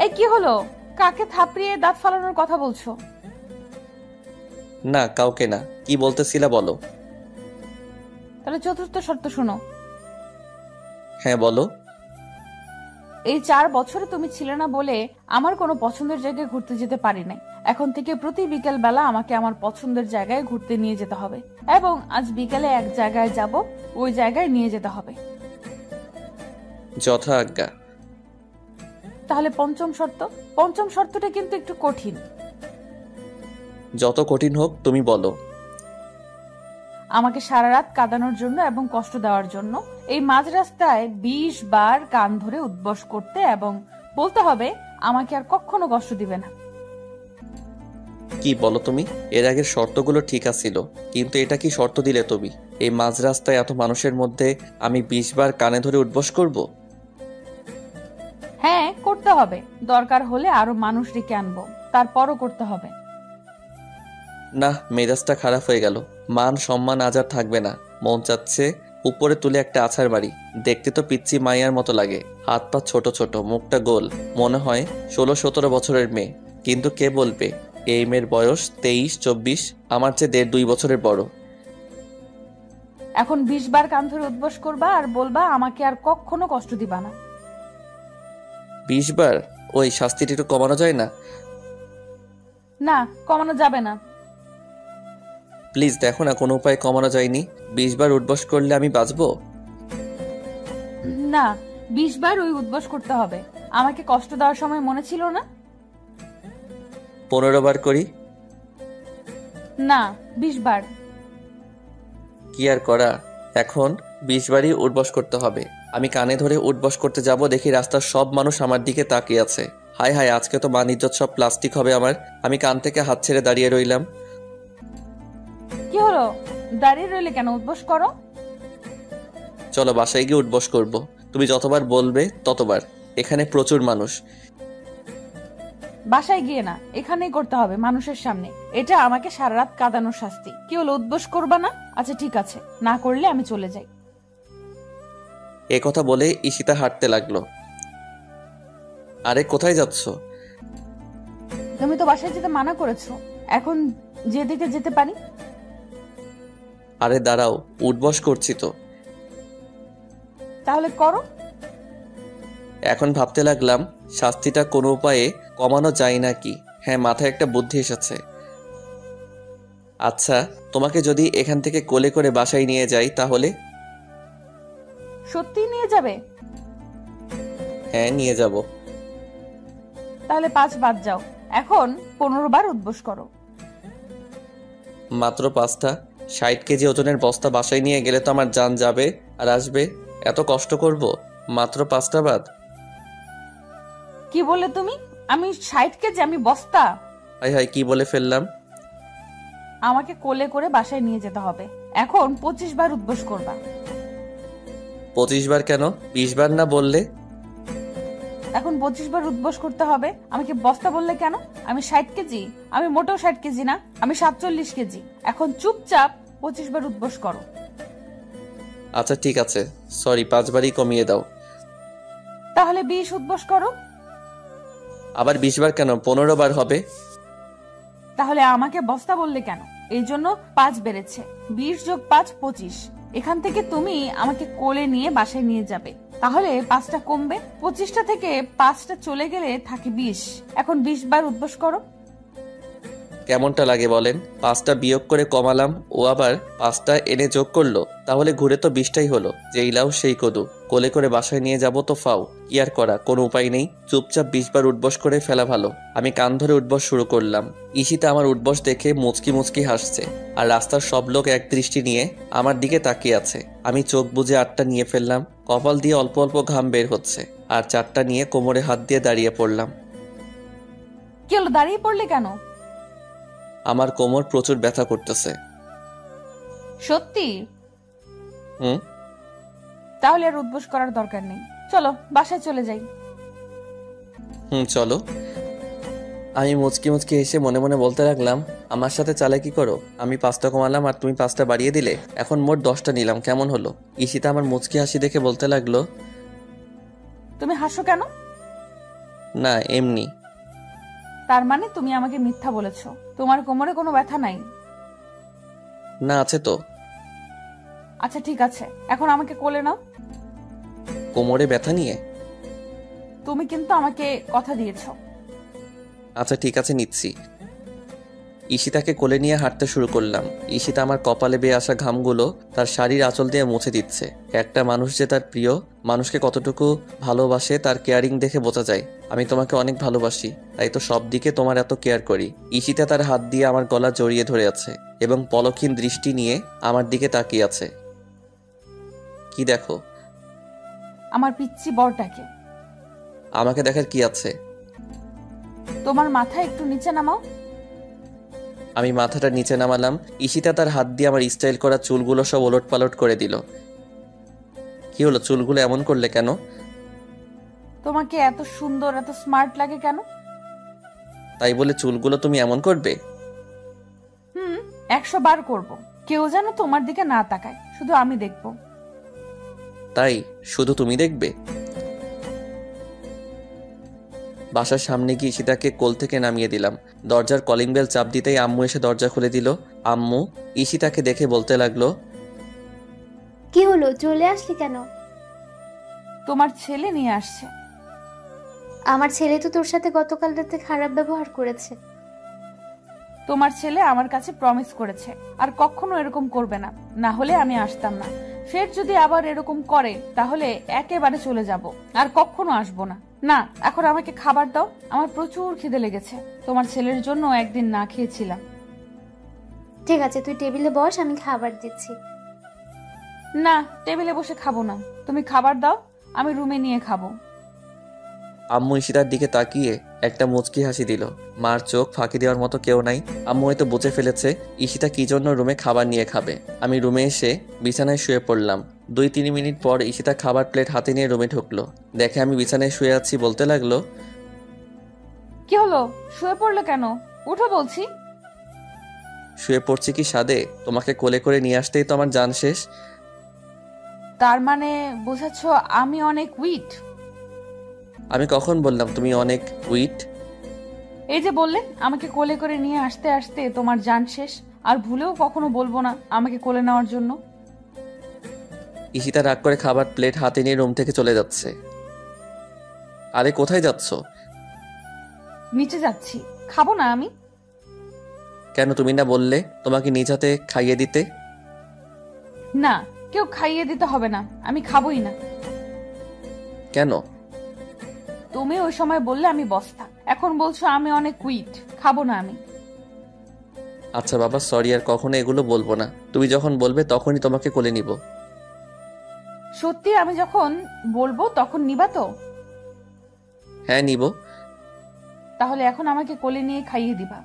এই কি হলো? কাকে থাপড়িয়ে দাঁত ফালানোর কথা বলছো? না, কাউকে না। কি বলতেছিলা বলো। তাহলে চতুর্থ শর্ত শোনো। হ্যাঁ বলো। এই 4 বছরে তুমি ছিলে না বলে আমার কোনো পছন্দের জায়গায় ঘুরতে যেতে পারি নাই। এখন থেকে প্রতি বিকেল বেলা আমাকে আমার পছন্দের জায়গায় ঘুরতে নিয়ে যেতে হবে, এবং আজ বিকেলে এক জায়গায় যাব, ওই জায়গায় নিয়ে যেতে হবে। যথা আজ্ঞা। তাহলে পঞ্চম শর্ত। পঞ্চম শর্তটা কিন্তু একটু কঠিন। যত কঠিন হোক তুমি বলো। আমাকে সারা রাত কাঁদানোর জন্য এবং কষ্ট দেওয়ার জন্য এই মাঝ রাস্তায় 20 বার কান ধরে উদ্বস করতে এবং বলতে হবে আমাকে আর কখনো কষ্ট দিবে না। কি বলো তুমি? এর আগের শর্তগুলো ঠিক আছিল, কিন্তু এটা কি শর্ত দিলে তুমি? এই মাঝ রাস্তায় এত মানুষের মধ্যে আমি 20 বার কানে ধরে উঠবস করব? হ্যাঁ, করতে হবে। দরকার হলে আরো মানুষ ডেকে আনবো, তারপরও করতে হবে। না, মেজাজটা খারাপ হয়ে গেল। মান সম্মান আজ আর থাকবে না। মন চাচ্ছে উপরে তুলে একটা আছাড় মারি। দেখতে তো পিচ্চি মাইয়ার মতো লাগে, হাত পা ছোট ছোট, মুখটা গোল, মনে হয় 16-17 বছরের মেয়ে। কিন্তু কে বলবে এই মেয়ের বয়স 23-24, আমার চেয়ে 1.5-2 বছরের বড়। এখন 20 বার কান ধরে উদ্বস করবা আর বলবা আমাকে আর কখনো কষ্ট দিবা না। 20 বার? ওই শাস্তিটা একটু কমানো যায় না? না, কমানো যাবে না। প্লিজ দেখো না, কোনো উপায় কমানো যায়নি? 20 বার উঠবস করলে আমি বাঁচবো? না, 20 বার ওই উদ্বস করতে হবে। আমাকে কষ্ট দেওয়ার সময় মনে ছিল না? 15 বার করি? না, 20 বার। কি আর করা, এখন 20 বারই উঠবস করতে হবে। আমি কানে ধরে উঠবস করতে যাব, দেখি রাস্তার সব মানুষ আমার দিকে তাকিয়ে আছে। হায় হায়, আজকে তো মান ইজ্জত সব প্লাস্টিক হবে আমার। আমি কান থেকে হাত ছেড়ে দাঁড়িয়ে রইলাম। কি হলো? দাঁড়িয়ে রইলে কেন? উদ্বস করো। চলো বাসায় গিয়ে উঠবস করব। তুমি যতবার বলবে ততবার। এখানে প্রচুর মানুষ। বাসায় গিয়ে না, এখানেই করতে হবে, মানুষের সামনে। এটা আমাকে সারা রাত কাঁদানোর শাস্তি। কি হলো, উদ্বস করবা না? আচ্ছা ঠিক আছে, না করলে আমি চলে যাই। এ কথা বলে ঈশিতা হাঁটতে লাগলো। আরে কোথায় যাচ্ছ? তুমি তো বাসায় যেতে মানা করেছো, এখন যেদিকে যেতে পারি। আরে দাঁড়াও, উঠবস করছি তো। তাহলে করো। এখন ভাবতে লাগলাম শাস্তিটা কোনো উপায়ে কমানো যায় নাকি। হ্যাঁ, মাথায় একটা বুদ্ধি এসেছে। আচ্ছা, তোমাকে যদি এখান থেকে কোলে করে বাসায় নিয়ে যাই তাহলে? সত্যি নিয়ে যাবে? হ্যাঁ, নিয়ে যাব। তাহলে 5 বাদ যাও। এখন 15 বার উদ্বস করো। মাত্র 5টা? 60 কেজি ওজনের বস্তা বাসায় নিয়ে গেলে তো আমার জান যাবে আর আসবে। এত কষ্ট করব? মাত্র 5টা বাদ? কি বললে তুমি? আমি 60 কেজি? আমি বস্তা? হাই হাই, কি বলে ফেললাম। আমাকে কোলে করে বাসায় নিয়ে যেতে হবে। এখন 25 বার উদ্বস করবা। 25 বার কেন? 20 বার না বললে? এখন 25 বার উদ্বস করতে হবে। আমাকে বস্তা বললে কেন? আমি 60 কেজি? আমি মোটেও 60 কেজি না, আমি 47 কেজি। এখন চুপচাপ 25 বার উদ্বস করো। আচ্ছা ঠিক আছে, সরি, 5 বারই কমিয়ে দাও। তাহলে 20 উদ্বস করো। আবার 20 বার কেন? 15 বার হবে। তাহলে আমাকে বস্তা বললে কেন? এই জন্য 5 বেড়েছে। 20 যোগ 5 25। এখান থেকে তুমি আমাকে কোলে নিয়ে বাসায় নিয়ে যাবে, তাহলে 5টা কমবে। 25টা থেকে 5টা চলে গেলে থাকে 20। এখন 20 বার উদ্বস করো। কেমনটা লাগে বলেন? 5টা বিয়োগ করে কমালাম, ও আবার 5টা এনে যোগ করলো, তাহলে ঘুরে তো 20টাই হলো। যেই লাউ সেই কদু, কোলে করে বাসায় নিয়ে যাব তো ফাও। কি আর করা, কোনো উপায় নেই, চুপচাপ 20 বার উঠবস করে ফেলা ভালো। আমি কান ধরে উঠবস শুরু করলাম। ঈশিতা আমার উঠবস দেখে মুচকি মুচকি হাসছে, আর রাস্তার সব লোক এক দৃষ্টি নিয়ে আমার দিকে তাকিয়ে আছে। আমি চোখ বুজে 8টা নিয়ে ফেললাম, কপাল দিয়ে অল্প অল্প ঘাম বের হচ্ছে, আর 4টা নিয়ে কোমরে হাত দিয়ে দাঁড়িয়ে পড়লাম। কি হলো, দাঁড়িয়ে পড়লে কেন? আমার কোমর প্রচুর ব্যথা করতেছে। সত্যি? হুম। তাহলে আর উদ্বোস করার দরকার নেই, চলো বাসায় চলে যাই। চলো। আমি মুচকি মুচকি এসে মনে মনে বলতে লাগলাম, আমার সাথে চালাকি করো। আমি 5টা কমালাম আর তুমি 5টা বাড়িয়ে দিলে, এখন মোট 10টা নিলাম, কেমন হলো? ঈশিতা আমার মুচকি হাসি দেখে বলতে লাগলো, তুমি হাসো কেন? না এমনি। তার মানে তুমি আমাকে মিথ্যা বলেছো, তোমার কোমরে কোনো ব্যথা নাই? না আছে তো। আচ্ছা ঠিক আছে, এখন আমাকে কোলে নাও। কোমরে ব্যথা নিয়ে? তুমি কিন্তু আমাকে কথা দিয়েছো। আচ্ছা ঠিক আছে, নিচ্ছি। ঈশিতাকে কোলে নিয়ে হাঁটতে শুরু করলাম। ঈশিতা আমার কপালে বেয়ে আসা ঘামগুলো তার শাড়ির আঁচল দিয়ে মুছে দিচ্ছে। একটা মানুষ যে তার প্রিয় মানুষকে কতটুকু ভালোবাসে তার কেয়ারিং দেখে বোঝা যায়। আমি তোমাকে অনেক ভালোবাসি, তাই তো সব দিকে তোমার এত কেয়ার করি। ঈশিতা তার হাত দিয়ে আমার গলা জড়িয়ে ধরে আছে এবং পলকহীন দৃষ্টি নিয়ে আমার দিকে তাকিয়ে আছে। কি দেখো? আমার পিচ্চি বরটাকে। আমাকে দেখার কি আছে? তোমার মাথা একটু নিচে নামাও। আমি মাথাটা নিচে নামালাম। ঈশিতা তার হাত দিয়ে আমার স্টাইল করা চুলগুলো সব ওলট পালট করে দিল। কি হলো, চুলগুলো এমন করলে কেন? তোমাকে এত সুন্দর এত স্মার্ট লাগে কেন? তাই বলে চুলগুলো তুমি এমন করবে? 100 বার করব, কেউ যেন তোমার দিকে না তাকায়, শুধু আমি দেখব। তাই শুধু তুমি দেখবে? বাসার সামনে গিয়ে ঈশিতাকে কোল থেকে নামিয়ে দিলাম। দরজার কলিং বেল চাপ দিতেই আম্মু এসে দরজা খুলে দিল। আম্মু ঈশিতাকে দেখে বলতে লাগলো, কি হলো, চলে আসলি কেন? তোমার ছেলে নিয়ে আসছে। আমার ছেলে তো তোর সাথে গতকাল রাতে খারাপ ব্যবহার করেছে। তোমার ছেলে আমার কাছে প্রমিস করেছে আর কখনো এরকম করবে না, না হলে আমি আসতাম না। ফের যদি আবার এরকম করে তাহলে একেবারে চলে যাব, আর কখনো আসবো না। না, এখন আমাকে খাবার দাও, আমার প্রচুর খিদে লেগেছে। তোমার ছেলের জন্য একদিন না খেয়েছিলাম। ঠিক আছে, তুই টেবিলে বস, আমি খাবার দিচ্ছি। না, টেবিলে বসে খাবো না, তুমি খাবার দাও, আমি রুমে নিয়ে খাবো। আম্মু ঈশিতার দিকে তাকিয়ে একটা মুচকি হাসি দিল। মার চোখ ফাঁকি দেওয়ার মতো কেউ নাই। আম্মু হয়তো বুঝে ফেলেছে ঈশিতা কি জন্য রুমে খাবার নিয়ে খাবে। আমি রুমে এসে বিছানায় শুয়ে পড়লাম। 2-3 মিনিট পর ঈশিতা খাবার প্লেট হাতে নিয়ে রুমে ঢুকলো। দেখে আমি বিছানায় শুয়ে আছি বলতে লাগলো, কি হলো, শুয়ে পড়লে কেন? উঠো বলছি। শুয়ে পড়ছি কি সাদে? তোমাকে কোলে করে নিয়ে আসতেই তো আমার জান শেষ। তার মানে বোঝাচ্ছ আমি অনেক উইট? আমি কখন বললাম তুমি অনেক উইট? এই যে বললে আমাকে কোলে করে নিয়ে আসতে আসতে তোমার জান শেষ, আর ভুলেও কখনো বলবো না আমাকে কোলে নেওয়ার জন্য। ঈশিতা রাগ করে খাবার প্লেট হাতে নিয়ে রুম থেকে চলে যাচ্ছে। আরে কোথায় যাচ্ছ? নিচে যাচ্ছি, খাবো না আমি? কেন, তুমি না বললে তোমাকে নিজ হাতে খাইয়ে দিতে? না, কেউ খাইয়ে দিতে হবে না, আমি খাবোই না। কেন? তুমি ওই সময় বললে আমি বস্তা, এখন বলছো আমি অনেক কুইট, খাবো না আমি। আচ্ছা বাবা, সরি, আর কখনো এগুলো বলবো না। তুমি যখন বলবে তখনই তোমাকে কোলে নিব। সত্যি আমি যখন বলবো তখন নিবা তো? হ্যাঁ নিব। তাহলে এখন আমাকে কোলে নিয়ে খাইয়ে দিবা।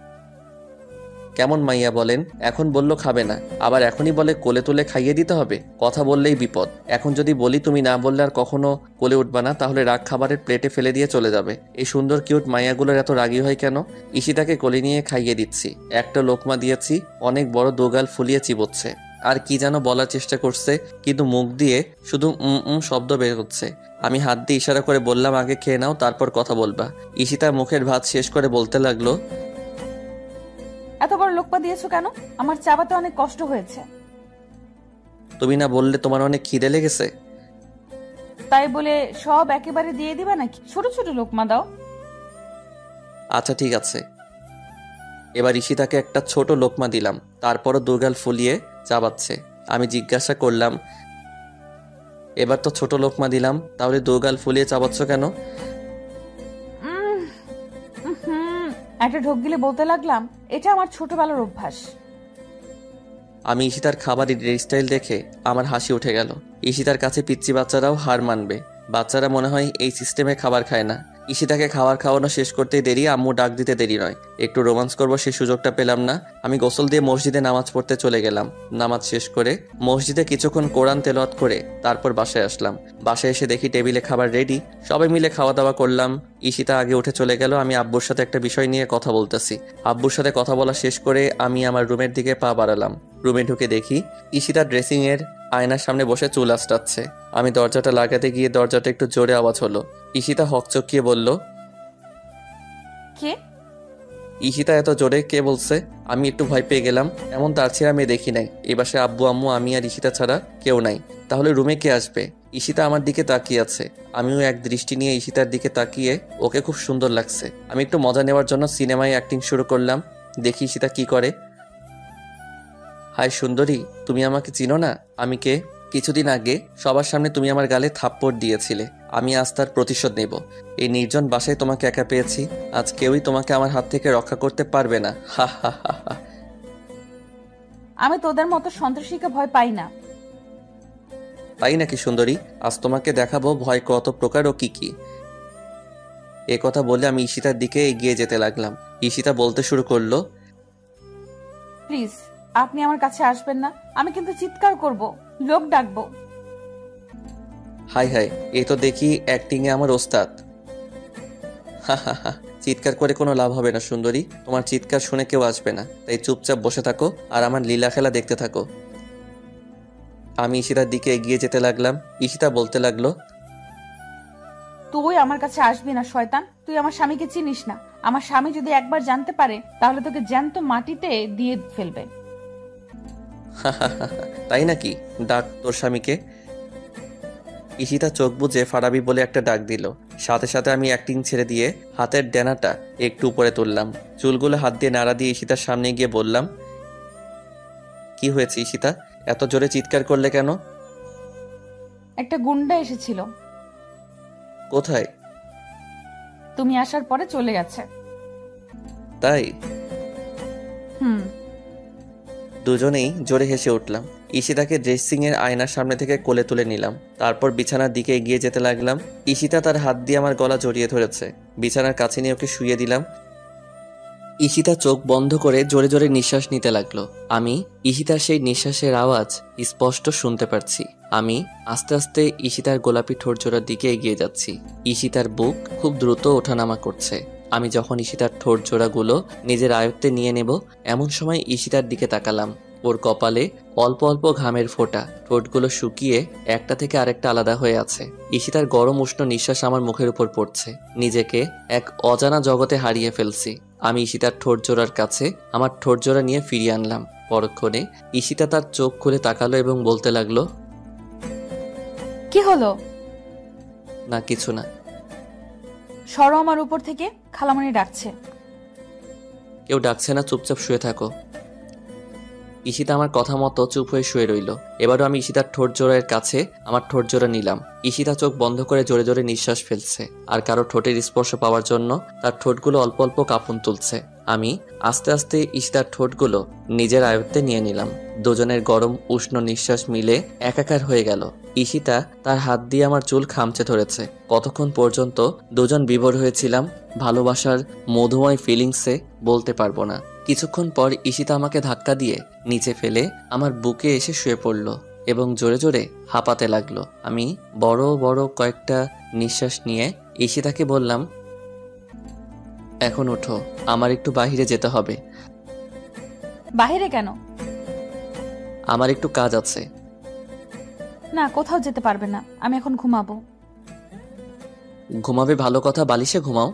কেমন মাইয়া বলেন, এখন বললো খাবে না, আবার এখনই বলে কোলে তুলে খাইয়ে দিতে হবে। কথা বললেই বিপদ। এখন যদি বলি তুমি না বললে আর কখনো কোলে উঠবা না, তাহলে রাগ খাবারের প্লেটে ফেলে দিয়ে চলে যাবে। এই সুন্দর কিউট মাইয়াগুলোর এত রাগী হয় কেন? ঈশিতাকে কোলে নিয়ে খাইয়ে দিচ্ছি। একটা লোকমা দিয়েছি, অনেক বড় দোগাল ফুলিয়ে চিবোচ্ছে, আর কি যেন বলার চেষ্টা করছে, কিন্তু মুখ দিয়ে শুধু শব্দ বের হচ্ছে। আমি হাত দিয়ে ইশারা করে বললাম, আগে খেয়ে নাও, তারপর কথা বলবা। ঈশিতা মুখের ভাত শেষ করে বলতে লাগলো, এত বড় লোকপা দিয়েছো কেন? আমার চাবাতে অনেক কষ্ট হয়েছে। তুমি না বললে তোমার অনেক খিদে লেগেছে? তাই বলে সব একেবারে দিয়ে দিবা নাকি? ছোট ছোট লোকমা দাও। আচ্ছা ঠিক আছে। এবার ঈশিতাকে একটা ছোট লোকমা দিলাম, তারপরও দুগাল ফুলিয়ে চাবাচ্ছে। আমি জিজ্ঞাসা করলাম, এবার তো ছোট লোকমা দিলাম, তাহলে দুগাল ফুলিয়ে চাবাচ্ছ কেন? একটা ঢোক গিলে বলতে লাগলাম, এটা আমার ছোটবেলার অভ্যাস। আমি ঈশিতার খাবারের স্টাইল দেখে আমার হাসি উঠে গেল। ঈশিতার কাছে পিচ্চি বাচ্চারাও হার মানবে। বাচ্চারা মনে হয় এই সিস্টেমে খাবার খায় না। ঈশিতাকে খাবার খাওয়ানো শেষ করতেই দেরি, আম্মু ডাক দিতে দেরি নয়। একটু রোমান্স করবো সেই সুযোগটা পেলাম না। আমি গোসল দিয়ে মসজিদে নামাজ পড়তে চলে গেলাম। নামাজ শেষ করে মসজিদে কিছুক্ষণ কোরআন তেলাওয়াত করে তারপর বাসায় আসলাম। বাসায় এসে দেখি টেবিলে খাবার রেডি, সবাই মিলে খাওয়া দাওয়া করলাম। ঈশিতা আগে উঠে চলে গেল। আমি আব্বুর সাথে একটা বিষয় নিয়ে কথা বলতেছি। আব্বুর সাথে কথা বলা শেষ করে আমি আমার রুমের দিকে পা বাড়ালাম। রুমে ঢুকে দেখি ঈশিতা ড্রেসিং এর আয়নার সামনে বসে চুল আঁচড়াচ্ছে। আমি দরজাটা লাগাতে গিয়ে দরজাটা একটু জোরে আওয়াজ হলো। ঈশিতা হকচকিয়ে বলল, কে? ঈশিতা এত জোরে কে বলছে? আমি একটু ভয় পেয়ে গেলাম। এমন তার ছেড়ে আমি দেখি নাই। এই বাসে আব্বু আম্মু আমি আর ঈশিতা ছাড়া কেউ নাই। তাহলে রুমে কে আসবে? ঈশিতা আমার দিকে তাকিয়ে আছে। আমিও এক দৃষ্টি নিয়ে ঈশিতার দিকে তাকিয়ে ওকে খুব সুন্দর লাগছে। আমি একটু মজা নেওয়ার জন্য সিনেমায় অ্যাক্টিং শুরু করলাম। দেখি ঈশিতা কি করে। হাই সুন্দরী, তুমি আমাকে চিনো না? আমি কে? কিছুদিন আগে সবার সামনে তুমি আমার গালে থাপ্পড় দিয়েছিলে। আমি আজ তার প্রতিশোধ নেব। এই নির্জন বাসায় তোমাকে একা পেয়েছি। আজ কেউই তোমাকে আমার হাত থেকে রক্ষা করতে পারবে না। হা হা হা হা। আমি তোদের মতো সন্ত্রাসীকে ভয় পাই না। তাই নাকি সুন্দরী? আজ তোমাকে দেখাবো ভয় কত প্রকার ও কি কি। এ কথা বলে আমি ঈশিতার দিকে এগিয়ে যেতে লাগলাম। ঈশিতা বলতে শুরু করলো, প্লিজ আপনি আমার কাছে আসবেন না। আমি কিন্তু চিৎকার করব, লোক ডাকবো। হাই হাই, এ তো দেখি অ্যাক্টিং এ আমার ওস্তাদ। হা হা হা। চিৎকার করে কোনো লাভ হবে না সুন্দরী। তোমার চিৎকার শুনে কেউ আসবে না। তাই চুপচাপ বসে থাকো আর আমার লীলা খেলা দেখতে থাকো। আমি ঈশিতার দিকে এগিয়ে যেতে লাগলাম। ঈশিতা বলতে লাগলো, তুই আমার কাছে আসবি না শয়তান। তুই আমার স্বামীকে চিনিস না। আমার স্বামী যদি একবার জানতে পারে তাহলে তোকে জ্যান্ত মাটিতে দিয়ে ফেলবে। হা হা হা। তাই নাকি? ডাক তোর স্বামীকে। ঈশিতা চোখ বুজে ফারাবি বলে একটা ডাক দিল। সাথে সাথে আমি অ্যাক্টিং ছেড়ে দিয়ে হাতের ডেনাটা একটু উপরে তুললাম। চুলগুলো হাত দিয়ে নাড়া দিয়ে ঈশিতার সামনে গিয়ে বললাম, কি হয়েছে ঈশিতা? এত জোরে চিৎকার করলে কেন? একটা গুন্ডা এসেছিল। কোথায়? তুমি আসার পরে চলে গেছে। তাই? হুম। দুজনেই জোরে হেসে উঠলাম। ঈশিতাকে ড্রেসিং এর আয়নার সামনে থেকে কোলে তুলে নিলাম। তারপর বিছানার দিকে এগিয়ে যেতে লাগলাম। ঈশিতা তার হাত দিয়ে আমার গলা জড়িয়ে ধরেছে। বিছানার কাছে নিয়ে ওকে শুইয়ে দিলাম। ঈশিতা চোখ বন্ধ করে জোরে জোরে নিঃশ্বাস নিতে লাগলো। আমি ঈশিতার সেই নিঃশ্বাসের আওয়াজ স্পষ্ট শুনতে পারছি। আমি আস্তে আস্তে ঈশিতার গোলাপি ঠোঁট জোড়ার দিকে এগিয়ে যাচ্ছি। ঈশিতার বুক খুব দ্রুত ওঠানামা করছে। আমি যখন ঈশিতার ঠোঁট জোড়াগুলো নিজের আয়ত্তে নিয়ে নেব এমন সময় ঈশিতার দিকে তাকালাম। ওর কপালে অল্প অল্প ঘামের ফোঁটা, ঠোঁটগুলো শুকিয়ে একটা থেকে আরেকটা আলাদা হয়ে আছে। ঈশিতার গরম উষ্ণ নিঃশ্বাস আমার মুখের উপর পড়ছে। নিজেকে এক অজানা জগতে হারিয়ে ফেলছি। আমি ঈশিতার ঠোঁট জোড়ার কাছে আমার ঠোঁট জোড়া নিয়ে ফিরিয়ে আনলাম। পরক্ষণে ঈশিতা তার চোখ খুলে তাকালো এবং বলতে লাগলো, কি হলো? না কিছু না। সরো আমার উপর থেকে, খালামণি ডাকছে। কেউ ডাকছে না, চুপচাপ শুয়ে থাকো। ঈশিতা আমার কথা মতো চুপ হয়ে শুয়ে রইল। এবারও আমি ঈশিতার ঠোঁট জোড়ার কাছে আমার ঠোঁট জোড়া নিলাম। ঈশিতা চোখ বন্ধ করে জোরে জোরে নিঃশ্বাস ফেলছে আর কারো ঠোঁটের স্পর্শ পাওয়ার জন্য তার ঠোঁটগুলো অল্প অল্প কাঁপুন তুলছে। আমি আস্তে আস্তে ঈশিতার ঠোঁটগুলো নিজের আয়ত্তে নিয়ে নিলাম। দুজনের গরম উষ্ণ নিঃশ্বাস মিলে একাকার হয়ে গেল। ঈশিতা তার হাত দিয়ে আমার চুল খামচে ধরেছে। কতক্ষণ পর্যন্ত দুজন বিভোর হয়েছিলাম ভালোবাসার মধুময় ফিলিংসে বলতে পারবো না। কিছুক্ষণ পর ঈশিতা আমাকে ধাক্কা দিয়ে নিচে ফেলে আমার বুকে এসে শুয়ে পড়ল এবং জোরে জোরে হাঁপাতে লাগলো। আমি বড় বড় কয়েকটা নিঃশ্বাস নিয়ে ঈশিতাকে বললাম, এখন ওঠো, আমার একটু বাইরে যেতে হবে। বাইরে কেন? আমার একটু কাজ আছে। না, কোথাও যেতে পারবে না। আমি এখন ঘুমাবো। ঘুমাবে ভালো কথা, বালিশে ঘুমাও।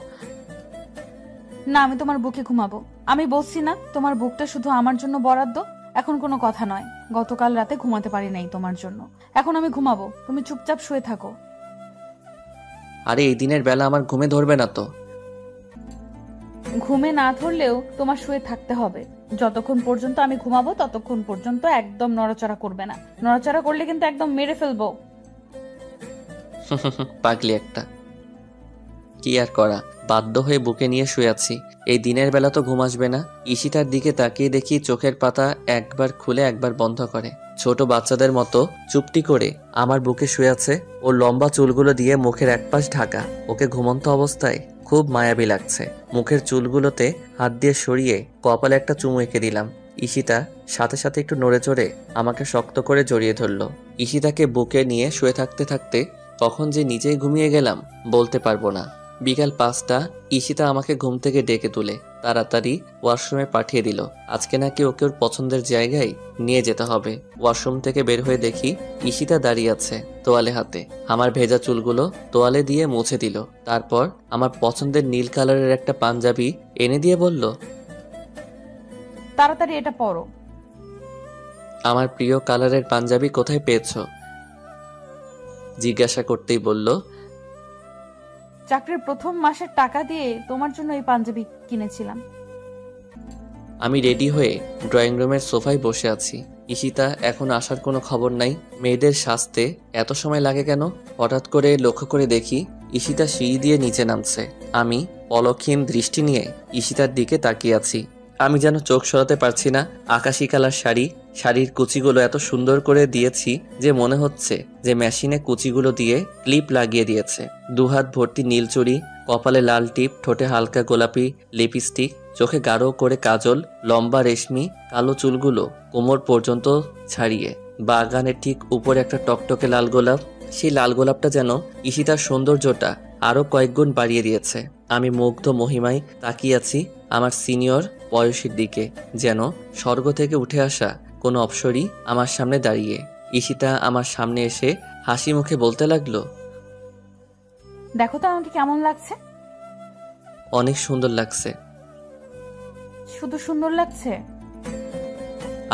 না, আমি তোমার বুকে ঘুমাবো। আমি বলছি না তোমার বুকটা শুধু আমার জন্য বরাদ্দ। এখন কোনো কথা নয়। গতকাল রাতে ঘুমাতে পারি নাই তোমার জন্য। এখন আমি ঘুমাবো, তুমি চুপচাপ শুয়ে থাকো। আরে এই দিনের বেলা আমার ঘুমে ধরবে না তো? ঘুমে না ধরলেও তোমার শুয়ে থাকতে হবে। যতক্ষণ পর্যন্ত আমি ঘুমাবো ততক্ষণ পর্যন্ত একদম নড়াচড়া করবে না। নড়াচড়া করলে কিন্তু একদম মেরে ফেলবো। পাগলি একটা। কি আর করা, বাধ্য হয়ে বুকে নিয়ে শুয়ে আছি। এই দিনের বেলা তো ঘুম আসবে না। ঈশিতার দিকে তাকিয়ে দেখি চোখের পাতা একবার খুলে একবার বন্ধ করে, ছোট বাচ্চাদের মতো চুপটি করে আমার বুকে শুয়ে আছে। ওর লম্বা চুলগুলো দিয়ে মুখের একপাশ ঢাকা। ওকে ঘুমন্ত অবস্থায় খুব মায়াবী লাগছে। মুখের চুলগুলোতে হাত দিয়ে সরিয়ে কপালে একটা চুমু এঁকে দিলাম। ঈশিতা সাথে সাথে একটু নড়ে চড়ে আমাকে শক্ত করে জড়িয়ে ধরল। ঈশিতাকে বুকে নিয়ে শুয়ে থাকতে থাকতে কখন যে নিজেই ঘুমিয়ে গেলাম বলতে পারবো না। বিকাল 5টা ঈশিতা আমাকে ঘুম থেকে ডেকে তুলে তাড়াতাড়ি ওয়াশরুমে পাঠিয়ে দিল। আজকে নাকি ওকে ওর পছন্দের জায়গায় নিয়ে যেতে হবে। ওয়াশরুম থেকে বের হয়ে দেখি ঈশিতা দাঁড়িয়ে আছে তোয়ালে হাতে। আমার ভেজা চুলগুলো তোয়ালে দিয়ে মুছে দিল। তারপর আমার পছন্দের নীল কালারের একটা পাঞ্জাবি এনে দিয়ে বলল, তাড়াতাড়ি এটা পরো। আমার প্রিয় কালারের পাঞ্জাবি কোথায় পেয়েছো জিজ্ঞাসা করতেই বলল, চাকরির প্রথম মাসের টাকা দিয়ে তোমার জন্য এই পাঞ্জাবি কিনেছিলাম। আমি রেডি হয়ে ড্রয়িং রুমের সোফায় বসে আছি। ঈশিতা এখন আসার কোনো খবর নাই। মেয়েদের সাজতে এত সময় লাগে কেন? হঠাৎ করে লক্ষ্য করে দেখি ঈশিতা সিঁড়ি দিয়ে নিচে নামছে। আমি পলকহীন দৃষ্টি নিয়ে ঈশিতার দিকে তাকিয়ে আছি। আমি যেন চোখ সরাতে পারছি না। আকাশি কালার শাড়ির কুচিগুলো এত সুন্দর করে দিয়েছি যে মনে হচ্ছে যে মেশিনে কুচিগুলো দিয়ে ক্লিপ লাগিয়ে দিয়েছে। দুহাত ভর্তি নীল চুড়ি, কপালে লাল টিপ, ঠোঁটে হালকা গোলাপি লিপস্টিক, চোখে গাঢ় করে কাজল, লম্বা রেশমি কালো চুলগুলো কোমর পর্যন্ত ছাড়িয়ে। বাগানের ঠিক উপরে একটা টকটকে লাল গোলাপ। সেই লাল গোলাপটা যেন ঈশিতার সৌন্দর্যটা আরো কয়েক গুণ বাড়িয়ে দিয়েছে। আমি মুগ্ধ মহিমায় তাকিয়ে আছি আমার সিনিয়র বয়সের দিকে, যেন স্বর্গ থেকে উঠে আসা কোনো অপ্সরী আমার সামনে দাঁড়িয়ে। ঈশিতা আমার সামনে এসে হাসি মুখে বলতে লাগলো, দেখো তো আমাকে কেমন লাগছে। অনেক সুন্দর লাগছে। শুধু সুন্দর লাগছে?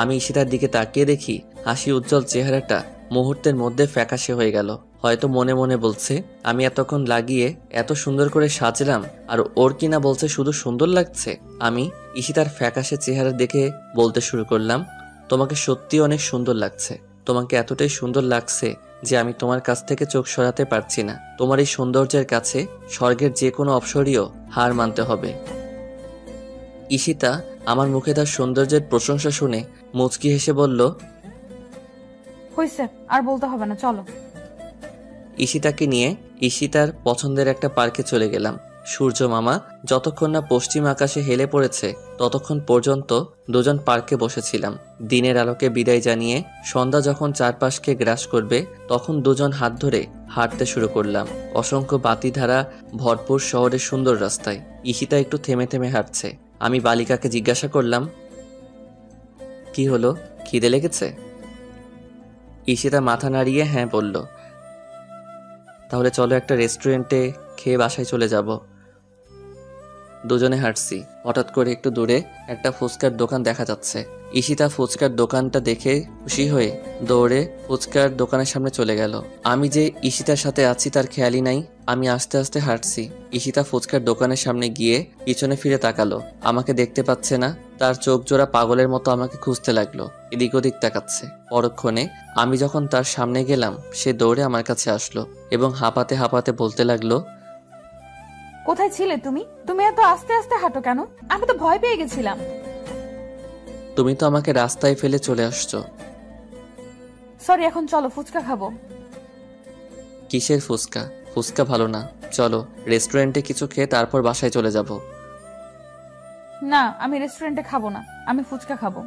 আমি ঈশিতার দিকে তাকিয়ে দেখি হাসি উজ্জ্বল চেহারাটা মুহূর্তের মধ্যে ফ্যাকাশে হয়ে গেল। হয়তো মনে মনে বলছে, আমি এতক্ষণ লাগিয়ে এত সুন্দর করে সাজলাম আর ওর কিনা বলছে শুধু সুন্দর লাগছে। আমি ঈশিতার ফ্যাকাশে চেহারা দেখে বলতে শুরু করলাম, তোমাকে সত্যি অনেক সুন্দর লাগছে। তোমাকে এতটাই সুন্দর লাগছে যে আমি তোমার কাছ থেকে চোখ সরাতে পারছি না। তোমার এই সৌন্দর্যের কাছে স্বর্গের যে কোনো অপ্সরীয় হার মানতে হবে। ঈশিতা আমার মুখে তার সৌন্দর্যের প্রশংসা শুনে মুচকি হেসে বলল, হইছে, আর বলতে হবে না, চলো। ঈশিতাকে নিয়ে ঈশিতার পছন্দের একটা পার্কে চলে গেলাম। সূর্য মামা যতক্ষণ না পশ্চিম আকাশে হেলে পড়েছে ততক্ষণ পর্যন্ত দুজন পার্কে বসেছিলাম। দিনের আলোকে বিদায় জানিয়ে সন্ধ্যা যখন চারপাশকে গ্রাস করবে তখন দুজন হাত ধরে হাঁটতে শুরু করলাম অসংখ্য বাতিধারা ভরপুর শহরের সুন্দর রাস্তায়। ঈশিতা একটু থেমে থেমে হাঁটছে। আমি বালিকাকে জিজ্ঞাসা করলাম, কি হলো, খিদে লেগেছে? ঈশিতা মাথা নাড়িয়ে হ্যাঁ বলল। তাহলে চলো একটা রেস্টুরেন্টে খেয়ে বাসায় চলে যাব। দুজনে হাঁটছি। হঠাৎ করে একটু দূরে একটা ফুচকার দোকান দেখা যাচ্ছে। ঈশিতা ফুচকার দোকানটা দেখে খুশি হয়ে দৌড়ে ফুচকার দোকানের সামনে চলে গেল। আমি যে ঈশিতার সাথে আছি তার খেয়ালই নাই। আমি আস্তে আস্তে হাঁটছি। ঈশিতা ফুচকার দোকানের সামনে গিয়ে পিছনে ফিরে তাকালো। আমাকে দেখতে পাচ্ছে না। তার চোখ জোড়া পাগলের মতো আমাকে খুঁজতে লাগলো, এদিক ওদিক তাকাচ্ছে। পরক্ষণে আমি যখন তার সামনে গেলাম সে দৌড়ে আমার কাছে আসলো এবং হাঁপাতে হাঁপাতে বলতে লাগলো, কোথায় ছিলে তুমি? তুমি এত আস্তে আস্তে হাঁটো কেন? আমি তো ভয় পেয়ে গেছিলাম। তুমি তো আমাকে রাস্তায় ফেলে চলে আসছো। সরি, এখন চলো ফুচকা খাবো। কিসের ফুচকা? ফুচকা ভালো না, চলো রেস্টুরেন্টে কিছু খেয়ে তারপর বাসায় চলে যাব। না, আমি রেস্টুরেন্টে খাবো না, আমি ফুচকা খাবো।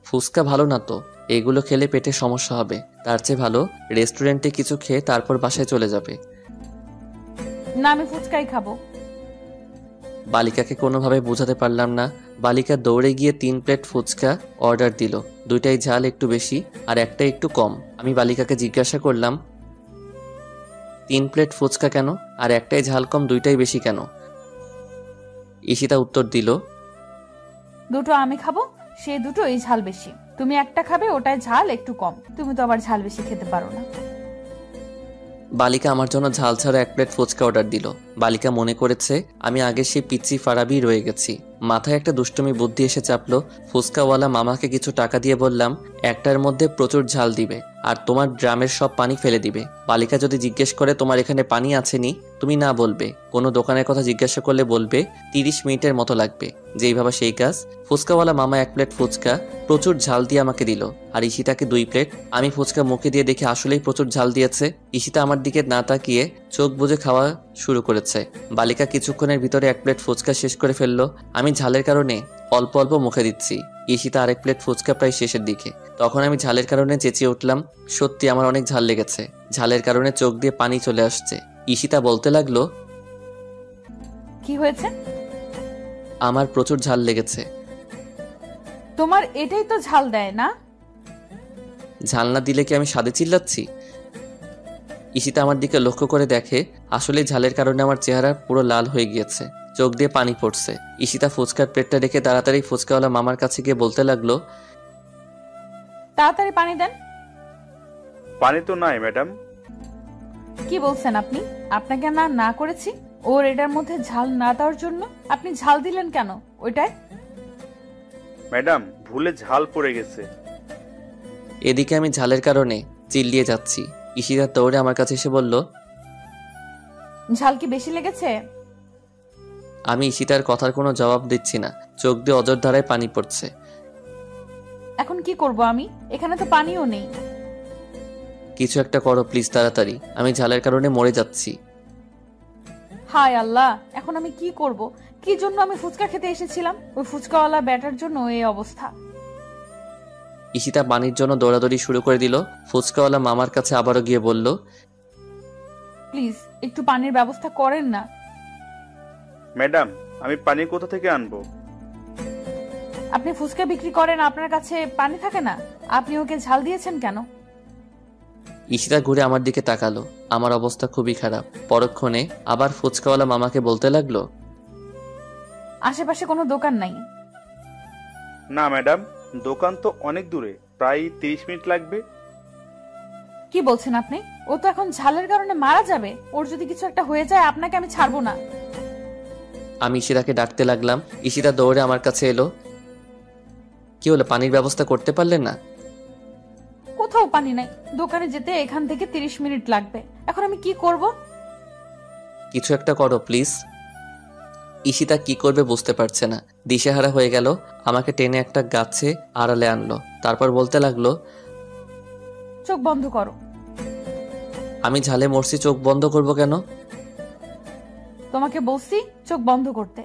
ফুচকা ভালো না তো, এগুলো খেলে পেটে সমস্যা হবে। তার চেয়ে ভালো রেস্টুরেন্টে কিছু খেয়ে তারপর বাসায় চলে যাবে। না, আমি ফুচকাই খাবো। বালিকাকে কোনোভাবে বোঝাতে পারলাম না। বালিকা দৌড়ে গিয়ে 3 প্লেট ফুচকা অর্ডার দিল। 2টাই ঝাল একটু বেশি আর একটা একটু কম। আমি বালিকাকে জিজ্ঞাসা করলাম, 3 প্লেট ফুচকা কেন আর একটাই ঝাল কম, 2টাই বেশি কেন? ঈশিতা উত্তর দিল, দুটো আমি খাবো, সে দুটো এই ঝাল বেশি। তুমি একটা খাবে, ওটায় ঝাল একটু কম। তুমি তো আবার ঝাল বেশি খেতে পারো না। বালিকা আমার জন্য ঝাল ছাড়া 1 প্লেট ফুচকা অর্ডার দিল। বালিকা মনে করেছে আমি আগে সেই পিচ্চি ফারাবি রয়ে গেছি। মাথায় একটা দুষ্টুমি বুদ্ধি এসে চাপলো। ফুচকাওয়ালা মামাকে কিছু টাকা দিয়ে বললাম, একটার মধ্যে প্রচুর ঝাল দিবে আর তোমার ড্রামের সব পানি ফেলে দিবে। বালিকা যদি জিজ্ঞেস করে তোমার এখানে পানি আছে নি, তুমি না বলবে। কোনো দোকানের কথা জিজ্ঞাসা করলে বলবে 30 মিনিটের মতো লাগবে। যেই ভাবা সেই কাজ। ফুচকাওয়ালা মামা 1 প্লেট ফুচকা প্রচুর ঝাল দিয়ে আমাকে দিল, আর ঈশিতাকে 2 প্লেট। আমি ফুচকা মুখে দিয়ে দেখে আসলেই প্রচুর ঝাল দিয়েছে। ঈশিতা আমার দিকে না তাকিয়ে চোখ বুজে খাওয়া শুরু করেছে। বালিকা কিছুক্ষণের ভিতরে 1 প্লেট ফুচকা শেষ করে ফেললো। আমি ঝালের কারণে অল্প অল্প মুখে দিচ্ছি। ঈশিতা আরেক প্লেট ফুচকা প্রায় শেষের দিকে। তখন আমি ঝালের কারণে চেঁচিয়ে উঠলাম, সত্যি আমার অনেক ঝাল লেগেছে। ঝালের কারণে চোখ দিয়ে পানি চলে আসছে। ঈশিতা বলতে লাগলো, কি হয়েছে? আমার প্রচুর ঝাল লেগেছে। তোমার এটাই তো ঝাল দেয় না? ঝাল না দিলে কি আমি স্বাদে চিল্লাচ্ছি? ঈশিতা আমার দিকে লক্ষ্য করে দেখে আসলে ঝালের কারণে আমার চেহারা পুরো লাল হয়ে গিয়েছে, চোখ দিয়ে পানি পড়ছে। ঈশিতা ফুচকার প্লেটটা রেখে তাড়াতাড়ি ফুচকাওয়ালা মামার কাছে গিয়ে বলতে লাগলো, তাড়াতাড়ি পানি দেন। পানি তো নাই ম্যাডাম। কি বলছেন আপনি? আপনাকে না না করেছি ওর এটার মধ্যে ঝাল না দেওয়ার জন্য? আপনি ঝাল দিলেন কেন ওইটায়? ম্যাডাম ভুলে ঝাল পড়ে গেছে। এদিকে আমি ঝালের কারণে চিল্লিয়ে যাচ্ছি। ঈশিতা দৌড়ে আমার কাছে এসে বলল, ঝাল কি বেশি লেগেছে? আমি ঈশিতার কথার কোনো জবাব দিচ্ছি না। চোখ দিয়ে অজর ধারায় পানি পড়ছে। এখন কি করব আমি? এখানে তো পানিও নেই। কিছু একটা করো প্লিজ, তাড়াতাড়ি। আমি ঝালের কারণে মরে যাচ্ছি। হায় আল্লাহ, এখন আমি কি করব? কি জন্য আমি ফুচকা খেতে এসেছিলাম? ওই ফুচকাওয়ালা ব্যাটার জন্য এই অবস্থা। ঈশিতা পানির জন্য দৌড়াদৌড়ি শুরু করে দিল। ফুচকাওয়ালা মামার কাছে আবারও গিয়ে বলল, প্লিজ একটু পানির ব্যবস্থা করেন না। ম্যাডাম আমি পানি কোথা থেকে আনবো? আপনি ফুচকা বিক্রি করেন, আপনার কাছে পানি থাকে না? আপনি ওকে ঝাল দিয়েছেন কেন? ঈশিতা ঘুরে আমার দিকে তাকালো। আমার অবস্থা খুবই খারাপ। পরক্ষণে আবার ফুচকাওয়ালা মামাকে বলতে লাগলো, আশেপাশে কোনো দোকান নাই? না ম্যাডাম, দোকান তো অনেক দূরে, প্রায় 30 মিনিট লাগবে। কি বলছেন আপনি? ও তো এখন ঝালের কারণে মারা যাবে। ওর যদি কিছু একটা হয়ে যায় আপনাকে আমি ছাড়বো না। আমি ঈশিতাকে ডাকতে লাগলাম। ঈশিতা দৌড়ে আমার কাছে এলো। কি হলো, পানির ব্যবস্থা করতে পারলেন না? কোথাও পানি নাই। দোকানে যেতে এখান থেকে 30 মিনিট লাগবে। এখন আমি কি করব? কিছু একটা করো প্লিজ। ঈশিতা কি করবে বুঝতে পারছে না। দিশেহারা হয়ে গেল। আমাকে টেনে একটা গাছে আড়ালে আনলো। তারপর বলতে লাগলো, চোখ বন্ধ করো। আমি ঝালে মরছি, চোখ বন্ধ করব কেন? তোমাকে বলছি চোখ বন্ধ করতে।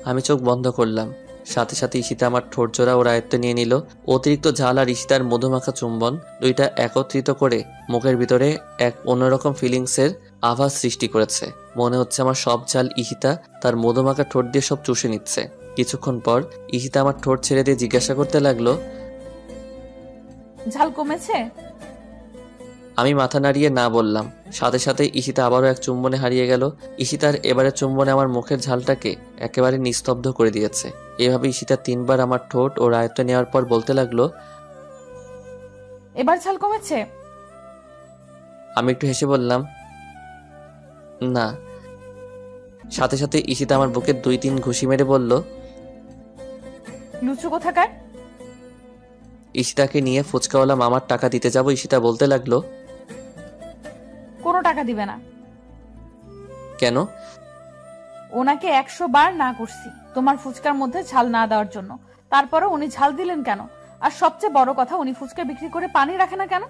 আমি চোখ বন্ধ করলাম। সাথে সাথে ঈশিতা আমার ঠোঁট জোড়া ওর আয়ত্তে নিয়ে নিল। অতিরিক্ত ঝাল আর ঈশিতার মধুমাখা চুম্বন দুইটা একত্রিত করে মুখের ভিতরে এক অন্যরকম ফিলিংসের আভাস সৃষ্টি করেছে। মনে হচ্ছে আমার সব ঝাল ঈশিতা তার মধুমাখা ঠোঁট দিয়ে সব চুষে নিচ্ছে। কিছুক্ষণ পর ঈশিতা আমার ঠোঁট ছেড়ে দিয়ে জিজ্ঞাসা করতে লাগলো, ঝাল কমেছে? আমি মাথা নাড়িয়ে না বললাম। সাথে সাথে ঈশিতা আবারও এক চুম্বনে হারিয়ে গেল। ঈশিতার এবারে চুম্বনে আমার মুখের ঝালটাকে একেবারে নিস্তব্ধ করে দিয়েছে। এভাবে ঈশিতা 3 বার আমার ঠোঁট ও আয়ত্তে নেওয়ার পর বলতে লাগলো, এবার ঝাল কমেছে? আমি একটু হেসে বললাম, না। সাথে সাথে ঈশিতা আমার বুকে 2-3 ঘুষি মেরে বলল, লুচু কোথাকার। ঈশিতাকে নিয়ে ফুচকাওয়ালা মামার টাকা দিতে যাব। ঈশিতা বলতে লাগলো, কোনো টাকা দিবে না। কেন? ওনাকে 100 বার না করছি তোমার ফুচকার মধ্যে ঝাল না দেওয়ার জন্য। তারপরে উনি ঝাল দিলেন কেন? আর সবচেয়ে বড় কথা, উনি ফুচকা বিক্রি করে পানি রাখে না কেন?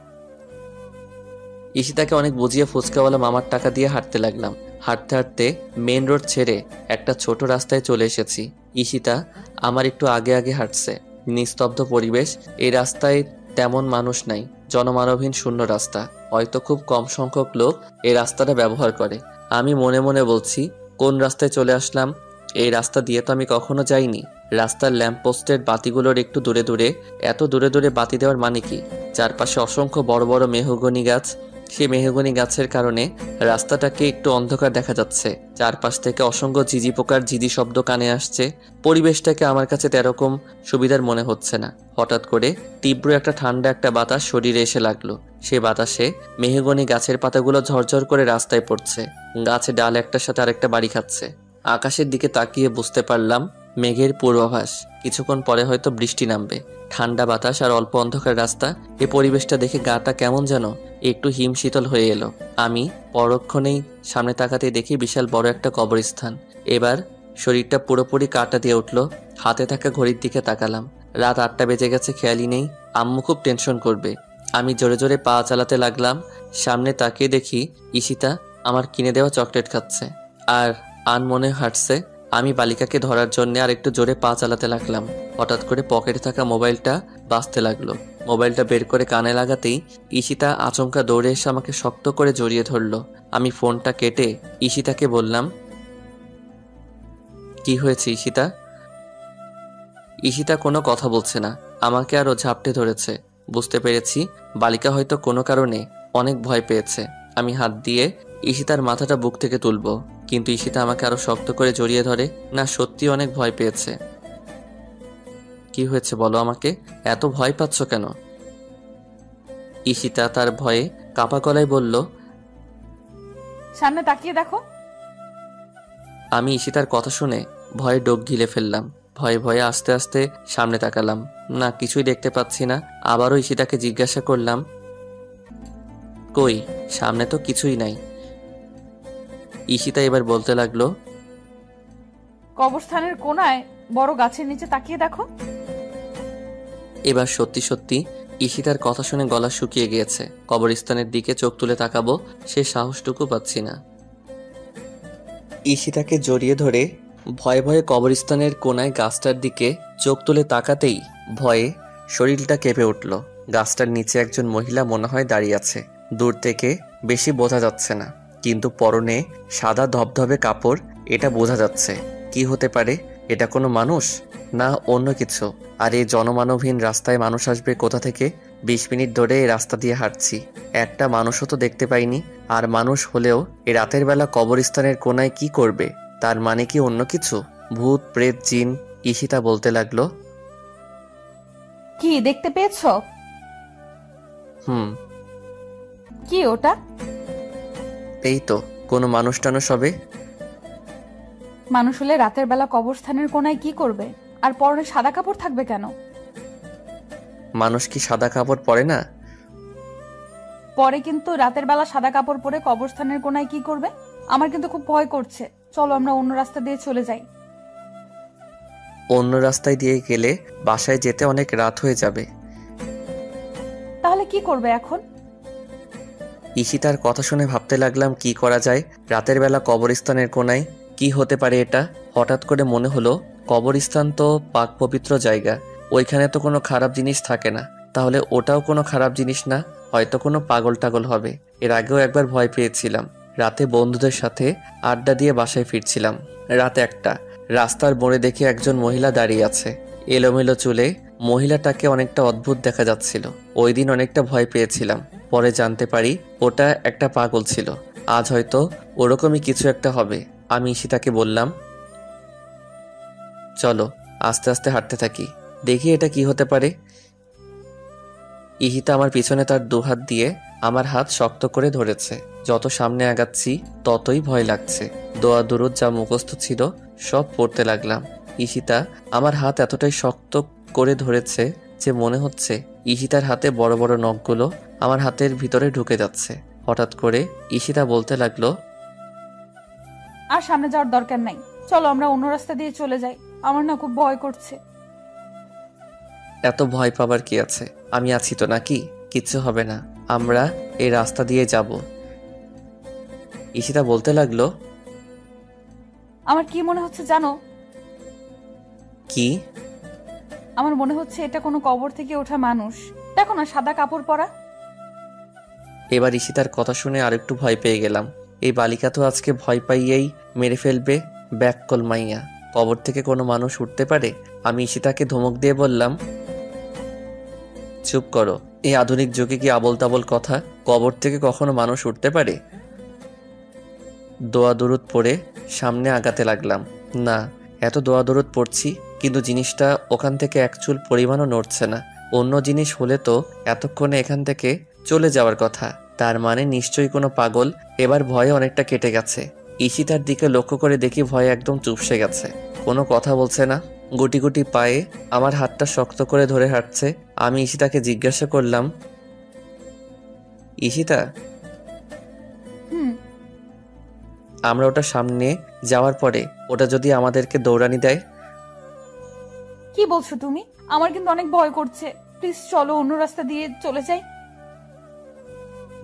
ঈশিতাকে অনেক বুঝিয়ে ফুচকাওয়ালা মামার টাকা দিয়ে হাঁটতে লাগলাম। হাঁটতে হাঁটতে মেন রোড ছেড়ে একটা ছোট রাস্তায় চলে এসেছি। ঈশিতা আমার একটু আগে আগে হাঁটছে। নিস্তব্ধ পরিবেশ। এই রাস্তায় তেমন মানুষ নাই। জনমানবহীন শূন্য রাস্তা। হয়তো খুব কম সংখ্যক লোক এই রাস্তাটা ব্যবহার করে। আমি মনে মনে বলছি, কোন রাস্তায় চলে আসলাম? এই রাস্তা দিয়ে তো আমি কখনো যাইনি। রাস্তার ল্যাম্পপোস্টের বাতিগুলোর একটু দূরে দূরে, এত দূরে দূরে বাতি দেওয়ার মানে কি? চারপাশে অসংখ্য বড় বড় মেহগনি গাছ। সে মেহগনি গাছের কারণে রাস্তাটাকে একটু অন্ধকার দেখা যাচ্ছে। চারপাশ থেকে অসংখ্য ঝিঝি পোকার ঝিঝি শব্দ কানে আসছে। পরিবেশটাকে আমার কাছে তেরকম সুবিধার মনে হচ্ছে না। হঠাৎ করে তীব্র একটা ঠান্ডা একটা বাতাস শরীরে এসে লাগলো। সে বাতাসে মেহগনি গাছের পাতাগুলো ঝরঝর করে রাস্তায় পড়ছে। গাছে ডাল একটার সাথে আরেকটা বাড়ি খাচ্ছে। আকাশের দিকে তাকিয়ে বুঝতে পারলাম মেঘের পূর্বাভাস। কিছুক্ষণ পরে হয়তো বৃষ্টি নামবে। ঠান্ডা বাতাস আর অল্প অন্ধকার রাস্তা, এই পরিবেশটা দেখে গাটা কেমন যেন একটু হিমশীতল হয়ে এলো। আমি পরক্ষণেই সামনে তাকাতে দেখি বিশাল বড় একটা কবরস্থান। এবার শরীরটা পুরোপুরি কাঁটা দিয়ে উঠলো। হাতে থাকা ঘড়ির দিকে তাকালাম। রাত 8টা বেজে গেছে, খেয়ালই নেই। আম্মু খুব টেনশন করবে। আমি জোরে জোরে পা চালাতে লাগলাম। সামনে তাকিয়ে দেখি ঈশিতা আমার কিনে দেওয়া চকলেট খাচ্ছে আর আনমনে হাঁটছে। আমি বালিকাকে ধরার জন্য আর একটু জোরে পা চালাতে লাগলাম। হঠাৎ করে পকেটে থাকা মোবাইলটা বাজতে লাগলো। মোবাইলটা বের করে কানে লাগাতেই ঈশিতা আচমকা দৌড়ে এসে আমাকে শক্ত করে জড়িয়ে ধরলো। আমি ফোনটা কেটে ঈশিতাকে বললাম, কি হয়েছে ঈশিতা? ঈশিতা কোনো কথা বলছে না, আমাকে আরো ঝাপটে ধরেছে। বুঝতে পেরেছি বালিকা হয়তো কোনো কারণে অনেক ভয় পেয়েছে। আমি হাত দিয়ে ঈশিতার মাথাটা বুক থেকে তুলবো, কিন্তু ঈশিতা আমাকে আরো শক্ত করে জড়িয়ে ধরে। না, সত্যি অনেক ভয় পেয়েছে। কি হয়েছে বলো আমাকে, এত ভয় পাচ্ছ কেন? ঈশিতা তার ভয়ে কাপা গলায় বলল, সামনে তাকিয়ে দেখো। আমি ঈশিতার কথা শুনে ভয়ে ডোক গিলে ফেললাম। ভয়ে ভয়ে আস্তে আস্তে সামনে তাকালাম। না, কিছুই দেখতে পাচ্ছি না। আবারও ঈশিতাকে জিজ্ঞাসা করলাম, কই? সামনে তো কিছুই নাই। ঈশিতা এবার বলতে লাগলো, কবরস্থানের কোনায় বড় গাছের নিচে তাকিয়ে দেখো। এবার সত্যি সত্যি ঈশিতার কথা শুনে গলা শুকিয়ে গিয়েছে। কবরস্থানের দিকে চোখ তুলে তাকাবো, সে সাহসটুকু পাচ্ছি না। ঈশিতাকে জড়িয়ে ধরে ভয়ে ভয়ে কবরস্থানের কোনায় গাছটার দিকে চোখ তুলে তাকাতেই ভয়ে শরীরটা কেঁপে উঠল। গাছটার নিচে একজন মহিলা মনে হয় দাঁড়িয়ে আছে। দূর থেকে বেশি বোঝা যাচ্ছে না, কিন্তু পরনে সাদা ধবধবে কাপড়, এটা বোঝা যাচ্ছে। কি হতে পারে? এটা কোনো মানুষ না অন্য কিছু? আর এই জনমানবহীন রাস্তায় মানুষ আসবে কোথা থেকে? 20 মিনিট ধরে এই রাস্তা দিয়ে হাঁটছি, একটা মানুষও তো দেখতে পাইনি। আর মানুষ হলেও এই রাতের বেলা কবরস্থানের কোনায় কি করবে? তার মানে কি অন্য কিছু? ভূত, প্রেত, জিন? ঈশিতা বলতে লাগলো, কি দেখতে পেয়েছো? কি ওটা? এই তো কোনো মানুষ টানুষ হবে। মানুষ হলে রাতের বেলা কবরস্থানের কোনায় কি করবে? আর পরনে সাদা কাপড় থাকবে কেন? মানুষ কি সাদা কাপড় পরে না? পরে, কিন্তু রাতের বেলা সাদা কাপড় পরে কবরস্থানের কোনায় কি করবে? আমার কিন্তু খুব ভয় করছে। চলো আমরা অন্য রাস্তা দিয়ে চলে যাই। অন্য রাস্তায় দিয়ে গেলে বাসায় যেতে অনেক রাত হয়ে যাবে। তাহলে কি করবে এখন? ঈশিতার কথা শুনে ভাবতে লাগলাম কি করা যায়। রাতের বেলা কবরস্থানের কোনায় কি হতে পারে এটা? হঠাৎ করে মনে হলো কবরস্থান তো পাক পবিত্র জায়গা, ওইখানে তো কোনো খারাপ জিনিস থাকে না। তাহলে ওটাও কোনো খারাপ জিনিস না, হয়তো কোনো পাগল টাগল হবে। এর আগেও একবার ভয় পেয়েছিলাম। রাতে বন্ধুদের সাথে আড্ডা দিয়ে বাসায় ফিরছিলাম। রাত 1টা। রাস্তার মোড়ে দেখি একজন মহিলা দাঁড়িয়ে আছে, এলোমেলো চুলে। মহিলাটাকে অনেকটা অদ্ভুত দেখা যাচ্ছিল। ওই দিন অনেকটা ভয় পেয়েছিলাম। পরে জানতে পারি ওটা একটা পাগল ছিল। আজ হয়তো ওরকমই কিছু একটা হবে। আমি ঈশিতাকে বললাম, চলো আস্তে আস্তে হাঁটতে থাকি, দেখি এটা কি হতে পারে। ঈশিতা আমার পিছনে তার দুহাত দিয়ে আমার হাত শক্ত করে ধরেছে। যত সামনে আগাচ্ছি ততই ভয় লাগছে। দোয়া দুরুদ যা মুখস্থ ছিল সব পড়তে লাগলাম। ঈশিতা আমার হাত এতটাই শক্ত করে ধরেছে যে মনে হচ্ছে ঈশিতার হাতে বড় বড় নখগুলো আমার হাতের ভিতরে ঢুকে যাচ্ছে। হঠাৎ করে ঈশিতা বলতে লাগলো, আর সামনে যাওয়ার দরকার নাই, চলো আমরা অন্য রাস্তা দিয়ে চলে যাই। আমার না খুব ভয় করছে। এত ভয় পাবার কি আছে? আমি আছি তো নাকি? কিচ্ছু হবে না, আমরা এই রাস্তা দিয়ে যাব। ঈশিতা বলতে লাগলো, আমার কি মনে হচ্ছে জানো? কি? আমার মনে হচ্ছে এটা কোনো কবর থেকে ওঠা মানুষ। দেখো না, সাদা কাপড় পরা। এবার ঈশিতার কথা শুনে আরেকটু ভয় পেয়ে গেলাম। এই বালিকা তো আজকে ভয় পাইয়েই মেরে ফেলবে। ব্যাককল মাইয়া, কবর থেকে কোনো মানুষ উঠতে পারে? আমি ঈশিতাকে ধমক দিয়ে বললাম, চুপ করো, এই আধুনিক যুগে কি আবোল তাবোল কথা? কবর থেকে কখনো মানুষ উঠতে পারে? দোয়া দরুদ পড়ে সামনে আগাতে লাগলাম। না, এত দোয়া দরুদ পড়ছি, কিন্তু জিনিসটা ওখান থেকে এক চুল পরিমাণও নড়ছে না। অন্য জিনিস হলে তো এতক্ষণে এখান থেকে চলে যাওয়ার কথা। তার মানে নিশ্চয়ই কোনো পাগল। এবার ভয়ে অনেকটা কেটে গেছে। ঈশিতার দিকে লক্ষ্য করে দেখি ভয়ে একদম চুপসে গেছে, কোনো কথা বলছে না। গুটি গুটি পায়ে আমার হাতটা শক্ত করে ধরে হাঁটছে। আমি ঈশিতাকে জিজ্ঞাসা করলাম, ঈশিতা, হুম। আমরা ওটা সামনে যাওয়ার পরে ওটা যদি আমাদেরকে দৌড়ানি দেয়? কি বলছো তুমি? আমার কিন্তু অনেক ভয় করছে। প্লিজ চলো, অন্য রাস্তা দিয়ে চলে যাই।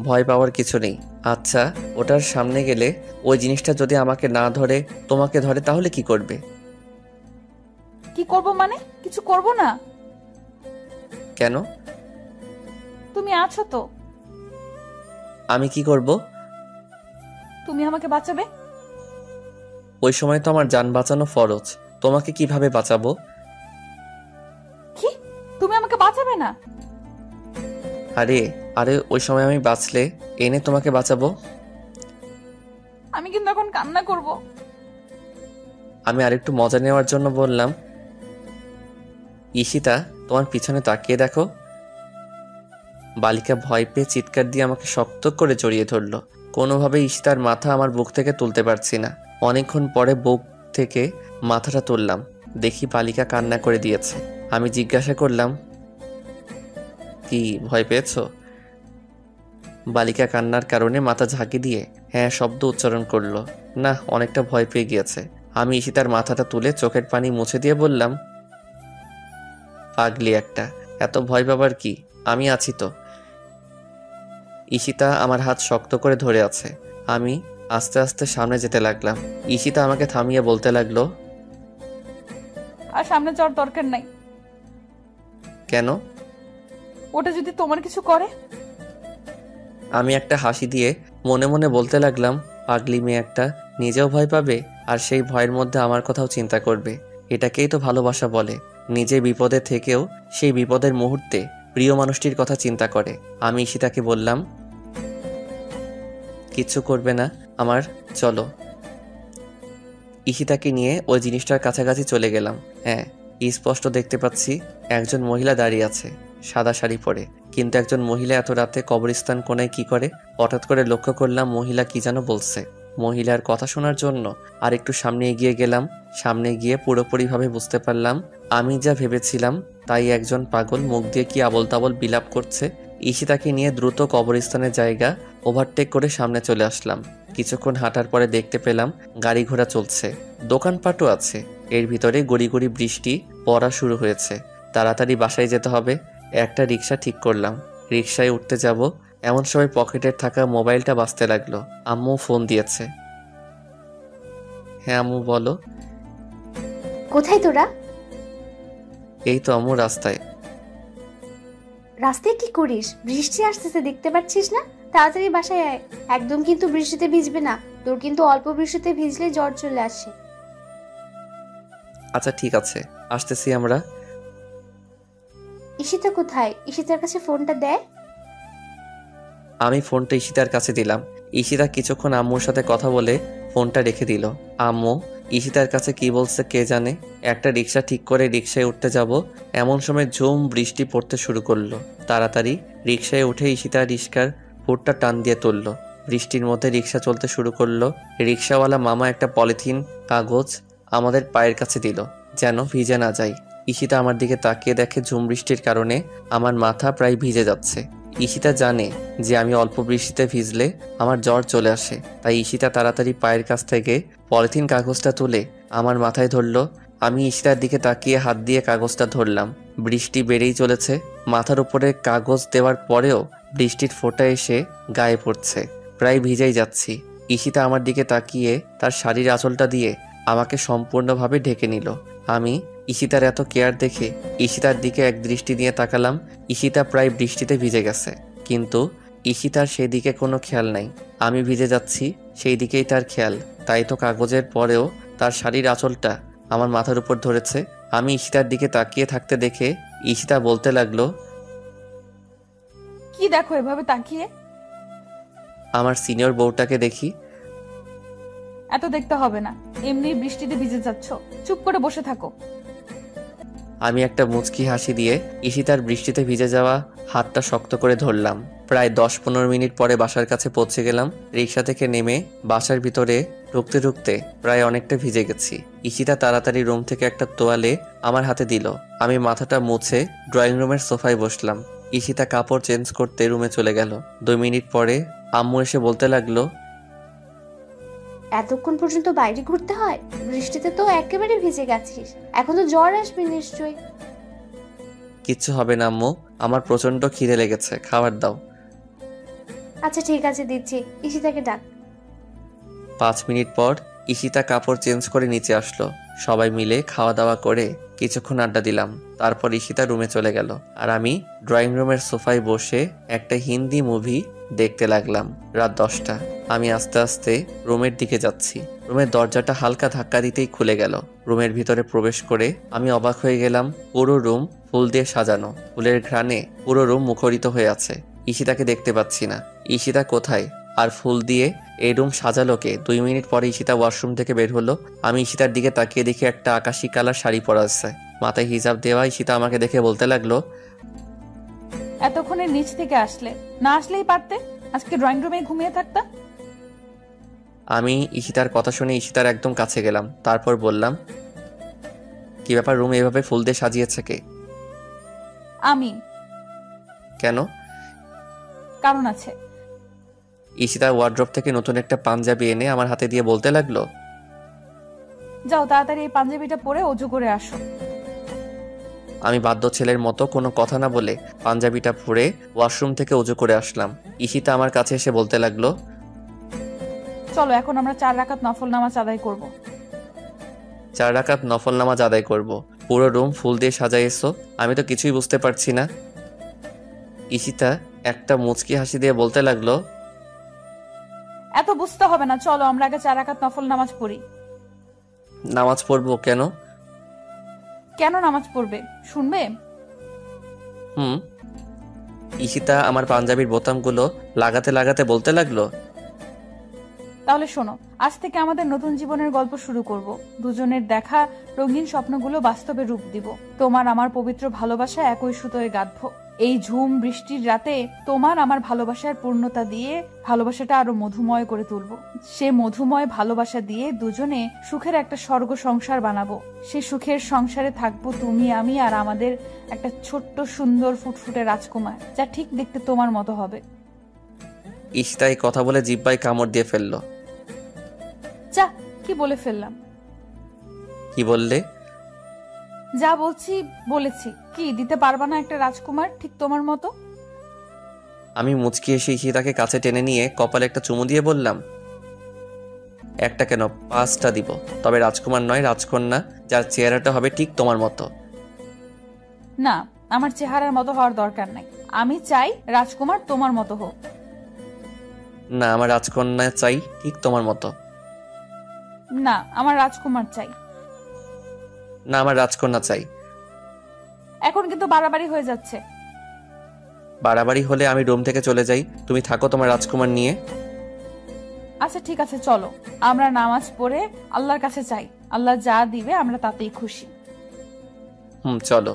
ভয় পাওয়ার কিছু নেই। আচ্ছা, ওটার সামনে গেলে ওই জিনিসটা যদি আমাকে না ধরে তোমাকে ধরে, তাহলে কি করবে? কি করব মানে? কিছু করব না। কেন? তুমি আছো তো। আমি কি করব? তুমি আমাকে বাঁচাবে। ওই সময় তো আমার জান বাঁচানো ফরজ। তোমাকে কিভাবে বাঁচাবো? কি? তুমি আমাকে বাঁচাবে না? আরে আরে ওই সময় আমি বাঁচলে এনে তোমাকে বাঁচাবো। আমি কিন্তু এখন কান্না করব। আমি আরেকটু মজা নেওয়ার জন্য বললাম, ঈশিতা, তোমার পিছনে তাকিয়ে দেখো। বালিকা ভয় পেয়ে চিৎকার দিয়ে আমাকে শক্ত করে জড়িয়ে ধরলো। কোনোভাবে ঈশিতার মাথা আমার বুক থেকে তুলতে পারছি না। অনেকক্ষণ পরে বুক থেকে মাথাটা তুললাম, দেখি বালিকা কান্না করে দিয়েছে। আমি জিজ্ঞাসা করলাম, কি ভয় পেয়েছো? বালিকা কান্নার কারণে মাথা ঝাঁকি দিয়ে হ্যাঁ শব্দ উচ্চারণ করলো। না, অনেকটা ভয় পেয়ে গিয়েছে। আমি ঈশিতার মাথাটা তুলে চোখের পানি মুছে দিয়ে বললাম, পাগলি একটা, এত ভয় পাবার কি, আমি আছি তো। ঈশিতা আমার হাত শক্ত করে ধরে আছে। আমি আস্তে আস্তে সামনে যেতে লাগলাম। ঈশিতা আমাকে থামিয়ে বলতে লাগলো, আর সামনে যাওয়ার দরকার নাই। কেন? ওটা যদি তোমার কিছু করে? আমি একটা হাসি দিয়ে মনে মনে বলতে লাগলাম, পাগলি মেয়ে একটা, নিজেও ভয় পাবে আর সেই ভয়ের মধ্যে আমার কথাও চিন্তা করবে। এটাকেই তো ভালোবাসা বলে। নিজে বিপদে থেকেও সেই বিপদের মুহূর্তে প্রিয় মানুষটির কথা চিন্তা করে। আমি ঈশিতাকে বললাম, কিচ্ছু করবে না আমার, চলো। ঈশিতাকে নিয়ে ওই জিনিসটার কাছাকাছি চলে গেলাম। হ্যাঁ, স্পষ্ট দেখতে পাচ্ছি একজন মহিলা দাঁড়িয়ে আছে, সাদা শাড়ি পরে। কিন্তু একজন মহিলা এত রাতে কবরস্থান কোণায় কি করে? হঠাৎ করে লক্ষ্য করলাম মহিলা কি যেন বলছে। মহিলার কথা শোনার জন্য আর একটু সামনে এগিয়ে গেলাম। সামনে গিয়ে পুরোপুরিভাবে বুঝতে পারলাম আমি যা ভেবেছিলাম তাই। একজন পাগল মুখ দিয়ে কি আবল তাবল বিলাপ করছে। ঈশিতাকে নিয়ে দ্রুত কবরস্থানের জায়গা ওভারটেক করে সামনে চলে আসলাম। কিছুক্ষণ হাঁটার পরে দেখতে পেলাম গাড়ি ঘোড়া চলছে, দোকানপাটও আছে। এর ভিতরে গড়ি গড়ি বৃষ্টি পড়া শুরু হয়েছে। তাড়াতাড়ি বাসায় যেতে হবে। একটা রিক্সা ঠিক করলাম, রিক্সায় উঠতে যাব। এমন সময় পকেটের থাকা মোবাইলটা বাজতে লাগলো। আম্মু ফোন দিয়েছে। হ্যাঁ আম্মু, বলো। কোথায় তোরা? এই তো আম্মু, রাস্তায়। রাস্তায় কি করিস? বৃষ্টি আসতেছে, দেখতে পাচ্ছিস না? তাড়াতাড়ি বাসায় আয়। একদম কিন্তু বৃষ্টিতে ভিজবে না, তোর কিন্তু অল্প বৃষ্টিতে ভিজলে জ্বর চলে আসে। আচ্ছা ঠিক আছে, আসতেছি আমরা। ঈশিতা কোথায়? ঈশিতার কাছে ফোনটা দেয়। আমি ফোনটা ঈশিতার কাছে দিলাম। ঈশিতা কিছুক্ষণ আম্মুর সাথে কথা বলে ফোনটা রেখে দিল। আম্মু ঈশিতার কাছে কি বলছে কে জানে। একটা রিক্সা ঠিক করে রিক্সায় উঠতে যাব, এমন সময় ঝুম বৃষ্টি পড়তে শুরু করলো। তাড়াতাড়ি রিক্সায় উঠে ঈশিতা রিক্সার হুডটা টান দিয়ে তুলল। বৃষ্টির মধ্যে রিক্সা চলতে শুরু করলো। রিক্সাওয়ালা মামা একটা পলিথিন কাগজ আমাদের পায়ের কাছে দিল, যেন ভিজে না যায়। ঈশিতা আমার দিকে তাকিয়ে দেখে ঝুম বৃষ্টির কারণে আমার মাথা প্রায় ভিজে যাচ্ছে। ঈশিতা জানে যে আমি অল্প বৃষ্টিতে ভিজলে আমার জ্বর চলে আসে, তাই ঈশিতা তাড়াতাড়ি পায়ের কাছ থেকে পলিথিন কাগজটা তুলে আমার মাথায় ধরলো। আমি ঈশিতার দিকে তাকিয়ে হাত দিয়ে কাগজটা ধরলাম। বৃষ্টি বেড়েই চলেছে। মাথার উপরে কাগজ দেওয়ার পরেও বৃষ্টির ফোঁটা এসে গায়ে পড়ছে, প্রায় ভিজেই যাচ্ছি। ঈশিতা আমার দিকে তাকিয়ে তার শাড়ির আঁচলটা দিয়ে আমাকে সম্পূর্ণভাবে ঢেকে নিল। আমি ঈশিতার এত কেয়ার দেখে ঈশিতার দিকে এক দৃষ্টি দিয়ে তাকালাম। ঈশিতা প্রায় বৃষ্টিতে ভিজে গেছে, কিন্তু ঈশিতার সেই দিকে কোনো খেয়াল নাই। আমি ভিজে যাচ্ছি সেই দিকেই তার খেয়াল। তাই তো কাগজের পরেও তার শাড়ির আঁচলটা আমার মাথার উপর ধরেছে। আমি ঈশিতার দিকে তাকিয়ে থাকতে দেখে ঈশিতা বলতে লাগলো, কি দেখো এভাবে তাকিয়ে? আমার সিনিয়র বউটাকে দেখি। এত দেখতে হবে না, এমনি বৃষ্টিতে ভিজে যাচ্ছ, চুপ করে বসে থাকো। আমি একটা মুচকি হাসি দিয়ে ঈশিতার বৃষ্টিতে ভিজে যাওয়া হাতটা শক্ত করে ধরলাম। প্রায় 10-15 মিনিট পরে বাসার কাছে পৌঁছে গেলাম। রিক্সা থেকে নেমে বাসার ভিতরে ঢুকতে ঢুকতে প্রায় অনেকটা ভিজে গেছি। ঈশিতা তাড়াতাড়ি রুম থেকে একটা তোয়ালে আমার হাতে দিল। আমি মাথাটা মুছে ড্রয়িং রুমের সোফায় বসলাম। ঈশিতা কাপড় চেঞ্জ করতে রুমে চলে গেল। 2 মিনিট পরে আম্মু এসে বলতে লাগলো, এতক্ষণ পর্যন্ত বাইরে ঘুরতে হয়? বৃষ্টিতে তো একেবারে ভিজে গেছিস, এখন তো জ্বর আসবে নিশ্চয়ই। কিচ্ছু হবে না আম্মু, আমার প্রচন্ড খিদে লেগেছে, খাবার দাও। আচ্ছা ঠিক আছে, দিচ্ছি। ঈশিতাকে ডাক। 5 মিনিট পর ঈশিতা কাপড় চেঞ্জ করে নিচে আসলো। সবাই মিলে খাওয়া দাওয়া করে কিছুক্ষণ আড্ডা দিলাম। তারপর ঈশিতা রুমে চলে গেল আর আমি ড্রয়িং রুমের সোফায় বসে একটা হিন্দি মুভি দেখতে লাগলাম। রাত 10টা। আমি আস্তে আস্তে রুমের দিকে যাচ্ছি। রুমের দরজাটা হালকা ধাক্কা দিতেই খুলে গেল। রুমের ভিতরে প্রবেশ করে আমি অবাক হয়ে গেলাম। পুরো রুম ফুল দিয়ে সাজানো, ফুলের ঘ্রাণে পুরো রুম মুখরিত হয়ে আছে। ঈশিতাকে দেখতে পাচ্ছি না। ঈশিতা কোথায় আর ফুল দিয়ে এই রুম সাজালো কে? 2 মিনিট পরে ঈশিতা ওয়াশরুম থেকে বের হলো। আমি ঈশিতার দিকে তাকিয়ে দেখি একটা আকাশি কালার শাড়ি পরা আছে, মাথায় হিজাব দেওয়া। ঈশিতা আমাকে দেখে বলতে লাগলো, এতক্ষণে নিচ থেকে আসলে, না আসলেই পারতে, আজকে ড্রয়িং রুমে ঘুমিয়ে থাকতা। আমি ঈশিতার কথা শুনে ঈশিতার একদম কাছে গেলাম। তারপর বললাম, কি ব্যাপার, রুম এভাবে ফুল দিয়ে সাজিয়েছে কে? আমি। কেন? কারণ আছে। ঈশিতা ওয়ার্ড্রপ থেকে নতুন একটা পাঞ্জাবি এনে আমার হাতে দিয়ে বলতে লাগলো, যাও তাড়াতাড়ি এই পাঞ্জাবিটা পরে অজু করে আসো। আমি বাধ্য ছেলের মতো কোনো কথা না বলে পাঞ্জাবিটা পরে ওয়াশরুম থেকে অজু করে আসলাম। ঈশিতা আমার কাছে এসে বলতে লাগলো, চলো এখন আমরা 4 রাকাত নফল নামাজ আদায় করব। 4 রাকাত নফল নামাজ আদায় করব? পুরো রুম ফুল দিয়ে সাজাইছো, আমি তো কিছুই বুঝতে পারছি না। ঈশিতা একটা মুচকি হাসি দিয়ে বলতে লাগলো, এত বুঝতে হবে না, চলো আমরা আগে 4 রাকাত নফল নামাজ পড়ি। নামাজ পড়বো কেন? কেন নামাজ পড়বে শুনবে? ঈশিতা আমার পাঞ্জাবির বোতামগুলো লাগাতে লাগাতে বলতে লাগলো, তাহলে শোনো, আজ থেকে আমাদের নতুন জীবনের গল্প শুরু করব। দুজনের দেখা রঙিন স্বপ্নগুলো বাস্তবে রূপ দিব। তোমার আমার পবিত্র ভালোবাসা একই সুতোয় গাঁথবো। এই ঝুম বৃষ্টির রাতে তোমার আমার ভালোবাসার পূর্ণতা দিয়ে ভালোবাসাটা আরো মধুময় করে তুলবো। সে মধুময় ভালোবাসা দিয়ে দুজনে সুখের একটা স্বর্গ সংসার বানাবো। সে সুখের সংসারে থাকবো তুমি, আমি আর আমাদের একটা ছোট্ট সুন্দর ফুটফুটে রাজকুমার, যা ঠিক দেখতে তোমার মতো হবে। ঈশিতা এই কথা বলে জিহ্বায় কামড় দিয়ে ফেললো। যা, কি বলে ফেললাম? কি বললে? যা বলছি বলেছি। কি দিতে পারবা না একটা রাজকুমার ঠিক তোমার মতো? আমি মুচকি এসে ঈশিতাকে কাছে টেনে নিয়ে কপালে একটা চুমু দিয়ে বললাম, একটা কেন 5টা দিব, তবে রাজকুমার নয়, রাজকন্যা, যার চেহারাটা হবে ঠিক তোমার মতো। না, আমার চেহারার মতো হওয়ার দরকার নাই। আমি চাই রাজকুমার তোমার মতো হোক। না, আমার রাজকন্যা চাই ঠিক তোমার মতো। না, আমার রাজকুমার চাই। না, আমার রাজকন্যা চাই। এখন কিন্তু বাড়াবাড়ি হয়ে যাচ্ছে। বাড়াবাড়ি হলে আমি রুম থেকে চলে যাই, তুমি থাকো তোমার রাজকুমার নিয়ে। আচ্ছা ঠিক আছে, চলো আমরা নামাজ পড়ে আল্লাহর কাছে চাই। আল্লাহ যা দিবে আমরা তাতেই খুশি। চলো।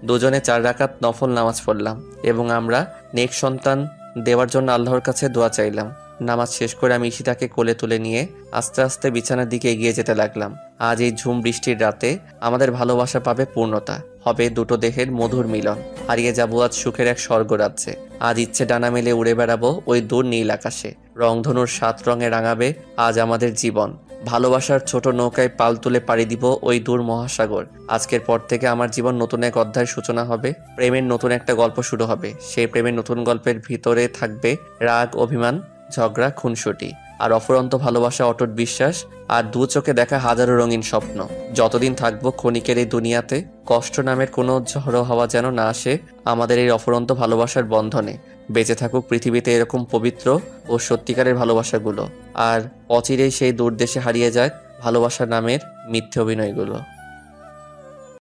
দুজনে 4 রাকাত নফল নামাজ পড়লাম এবং আমরা নেক সন্তান দেওয়ার জন্য আল্লাহর কাছে দোয়া চাইলাম। নামাজ শেষ করে আমি ঈশিতাকে কোলে তুলে নিয়ে আস্তে আস্তে বিছানার দিকে এগিয়ে যেতে লাগলাম। আজ এই ঝুম বৃষ্টির রাতে আমাদের ভালোবাসা পাবে পূর্ণতা, হবে দুটো দেহের মধুর মিলন। হারিয়ে যাবো আজ সুখের এক স্বর্গরাজ্যে। আজ ইচ্ছে ডানা মেলে উড়ে বেড়াবো ওই দূর নীল আকাশে। রংধনুর 7 রঙে রাঙাবে আজ আমাদের জীবন। ভালোবাসার ছোট নৌকায় পাল তুলে পাড়ি দিব ওই দূর মহাসাগর। আজকের পর থেকে আমার জীবন নতুন এক অধ্যায়ের সূচনা হবে। প্রেমের নতুন একটা গল্প শুরু হবে। সেই প্রেমের নতুন গল্পের ভিতরে থাকবে রাগ, অভিমান, ঝগড়া, খুনসুটি, আর অফুরন্ত ভালোবাসা, অটুট বিশ্বাস, আর দু চোখে দেখা হাজারো রঙিন স্বপ্ন। যতদিন থাকবো ক্ষণিকের এই দুনিয়াতে, কষ্ট নামের কোনো ঝড়ো হাওয়া যেন না আসে আমাদের এই অফুরন্ত ভালোবাসার বন্ধনে। বেঁচে থাকুক পৃথিবীতে এরকম পবিত্র ও সত্যিকারের ভালোবাসাগুলো, আর অচিরেই সেই দূর দেশে হারিয়ে যাক ভালোবাসা নামের মিথ্যে অভিনয়গুলো।